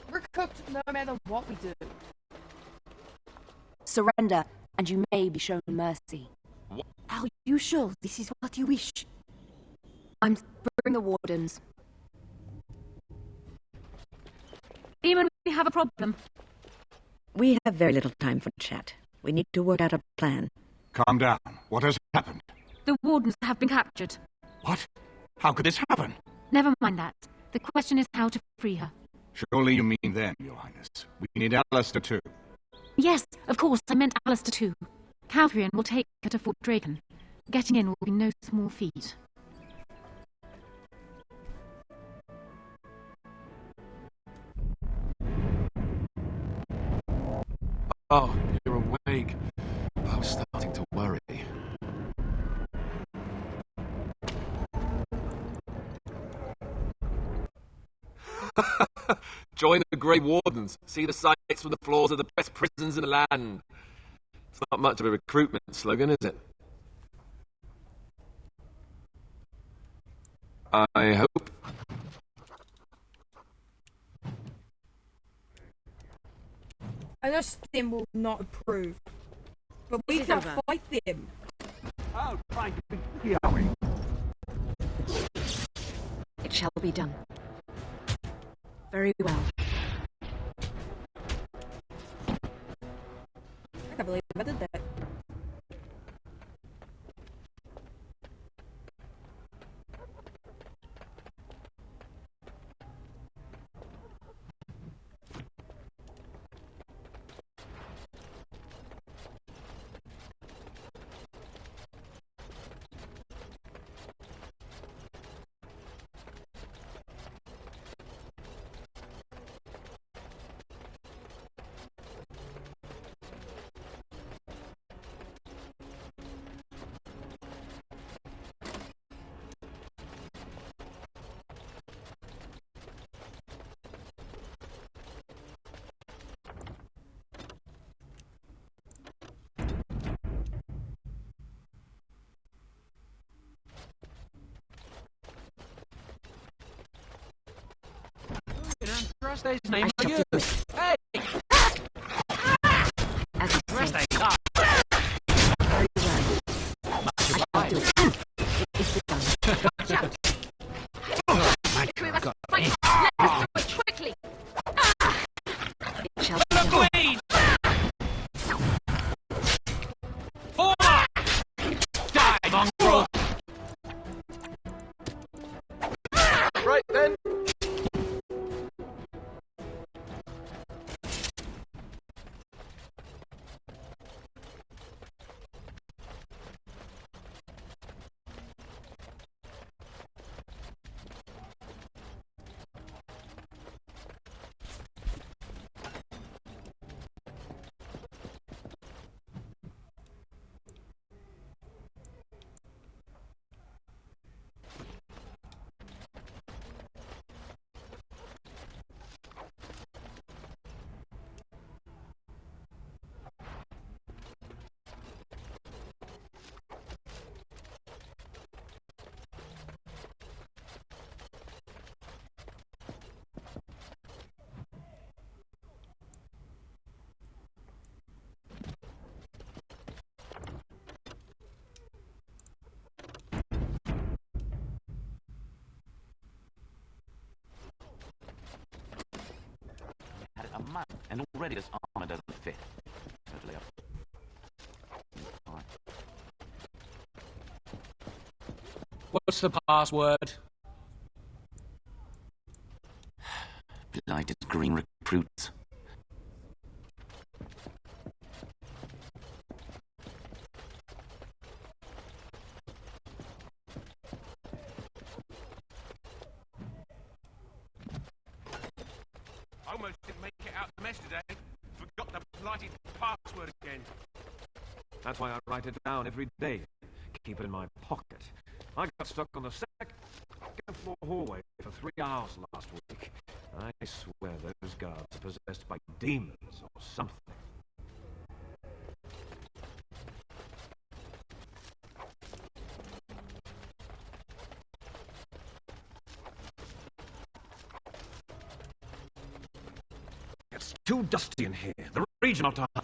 We're cooked no matter what we do. Surrender, and you may be shown mercy. Are you sure this is what you wish? I'm bring the wardens. Demon, we have a problem. We have very little time for chat. We need to work out a plan. Calm down. What has happened? The wardens have been captured. What? How could this happen? Never mind that. The question is how to free her. Surely you mean them, Your Highness. We need Alistair too. Yes, of course, I meant Alistair too. Calthrian will take her to Fort Draken. Getting in will be no small feat. Oh, you're awake. I was starting to worry. Join the Grey Wardens. See the sights from the floors of the best prisons in the land. It's not much of a recruitment slogan, is it? I hope. I know Stim will not approve, but we can't fight them. I'll find you. It shall be done. Very well. I can't believe I did that. Trust his name I for shall you. do it. Hey! As you Rest say. they are. Very well. I shall do it. It's done. Watch out! My We must God. fight. Let us do it quickly. It shall be The done. Queen! Forward! Die, mongrel! Right then. Had it a month, and already this armor doesn't fit. Totally up. Fine. What's the password? Blighted green recruits. Almost didn't make it out the mess today. Forgot the blighted password again. That's why I write it down every day. Keep it in my pocket. I got stuck on the second floor hallway for 3 hours last week. I swear those guards are possessed by demons or something. It's too dusty in here. The region not to hire.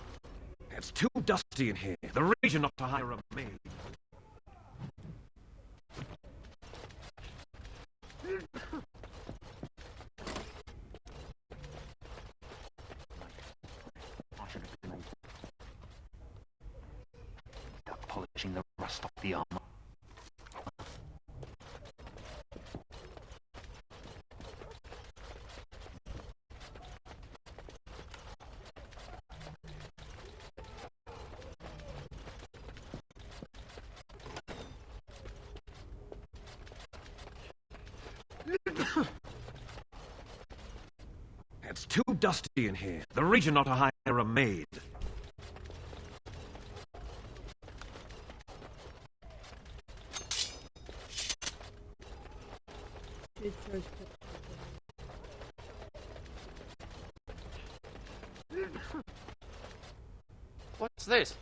It's too dusty in here. The region not to hire a maid. I should have been stuck polishing the rust off the armor. It's too dusty in here. The region not to hire a maid. What's this?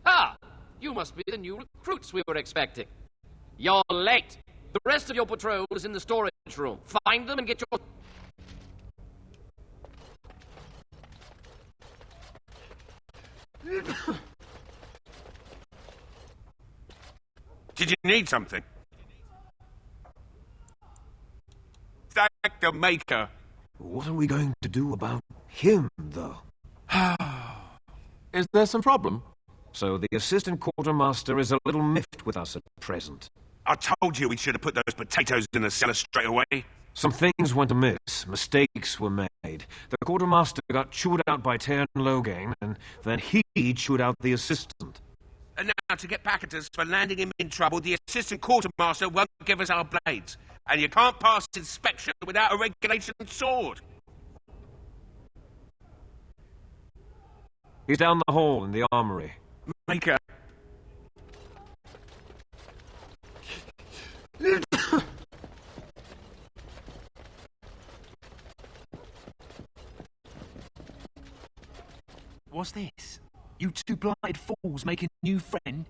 Ah! You must be the new recruits we were expecting. You're late. The rest of your patrol is in the storage room. Find them and get your... Did you need something? Thank the Maker. What are we going to do about him, though? Is there some problem? So the assistant quartermaster is a little miffed with us at present. I told you we should have put those potatoes in the cellar straight away. Some things went amiss. Mistakes were made. The quartermaster got chewed out by Tern Loghain, and then he chewed out the assistant. And now to get back at us for landing him in trouble, the assistant quartermaster won't give us our blades. And you can't pass inspection without a regulation sword. He's down the hall in the armory. Maker. What's this? You two blighted fools make a new friend?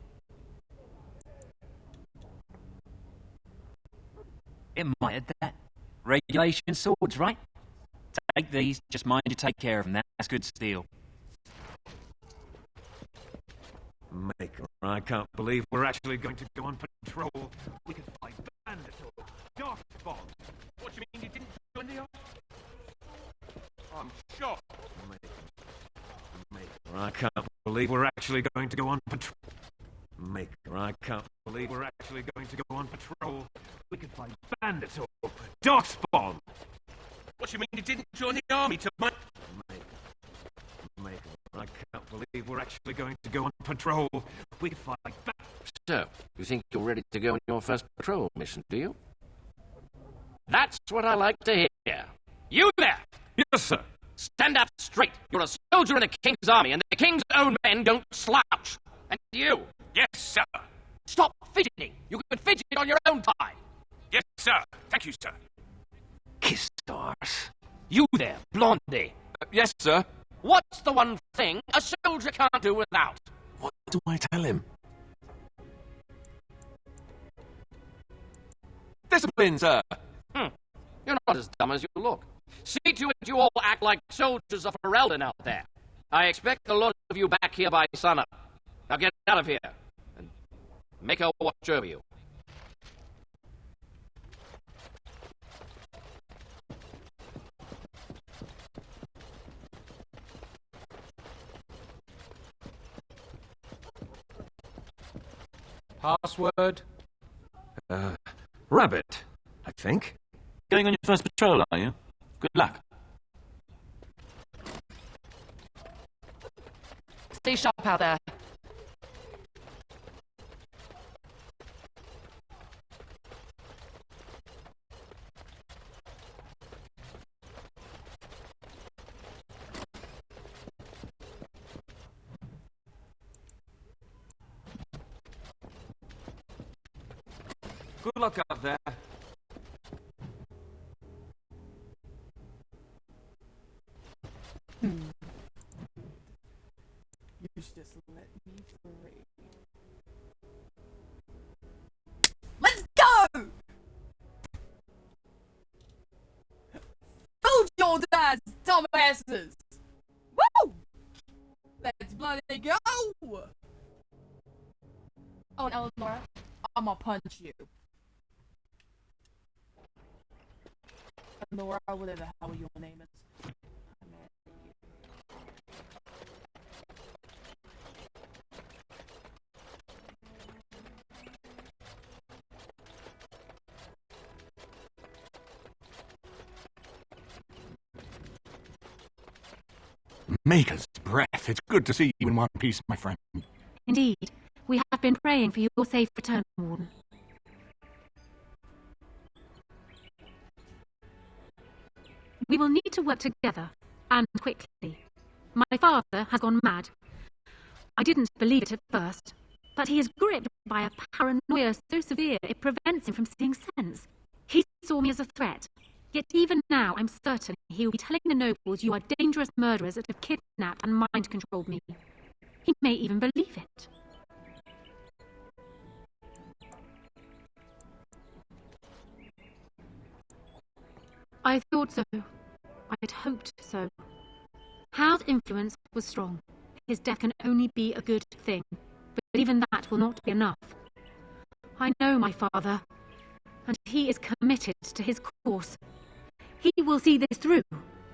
Admired that. Regulation swords, right? Take these, just mind you take care of them. That's good steel. Maker, I can't believe we're actually going to go on patrol. We could fight bandits or darkspawn. What do you mean you didn't join the army? I'm shocked. Maker, I can't believe we're actually going to go on patrol. Maker, I can't believe we're actually going to go on patrol. We could fight bandits or darkspawn. What do you mean you didn't join the army to my... Maker, I can't believe we're actually going to go on patrol. We could fight bandits. So, you think you're ready to go on your first patrol mission, do you? That's what I like to hear. You there! Yes, sir. Stand up straight. You're a soldier in the King's army, and the King's own men don't slouch. And you? Yes, sir. Stop fidgeting. You can fidget on your own time. Yes, sir. Thank you, sir. Kiss stars. You there, Blondie. Yes, sir. What's the one thing a soldier can't do without? What do I tell him? Discipline, sir. You're not as dumb as you look. See to it you all act like soldiers of Ferelden out there. I expect a lot of you back here by sunup. Now get out of here and make her watch over you. Password? Rabbit, I think. Going on your first patrol, are you? Good luck. Stay sharp out there. Good luck out there. You should just let me free. Let's go! Hold your ass, dumbasses! Woo! Let's bloody go! Oh, and Eleanor, I'm gonna punch you. Eleanor, whatever the hell your name is. Maker's breath. It's good to see you in one piece, my friend. Indeed. We have been praying for your safe return, Warden. We will need to work together, and quickly. My father has gone mad. I didn't believe it at first, but he is gripped by a paranoia so severe it prevents him from seeing sense. He saw me as a threat, yet even now I'm certain he will be telling the nobles you are dangerous murderers that have kidnapped and mind-controlled me. He may even believe it. I thought so. I'd hoped so. Hal's influence was strong. His death can only be a good thing, but even that will not be enough. I know my father, and he is committed to his course. He will see this through,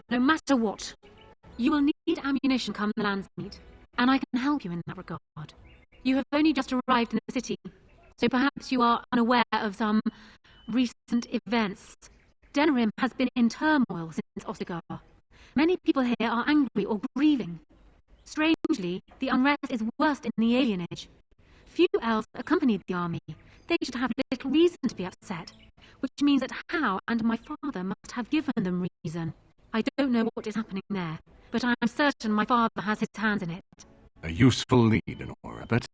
no matter what. You will need ammunition come the Landsmeet, and I can help you in that regard. You have only just arrived in the city, so perhaps you are unaware of some recent events. Denerim has been in turmoil since Ostagar. Many people here are angry or grieving. Strangely, the unrest is worst in the Alien Age. Few elves accompanied the army. They should have little reason to be upset, which means that Hal and my father must have given them reason. I don't know what is happening there, but I am certain my father has his hands in it. A useful need, Nora, but...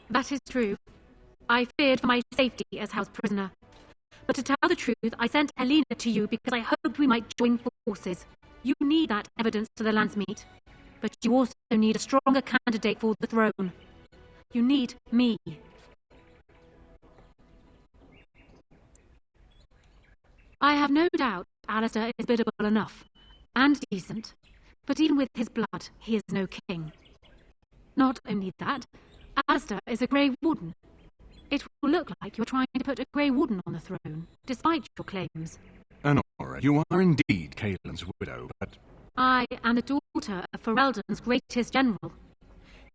That is true. I feared for my safety as Hal's prisoner. But to tell the truth, I sent Helena to you because I hoped we might join forces. You need that evidence to the Landsmeet, but you also need a stronger candidate for the throne. You need me. I have no doubt Alistair is biddable enough. and decent, but even with his blood, he is no king. Not only that, Alistair is a Grey Warden. It will look like you're trying to put a Grey Warden on the throne, despite your claims. Honora, you are indeed Caelan's widow, but... I am the daughter of Ferelden's greatest general.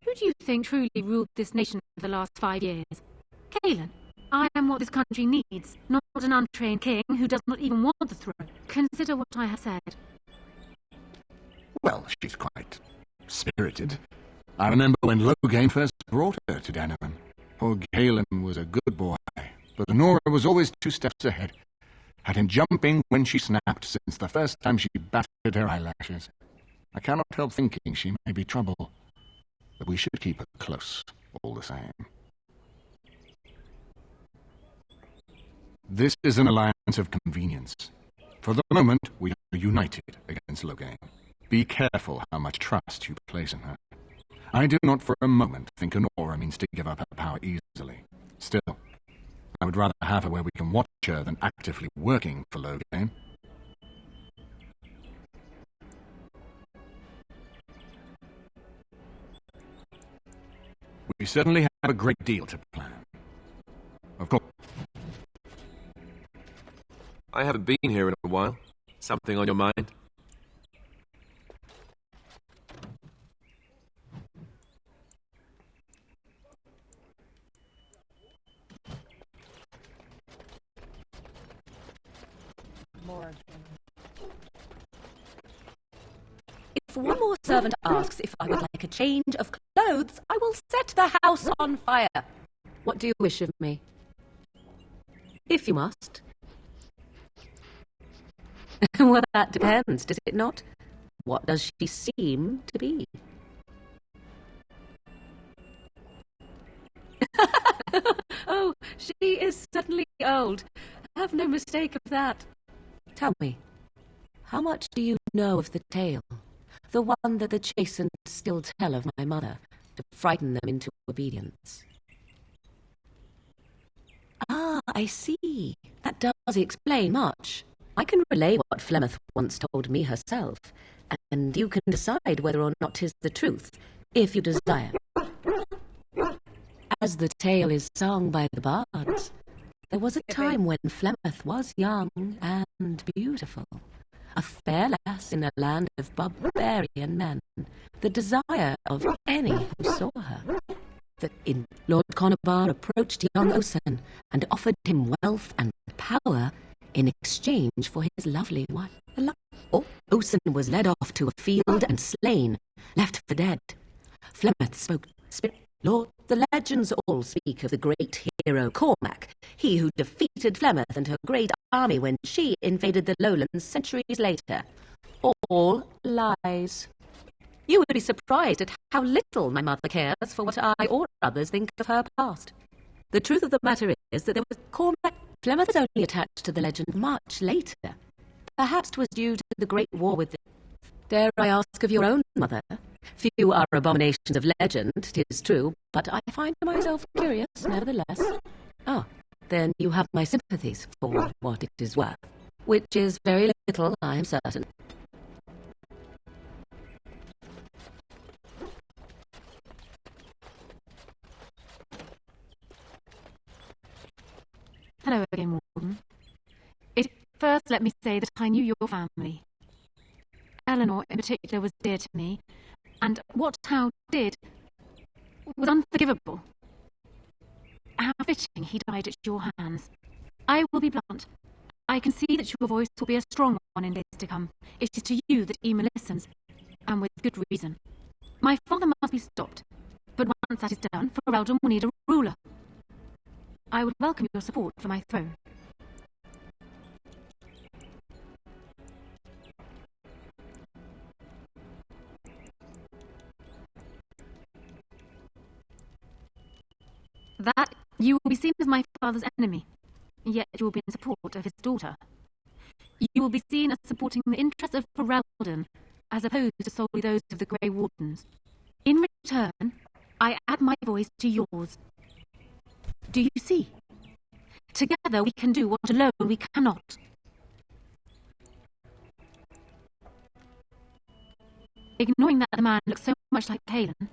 Who do you think truly ruled this nation for the last 5 years? Caelan. I am what this country needs, not an untrained king who does not even want the throne. Consider what I have said. Well, she's quite spirited. I remember when Loghain first brought her to Danavan. Poor Caelan was a good boy, but Honora was always 2 steps ahead. Had him jumping when she snapped since the first time she batted her eyelashes. I cannot help thinking she may be trouble, but we should keep her close, all the same. This is an alliance of convenience. For the moment, we are united against Loghain. Be careful how much trust you place in her. I do not for a moment think Honora means to give up her power easily. Still, I would rather have her where we can watch her than actively working for Loghain. We certainly have a great deal to plan. Of course. I haven't been here in a while. Something on your mind? If one more servant asks if I would like a change of clothes, I will set the house on fire. What do you wish of me? If you must. Well, that depends, does it not? What does she seem to be? Oh, she is certainly old. Have no mistake of that. Tell me, how much do you know of the tale? The one that the chastened still tell of my mother, to frighten them into obedience. Ah, I see. That does explain much. I can relay what Flemeth once told me herself, and you can decide whether or not 'tis the truth, if you desire. As the tale is sung by the bards, there was a time when Flemeth was young and beautiful, a fair lass in a land of barbarian men, the desire of any who saw her. That in Lord Conobar approached young Osen and offered him wealth and power in exchange for his lovely wife. Osen was led off to a field and slain, left for dead. Flemeth spoke, Lord, the legends all speak of the great hero Cormac, he who defeated Flemeth and her great army when she invaded the lowlands centuries later. All lies. You would be surprised at how little my mother cares for what I or others think of her past. The truth of the matter is that there was Cormac. Flemeth is only attached to the legend much later. Perhaps 'twas due to the great war with the... Dare I ask of your own mother? Few are abominations of legend, 'tis true, but I find myself curious, nevertheless. Ah, then you have my sympathies for what it is worth, which is very little, I am certain. Hello again, Warden. First, let me say that I knew your family. Eleanor, in particular, was dear to me, and what Hal did was unforgivable. How fitting he died at your hands. I will be blunt. I can see that your voice will be a strong one in days to come. It is to you that Ema listens, and with good reason. My father must be stopped, but once that is done, Ferelden will need a ruler. I would welcome your support for my throne. That you will be seen as my father's enemy, yet you will be in support of his daughter. You will be seen as supporting the interests of Ferelden, as opposed to solely those of the Grey Wardens. In return, I add my voice to yours. Do you see? Together we can do what alone we cannot. ignoring that the man looks so much like Kalen,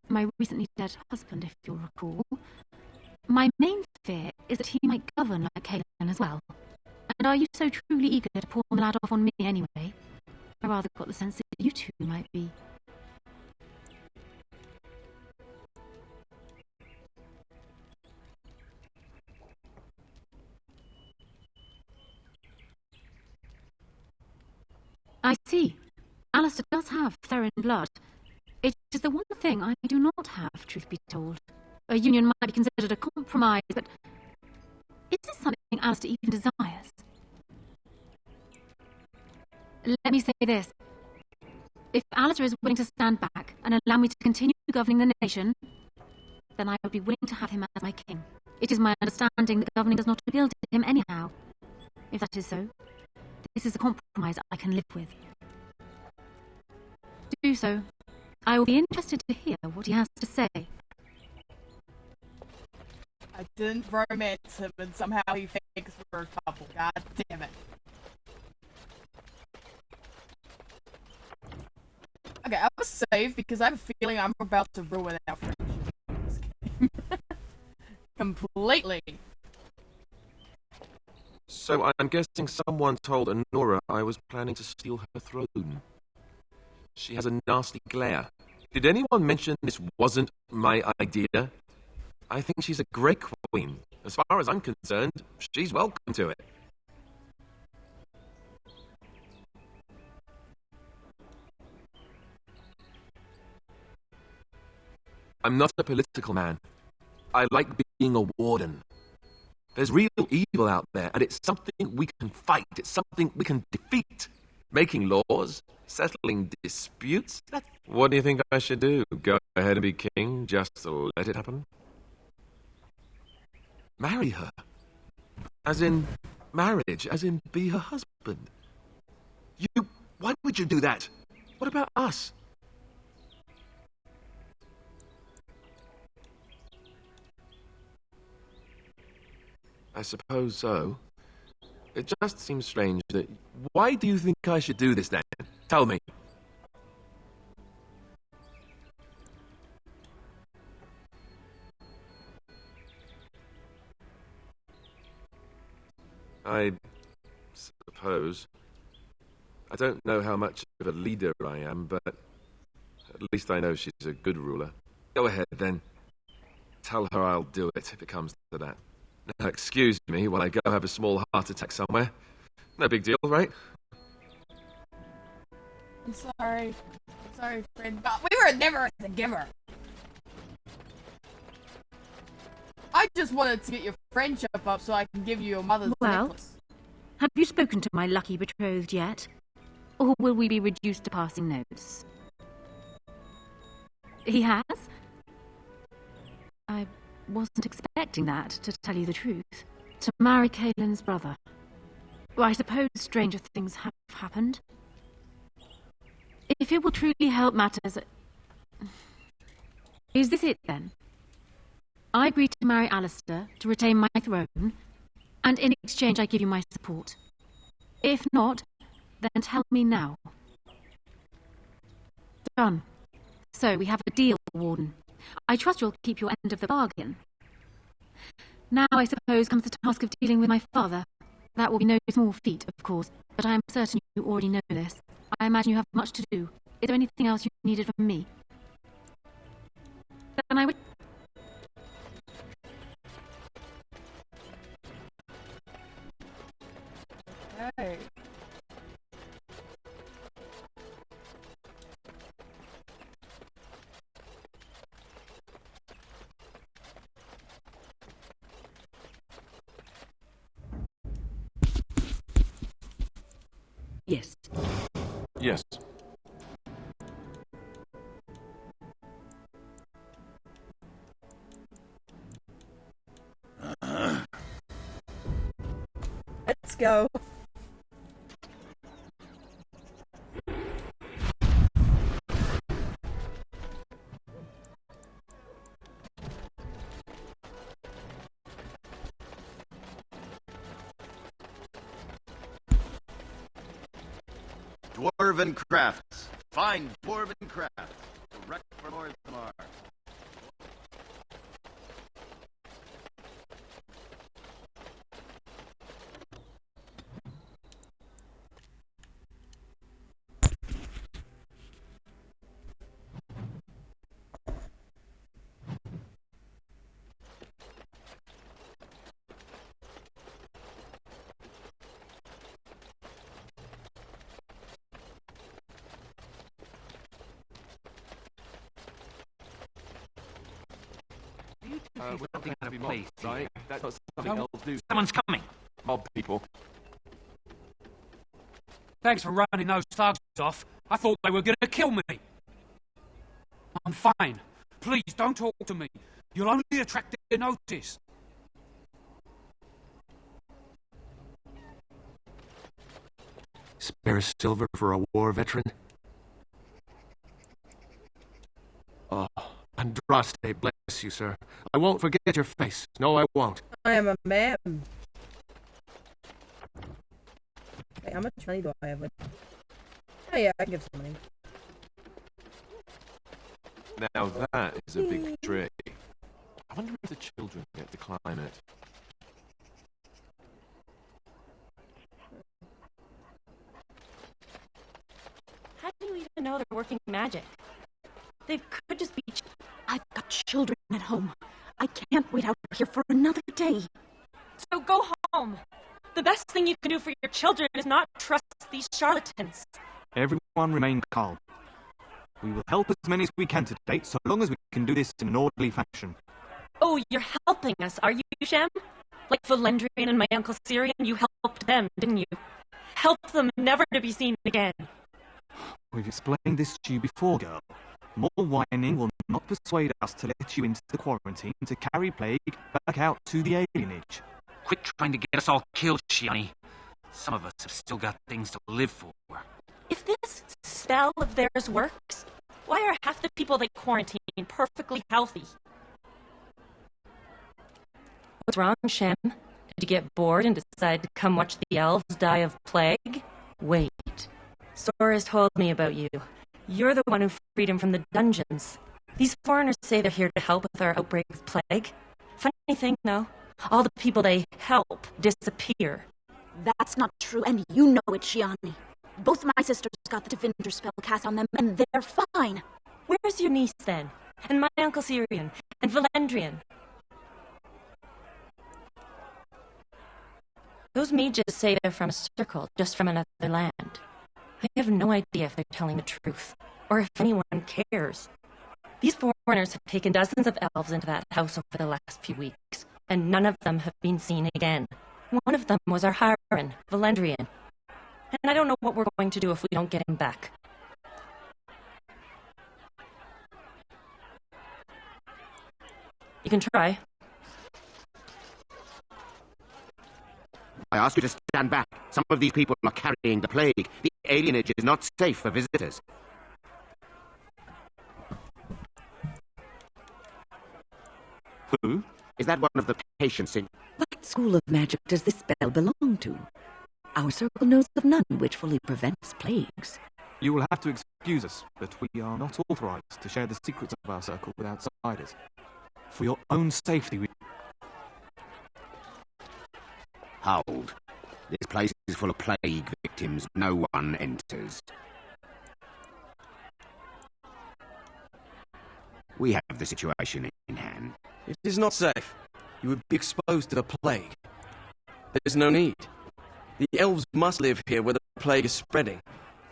my recently dead husband, if you'll recall, my main fear is that he might govern like Kalen as well. And are you so truly eager to pawn the lad off on me anyway? I rather got the sense that you two might be. I see. Alistair does have Theron blood. It is the one thing I do not have, truth be told. A union might be considered a compromise, but is this something Alistair even desires? Let me say this. If Alistair is willing to stand back and allow me to continue governing the nation, then I would be willing to have him as my king. It is my understanding that governing does not appeal to him anyhow. If that is so, this is a compromise I can live with. To do so, I will be interested to hear what he has to say. I didn't romance him and somehow he thinks we're a couple. God damn it. Okay, I was saved because I have a feeling I'm about to ruin our friendship in this game. Completely. So I'm guessing someone told Honora I was planning to steal her throne. She has a nasty glare. Did anyone mention this wasn't my idea? I think she's a great queen. As far as I'm concerned, she's welcome to it. I'm not a political man. I like being a warden. There's real evil out there, and it's something we can fight. It's something we can defeat. Making laws, settling disputes. What do you think I should do? Go ahead and be king, just to let it happen? Marry her. As in marriage, as in be her husband. Why would you do that? What about us? I suppose so. It just seems strange that... Why do you think I should do this then? Tell me. I suppose. I don't know how much of a leader I am, but at least I know she's a good ruler. Go ahead then. Tell her I'll do it if it comes to that. Now, excuse me while I go have a small heart attack somewhere. No big deal, right? I'm sorry. I'm sorry, friend. But we were never together. I just wanted to get your friendship up so I can give you your mother's necklace. Have you spoken to my lucky betrothed yet? Or will we be reduced to passing notes? He has? I wasn't expecting that, to tell you the truth. To marry Kalen's brother. Well, I suppose stranger things have happened. If it will truly help matters... Is this it, then? I agreed to marry Alistair to retain my throne, and in exchange I give you my support. If not, then tell me now. Done. So, we have a deal, Warden. I trust you'll keep your end of the bargain. Now, I suppose, comes the task of dealing with my father. That will be no small feat, of course, but I am certain you already know this. I imagine you have much to do. Is there anything else you needed from me? Then I would... Hey. Yes. Yes. Let's go. Dwarven crafts. Fine dwarven craft. Direct from Orthamar. We're not out of place, right? That's not something No. elves do. Someone's coming! Mob people. Thanks for running those thugs off. I thought they were going to kill me. I'm fine. Please don't talk to me. You'll only attract their notice. Spare silver for a war veteran? Oh, Andraste, bless you, sir. I won't forget your face. No, I won't. I am a man. Hey, how much money do I have? Oh yeah, I can give some money. Now that is a big tree. I wonder if the children get to climb it. How do you even know they're working magic? They could just be... I've got children at home. I can't wait out here for another day. So go home. The best thing you can do for your children is not trust these charlatans. Everyone remain calm. We will help as many as we can today, so long as we can do this in an orderly fashion. Oh, you're helping us, are you, Shem? Like Valendrian and my Uncle Syrian, you helped them, didn't you? Help them never to be seen again. We've explained this to you before, girl. More whining will not persuade us to let you into the quarantine to carry plague back out to the alienage. Quit trying to get us all killed, Shiani. Some of us have still got things to live for. If this spell of theirs works, why are half the people they quarantine perfectly healthy? What's wrong, Shem? Did you get bored and decide to come watch the elves die of plague? Wait. Sora's told me about you. You're the one who freed him from the dungeons. These foreigners say they're here to help with our outbreak of plague. Funny thing, though, all the people they help disappear. That's not true, and you know it, Shiani. Both my sisters got the Defender spell cast on them, and they're fine. Where's your niece, then? And my Uncle Syrian? And Valendrian? Those mages say they're from a circle, just from another land. I have no idea if they're telling the truth, or if anyone cares. These foreigners have taken dozens of elves into that house over the last few weeks, and none of them have been seen again. One of them was our Hiren, Valendrian. And I don't know what we're going to do if we don't get him back. You can try. I ask you to stand back. Some of these people are carrying the plague. The alienage is not safe for visitors. Who? Is that one of the patients in... What school of magic does this spell belong to? Our circle knows of none which fully prevents plagues. You will have to excuse us, but we are not authorized to share the secrets of our circle with outsiders. For your own safety, we... Hold. This place is full of plague victims. No one enters. We have the situation in hand. It is not safe. You would be exposed to the plague. There is no need. The elves must live here where the plague is spreading.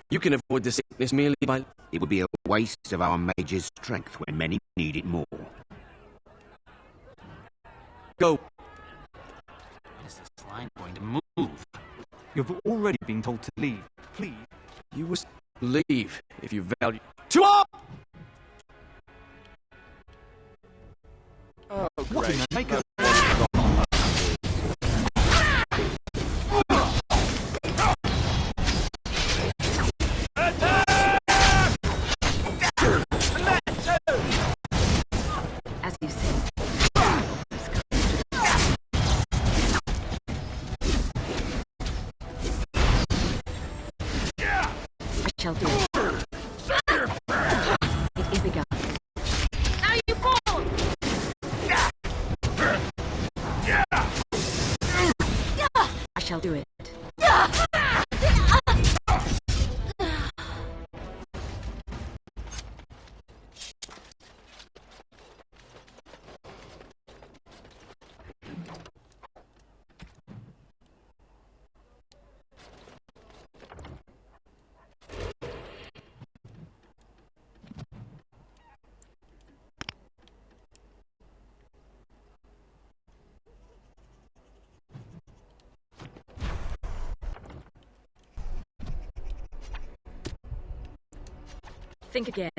You can avoid the sickness merely by... It would be a waste of our mage's strength when many need it more. Go. When is this line going to move? You've already been told to leave. Please. You must leave if you value... To up! Oh, What great. can I make of... As you say, I shall do it. shall do it. Think again.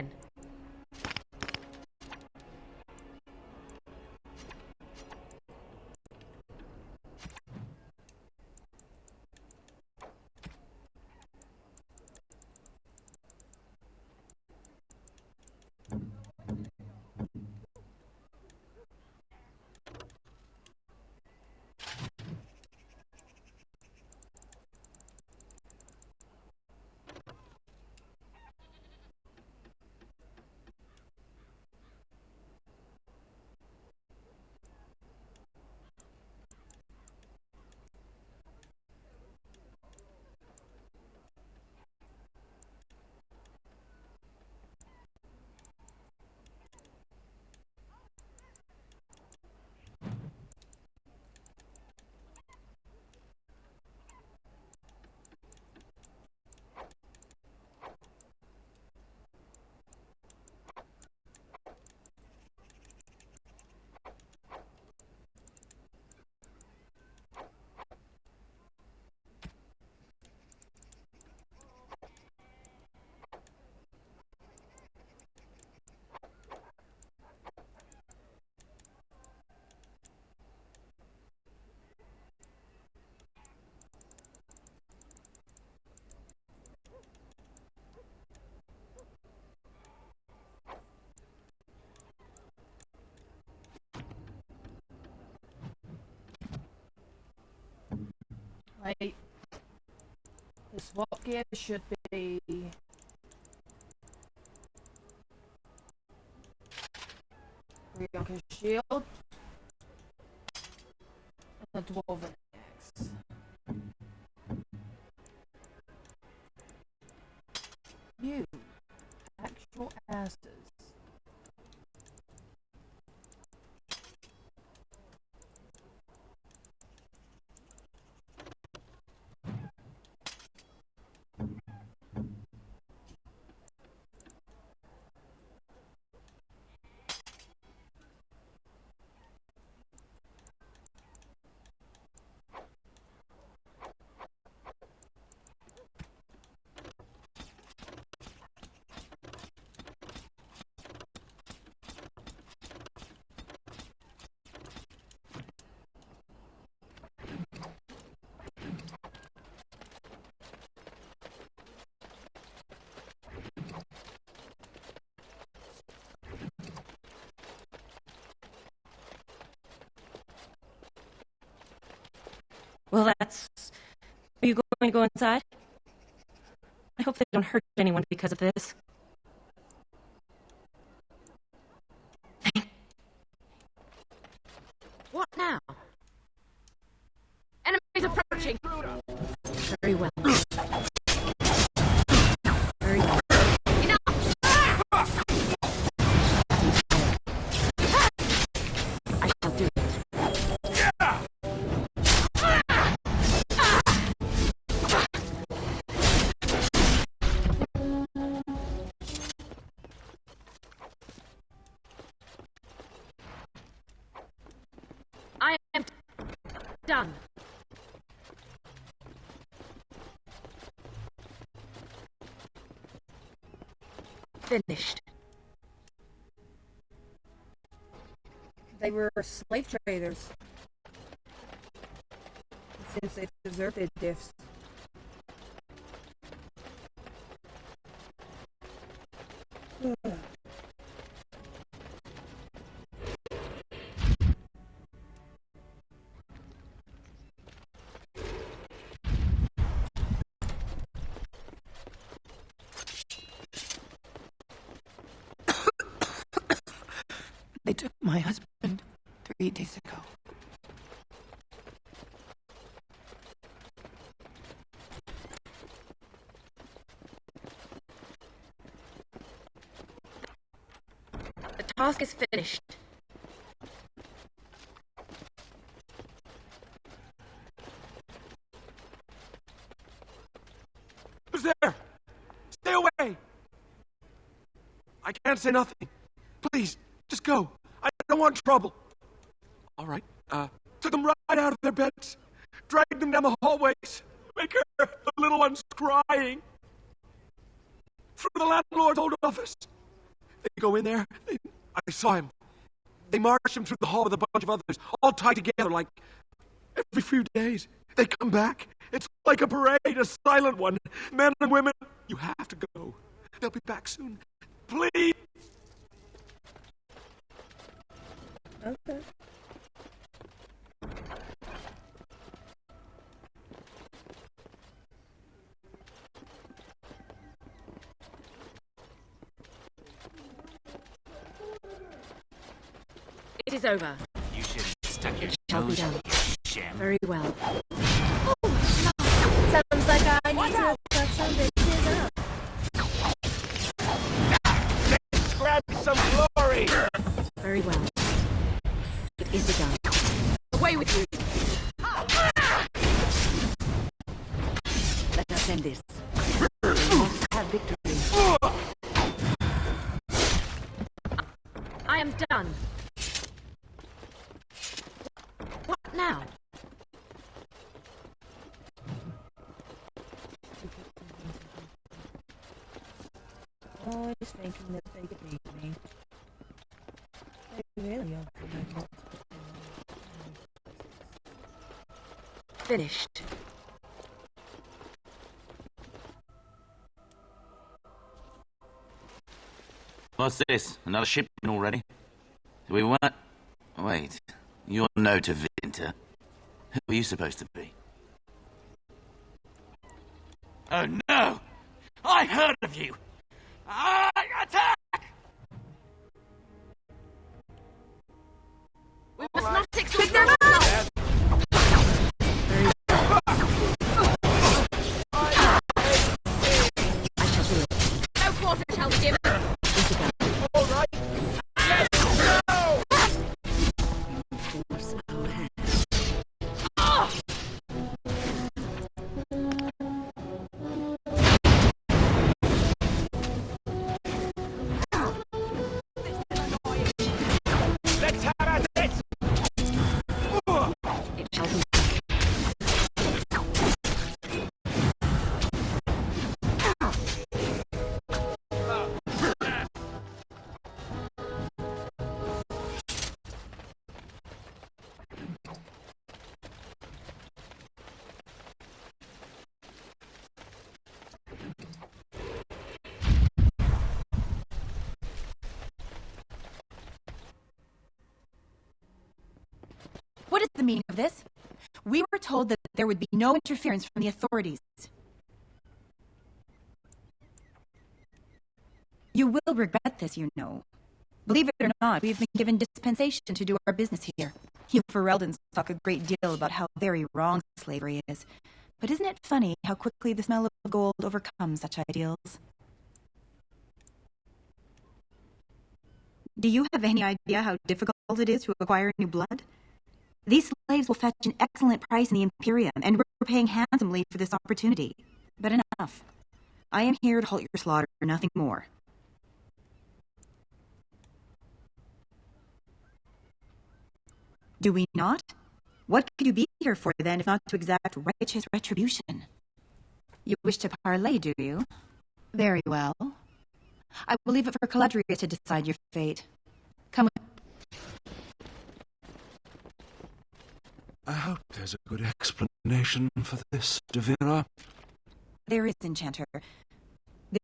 Wait. The swap gear should be... Priyanka's shield. And the Dwarven axe. You. Actual asses. Well, that's... Are you going to go inside? I hope they don't hurt anyone because of this. What now? Enemies approaching! Very well. Very well. Enough! I shall do it. I am done. Finished. They were slave traders. Since they deserved their deaths. They took my husband 3 days ago. task is finished. Who's there? Stay away! I can't say nothing. Please, just go. I don't want trouble. All right. Took them right out of their beds. Dragged them down the hallways. Make her, the little one's crying. Through the landlord's old office. They go in there. I saw him. They march him through the hall with a bunch of others, all tied together like every few days. They come back. It's like a parade, a silent one. Men and women, you have to go. They'll be back soon. Please. Okay. It is over. You should have stuck your Shall be nose done. in sham. Very well. Sounds like I need to fuck some bitches up. Grab some glory. Very well. It is begun. Away with you! Let us end this. We must have victory. I am done. What now? Always thinking that they could beat me. They really are. Finished. What's this? Another shipment already? Do we want... Wait. You're no to Winter. Who are you supposed to be? Oh no! I heard of you! Attack! We must not exclude them out! No quarter shall be given. All right. Let's go! Force our hand. Let's have at it! It shall be. What is the meaning of this? We were told that there would be no interference from the authorities. You will regret this, you know. Believe it or not, we've been given dispensation to do our business here. You Fereldans talk a great deal about how very wrong slavery is. But isn't it funny how quickly the smell of gold overcomes such ideals? Do you have any idea how difficult it is to acquire new blood? These slaves will fetch an excellent price in the Imperium, and we're paying handsomely for this opportunity. But enough. I am here to halt your slaughter, nothing more. Do we not? What could you be here for, then, if not to exact righteous retribution? You wish to parley, do you? Very well. I will leave it for Caladria to decide your fate. Come with. I hope there's a good explanation for this, Devira. There is, Enchanter.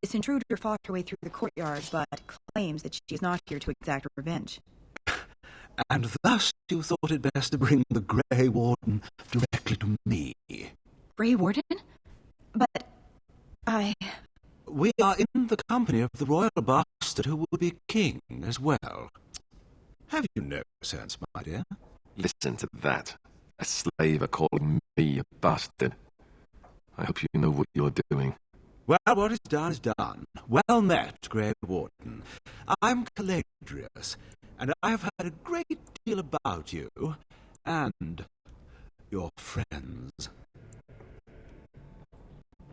This intruder fought her way through the courtyard, but claims that she is not here to exact revenge. And thus you thought it best to bring the Grey Warden directly to me. Grey Warden? But We are in the company of the royal bastard who will be king as well. Have you no sense, my dear? Listen to that. A slaver calling me a bastard. I hope you know what you're doing. Well, what is done is done. Well met, Grey Warden. I'm Caladrius, and I have heard a great deal about you and your friends.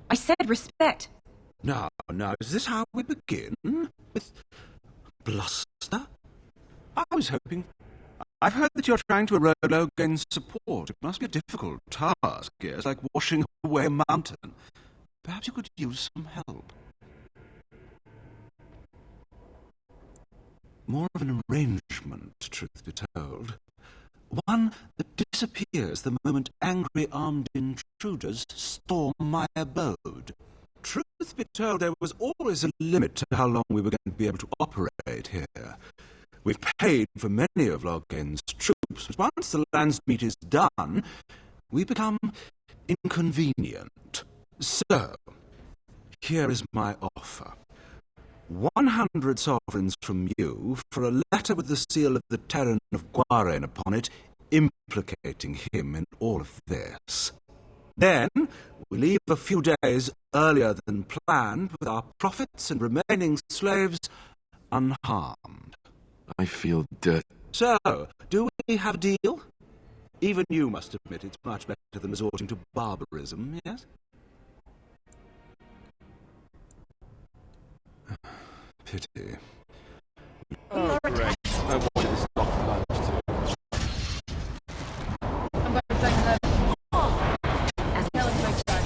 I said respect. Now, is this how we begin? With bluster? I was hoping... I've heard that you're trying to erode Logan's support. It must be a difficult task, yes, like washing away a mountain. Perhaps you could use some help. More of an arrangement, truth be told. One that disappears the moment angry armed intruders storm my abode. Truth be told, there was always a limit to how long we were going to be able to operate here. We've paid for many of Logan's troops, but once the Landsmeet is done, we become inconvenient. So, here is my offer. 100 sovereigns from you for a letter with the seal of the Terran of Guarane upon it, implicating him in all of this. Then we leave a few days earlier than planned with our profits and remaining slaves unharmed. I feel dirt. So, do we have a deal? Even you must admit it's much better than resorting to barbarism, yes? Pity. Oh, great. I wanted to stop for lunch too. I'm going to take that. As Helen makes that.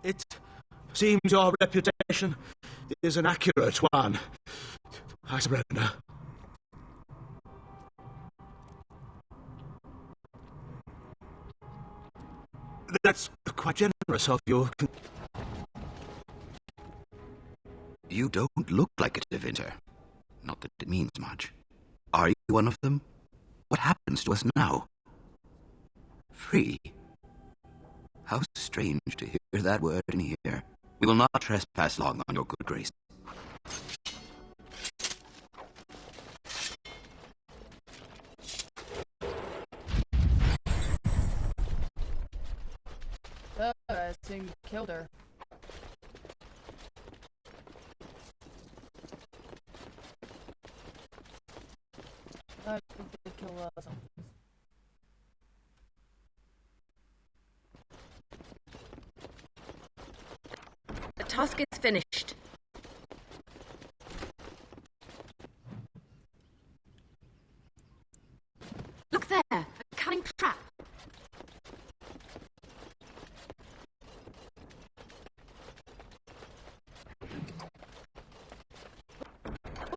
It seems your reputation is an accurate one. I surrender. That's quite generous of you. You don't look like a Tevinter. Not that it means much. Are you one of them? What happens to us now? Free? How strange to hear that word in here. We will not trespass long on your good grace. I think killed her. I think they killed something. The task is finished. Look there, a cunning trap.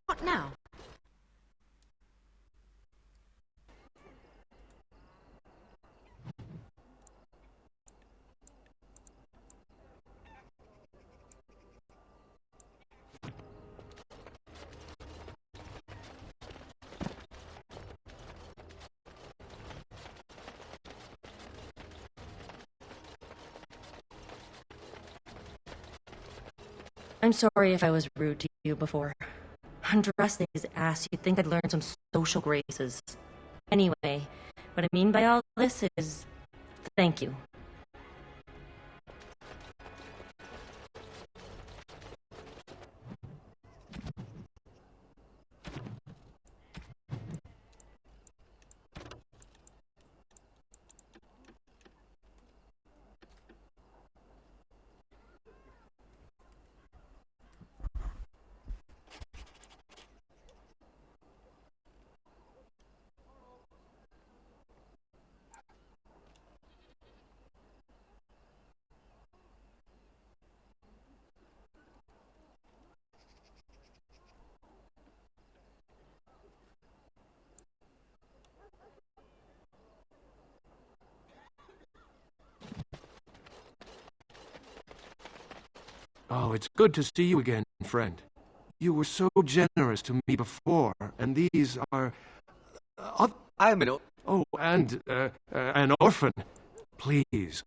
What now? I'm sorry if I was rude to you before. Undressing his ass, you'd think I'd learned some social graces. Anyway, what I mean by all this is... thank you. Oh, it's good to see you again, friend. You were so generous to me before, and these are... I'm an... Oh, and an orphan. Please.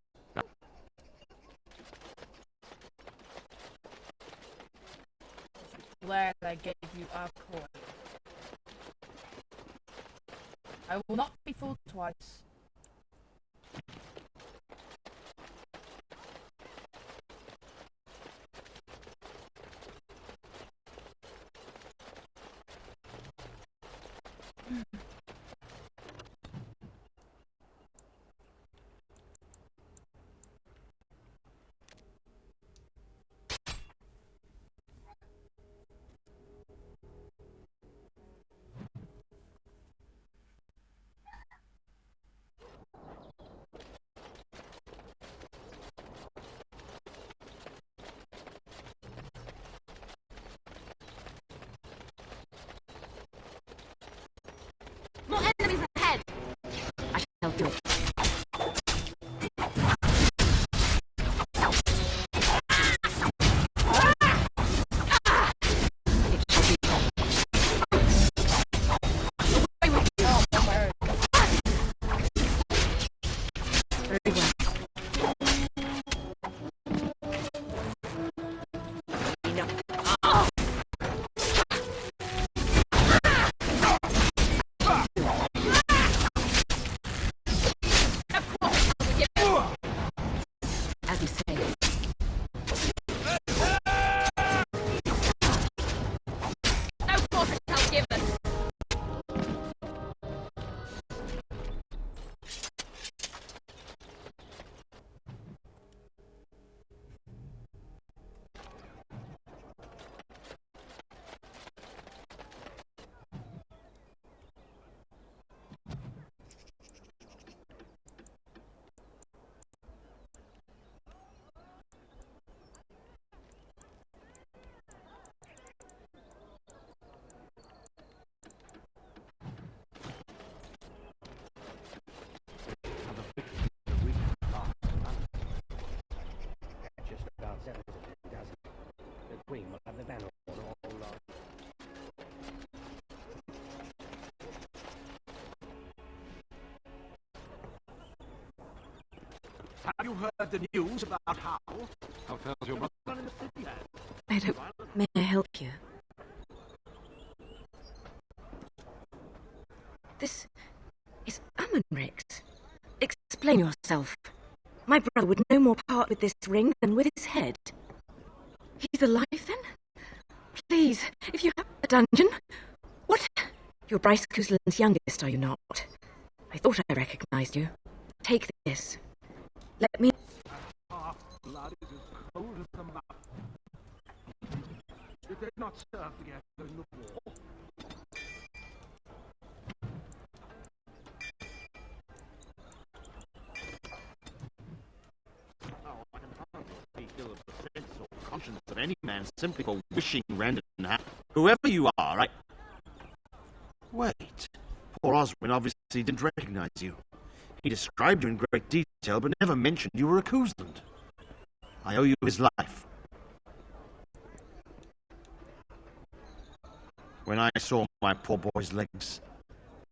Glad I gave you our coin. I will not be fooled twice. More enemies ahead! I shall do it. Have you heard the news about how fares your brother in the city? I don't... May I help you? This is Amonrex. Explain yourself. My brother would no more part with this ring than with his head. He's alive, then? Please, if you have a dungeon... What? You're Bryce Cousland's youngest, are you not? I thought I recognized you. Take this. Let me... Blood is as cold as the mouth. Did they not serve together in the war? Oh, I can hardly feel the sense or conscience of any man simply for wishing Randon happy. Whoever you are, I... Wait. Poor Oswin obviously didn't recognize you. He described you in great detail, but never mentioned you were a Cousland. I owe you his life. When I saw my poor boy's legs,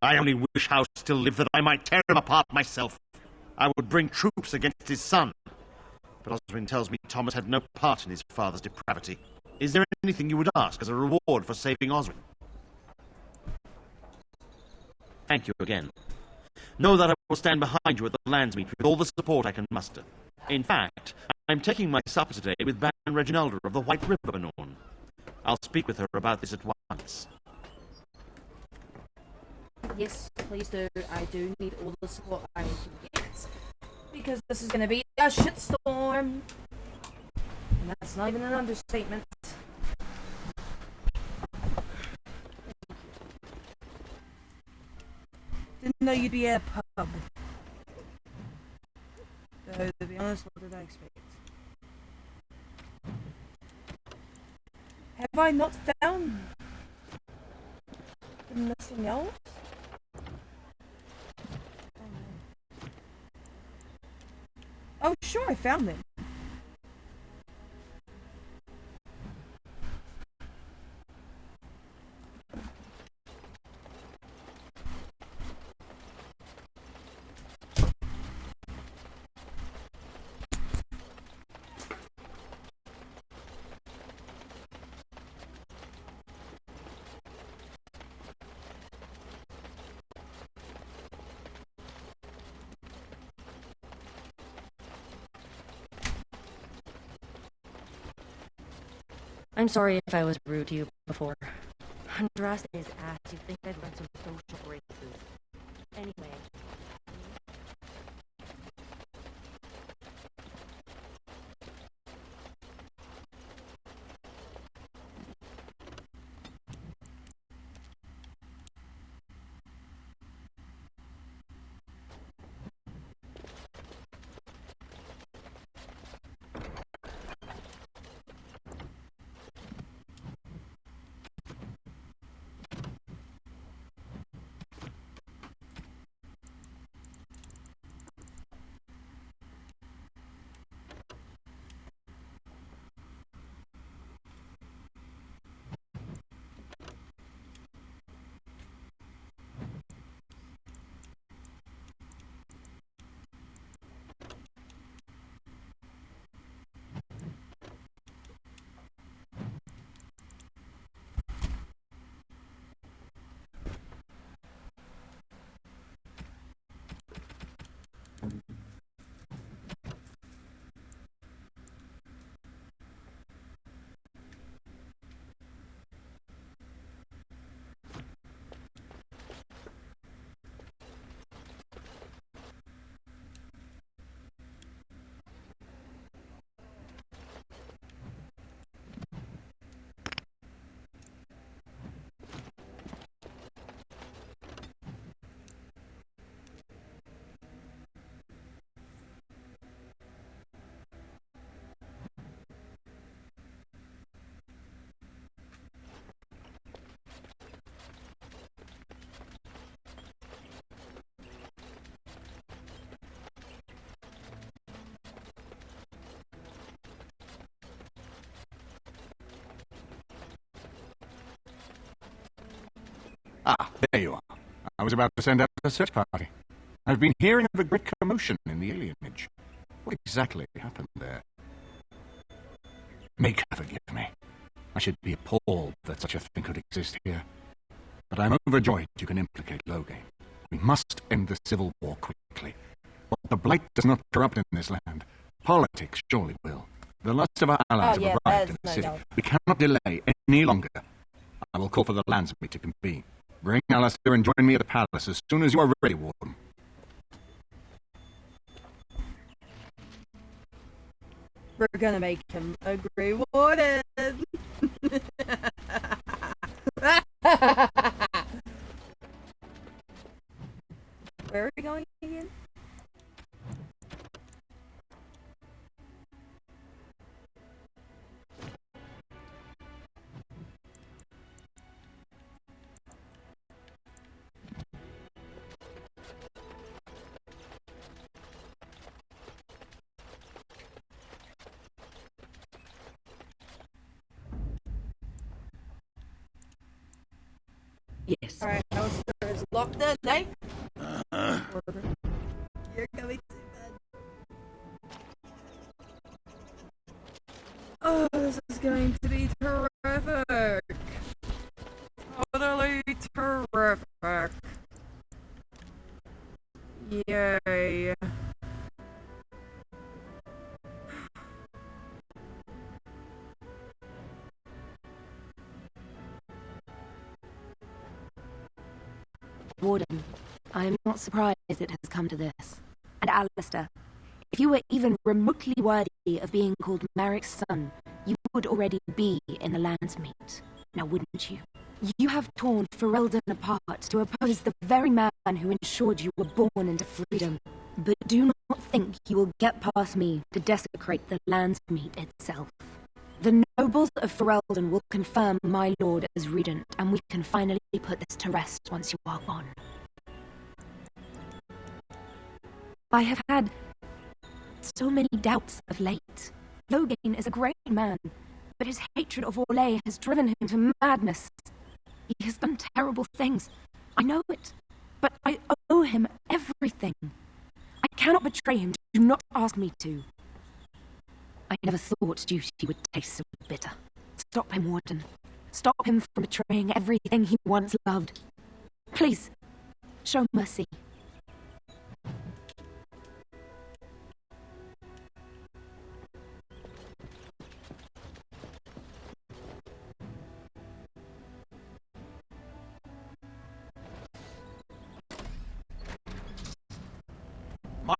I only wish House still lived that I might tear him apart myself. I would bring troops against his son. But Oswin tells me Thomas had no part in his father's depravity. Is there anything you would ask as a reward for saving Oswin? Thank you again. Know that I will stand behind you at the Landsmeet with all the support I can muster. In fact, I'm taking my supper today with Baron Reginalda of the White River Norn. I'll speak with her about this at once. Yes, please do. I do need all the support I can get. Because this is going to be a shitstorm. And that's not even an understatement. Didn't know you'd be at a pub. So, to be honest, what did I expect? Have I not found the missing elves? Oh, sure, I found them. I'm sorry if I was rude to you before. Andraste's ass, you'd think I'd run some social races. Anyway. Ah, there you are. I was about to send out a search party. I've been hearing of a great commotion in the alienage. What exactly happened there? Make her forgive me. I should be appalled that such a thing could exist here. But I'm overjoyed you can implicate Loghain. We must end the civil war quickly. What the Blight does not corrupt in this land, politics surely will. The last of our allies have arrived in the city. We cannot delay any longer. I will call for the Landsmeet to convene. Bring Alistair and join me at the palace as soon as you are ready, Warden. We're gonna make him a Grey Warden! Where are we going again? Yes. Alright, Alistair is locked in, eh? You're coming too, bad. Oh, this is going to be terrible. Warden, I am not surprised it has come to this. And Alistair, if you were even remotely worthy of being called Merrick's son, you would already be in the Landsmeet. Now wouldn't you? You have torn Ferelden apart to oppose the very man who ensured you were born into freedom. But do not think you will get past me to desecrate the Landsmeet itself. The nobles of Ferelden will confirm my lord as regent, and we can finally put this to rest once you are gone. I have had so many doubts of late. Loghain is a great man, but his hatred of Orlais has driven him to madness. He has done terrible things. I know it, but I owe him everything. I cannot betray him. Do not ask me to. I never thought duty would taste so bitter. Stop him, Warden. Stop him from betraying everything he once loved. Please, show mercy.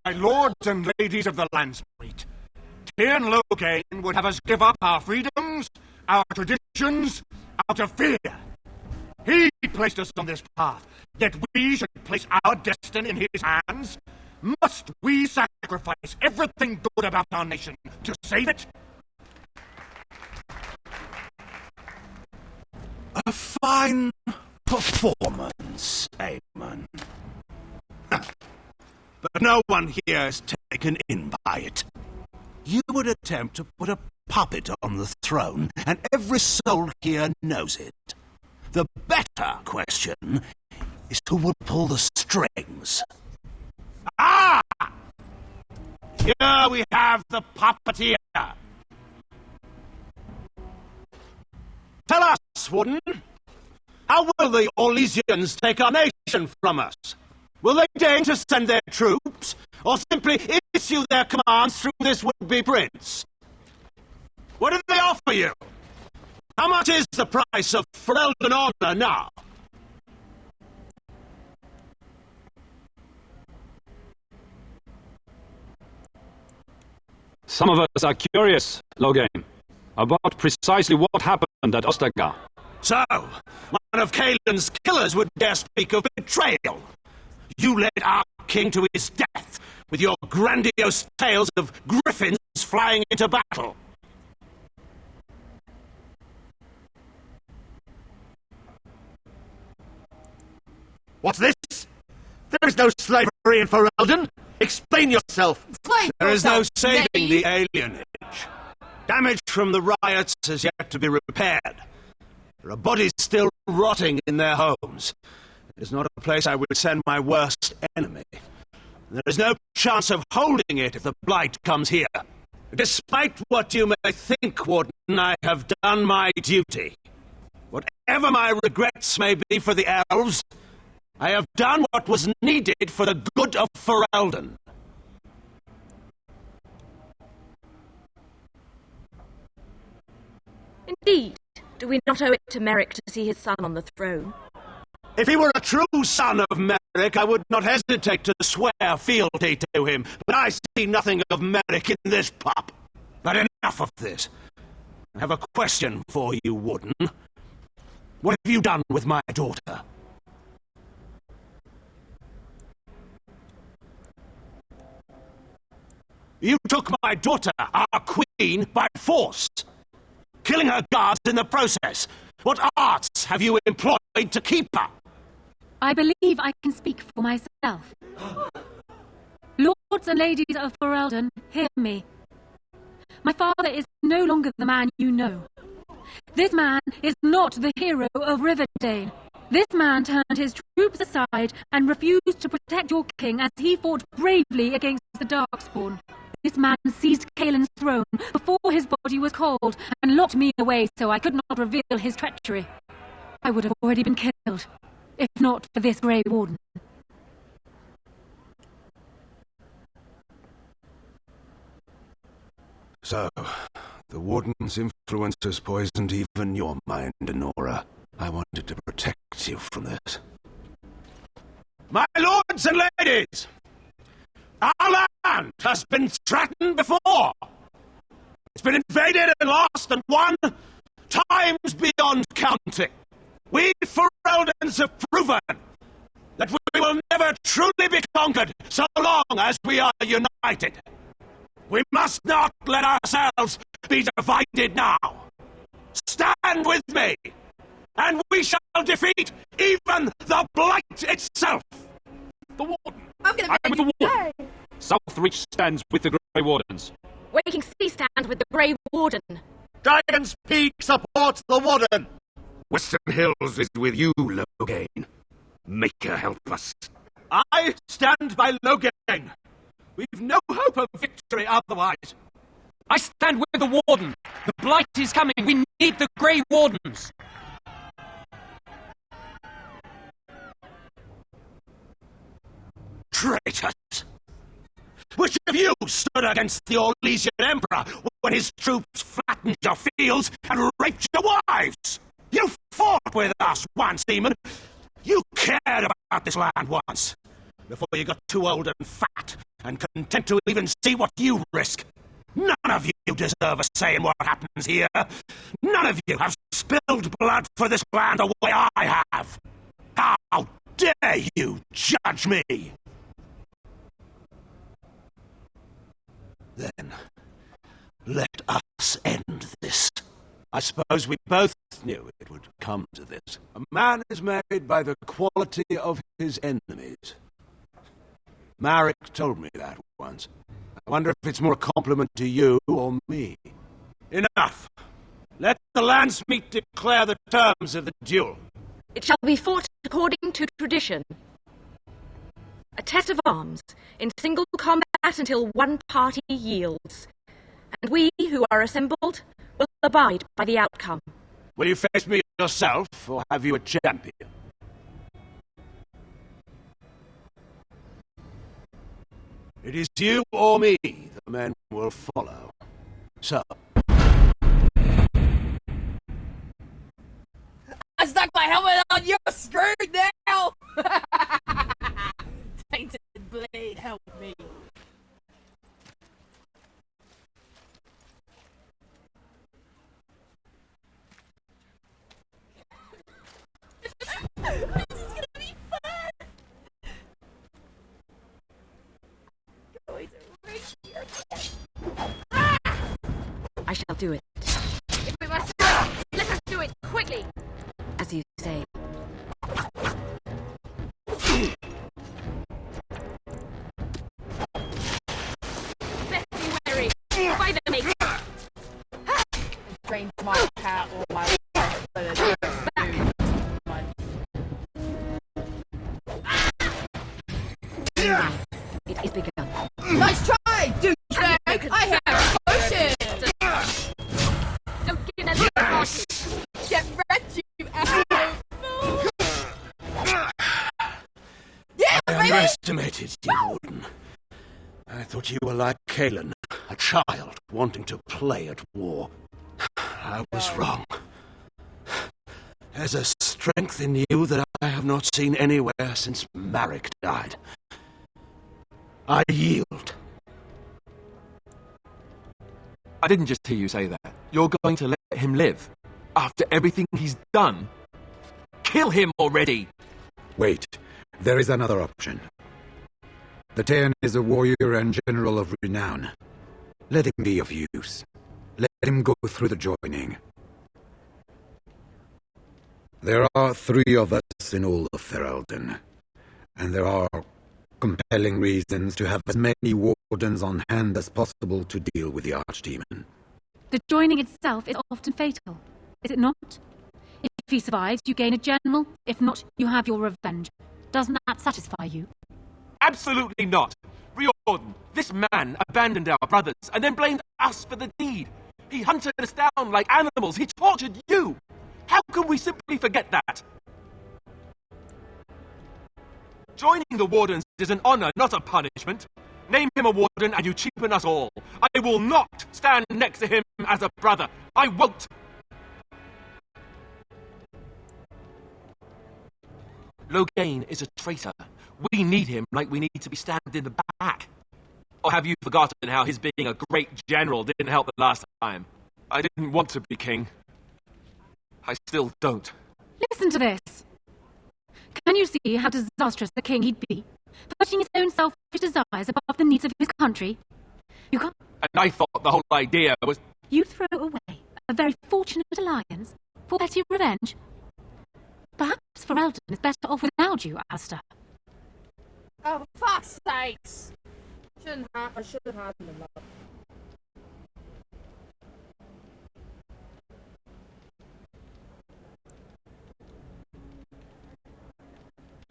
My lords and ladies of the Landsmeet, Tiernan Loghain would have us give up our freedoms, our traditions, out of fear. He placed us on this path, yet we should place our destiny in his hands. Must we sacrifice everything good about our nation to save it? A fine performance, Aemon. But no one here is taken in by it. You would attempt to put a puppet on the throne, and every soul here knows it. The better question is who will pull the strings. Ah! Here we have the puppeteer. Tell us, Warden, how will the Orlesians take our nation from us? Will they deign to send their troops, or simply issue their commands through this would-be prince? What do they offer you? How much is the price of Ferelden honor now? Some of us are curious, Loghain, about precisely what happened at Ostagar. So, one of Kaelin's killers would dare speak of betrayal. You led our king to his death with your grandiose tales of griffins flying into battle. What's this? There is no slavery in Ferelden. Explain yourself. There is no saving the alienage. Damage from the riots has yet to be repaired. There are bodies still rotting in their homes. It is not a place I would send my worst enemy. There is no chance of holding it if the Blight comes here. Despite what you may think, Warden, I have done my duty. Whatever my regrets may be for the elves, I have done what was needed for the good of Ferelden. Indeed. Do we not owe it to Merrick to see his son on the throne? If he were a true son of Merrick, I would not hesitate to swear fealty to him. But I see nothing of Merrick in this pup. But enough of this. I have a question for you, Warden. What have you done with my daughter? You took my daughter, our queen, by force, killing her guards in the process. What arts have you employed to keep her? I believe I can speak for myself. Lords and ladies of Ferelden, hear me. My father is no longer the man you know. This man is not the hero of Riverdale. This man turned his troops aside and refused to protect your king as he fought bravely against the Darkspawn. This man seized Kaelin's throne before his body was cold and locked me away so I could not reveal his treachery. I would have already been killed, if not for this Grey Warden. So, the Warden's influence has poisoned even your mind, Nora. I wanted to protect you from this. Lords and ladies, our land has been threatened before. It's been invaded and lost and won times beyond counting. We Fereldans have proven that we will never truly be conquered so long as we are united. We must not let ourselves be divided now. Stand with me, and we shall defeat even the Blight itself. The Warden. I'm with the Warden. Southreach stands with the Grey Wardens. Waking Sea stands with the Grey Warden. Dragon's Peak supports the Warden. Western Hills is with you, Loghain. Make her help us. I stand by Loghain. We've no hope of victory otherwise. I stand with the Warden. The Blight is coming. We need the Grey Wardens. Traitors! Which of you stood against the Orlesian Emperor when his troops flattened your fields and raped your wives? You fought with us once, demon. You cared about this land once, before you got too old and fat and content to even see what you risk. None of you deserve a say in what happens here. None of you have spilled blood for this land the way I have. How dare you judge me? Then, let us end this. I suppose we both knew it would come to this. A man is made by the quality of his enemies. Marek told me that once. I wonder if it's more a compliment to you or me. Enough. Let the Landsmeet declare the terms of the duel. It shall be fought according to tradition. A test of arms, in single combat until one party yields. And we who are assembled will abide by the outcome. Will you face me yourself, or have you a champion? It is you or me the men will follow. So... I stuck my helmet on, you're screwed now! Tainted blade, help me. This is gonna be fun! Going to right here. I shall do it. If we must do it, let us do it quickly. As you say. Best be wary. By the make. Drained my cat or my life, but it doesn't do much. It is begun. Nice try, douchebag! I have a potion! Don't get in a party. Get wrecked, you absolute fool! Yeah, I underestimated you, Warden. I thought you were like Kalen, a child wanting to play at war. I was wrong. There's a strength in you that I have not seen anywhere since Marek died. I yield. I didn't just hear you say that. You're going to let him live? After everything he's done? Kill him already! Wait, there is another option. The Teyrn is a warrior and general of renown. Let him be of use. Let him go through the joining. There are 3 of us in all of Ferelden, and there are compelling reasons to have as many wardens on hand as possible to deal with the Archdemon. The joining itself is often fatal, is it not? If he survives, you gain a general. If not, you have your revenge. Doesn't that satisfy you? Absolutely not! Riordan, this man abandoned our brothers and then blamed us for the deed. He hunted us down like animals. He tortured you! How can we simply forget that? Joining the Wardens is an honor, not a punishment. Name him a Warden and you cheapen us all. I will not stand next to him as a brother. I won't! Loghain is a traitor. We need him like we need to be stabbed in the back. Or have you forgotten how his being a great general didn't help the last time? I didn't want to be king. I still don't. Listen to this. Can you see how disastrous the king he'd be? Putting his own selfish desires above the needs of his country? You can't... And I thought the whole idea was... You throw away a very fortunate alliance for petty revenge? Perhaps Ferelden is better off without you, Alistair. Oh, for fuck's sakes! I should have had them up.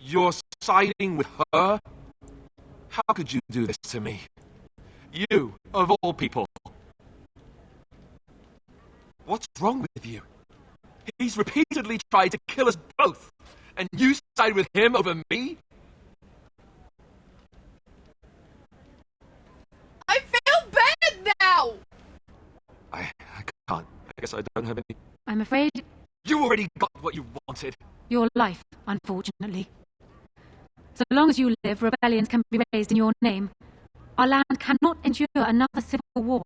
You're siding with her? How could you do this to me? You, of all people. What's wrong with you? He's repeatedly tried to kill us both, and you side with him over me? I feel bad now! I can't. I guess I don't have any... I'm afraid... You already got what you wanted. Your life, unfortunately. So long as you live, rebellions can be raised in your name. Our land cannot endure another civil war.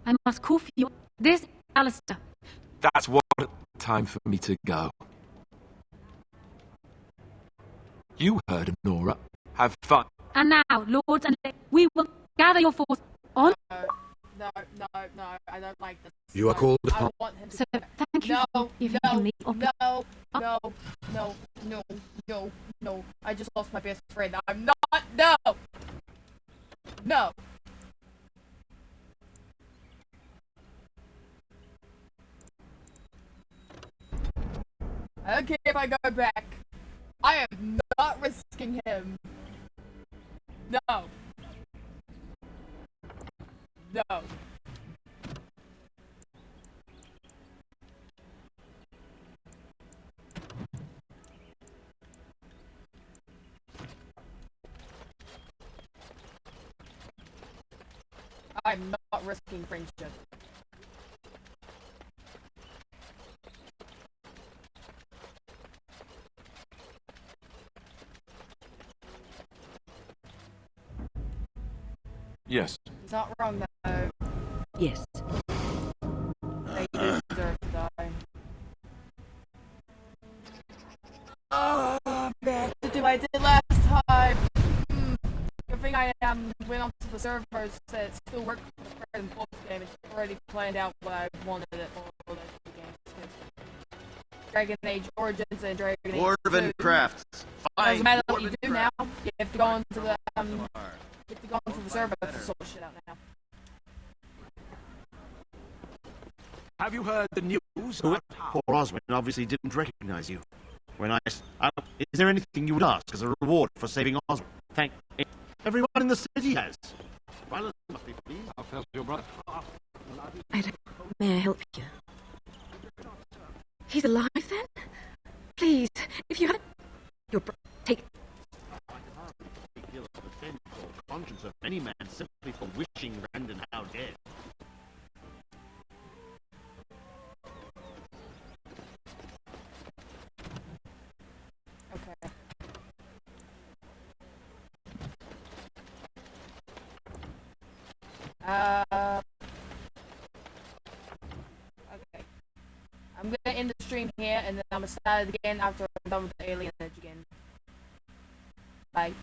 I must call for you. This, Alistair. That's what... Time for me to go. You heard Nora. Have fun. And now, lords and ladies, we will gather your force on... No, I don't like this. You are called I upon. want him to... So, thank you for giving me No. I just lost my best friend. I'm not... No! I don't care if I go back. I am not risking him. No. I'm not risking friendship. Yes. He's not wrong though. Yes. They do deserve to die. Back to do what I did last time. Good thing I went onto the servers that still work for the present boss game. It's already planned out what I wanted it for those two games. Dragon Age Origins and Dragon Age Dwarven 2. crafts. Doesn't matter what you do now. You have to go into the server to sort shit out now. Have you heard the news? Poor Oswin obviously didn't recognize you. When is there anything you would ask as a reward for saving Oswin? Thank everyone in the city has. Ryland must be pleased. I'll tell your brother. May I help you? He's alive then? Please, if you had... take... Conscience of any man simply for wishing Brandon Howe dead. Okay. Okay. I'm gonna end the stream here, and then I'm gonna start it again after I'm done with the alien edge again. Bye.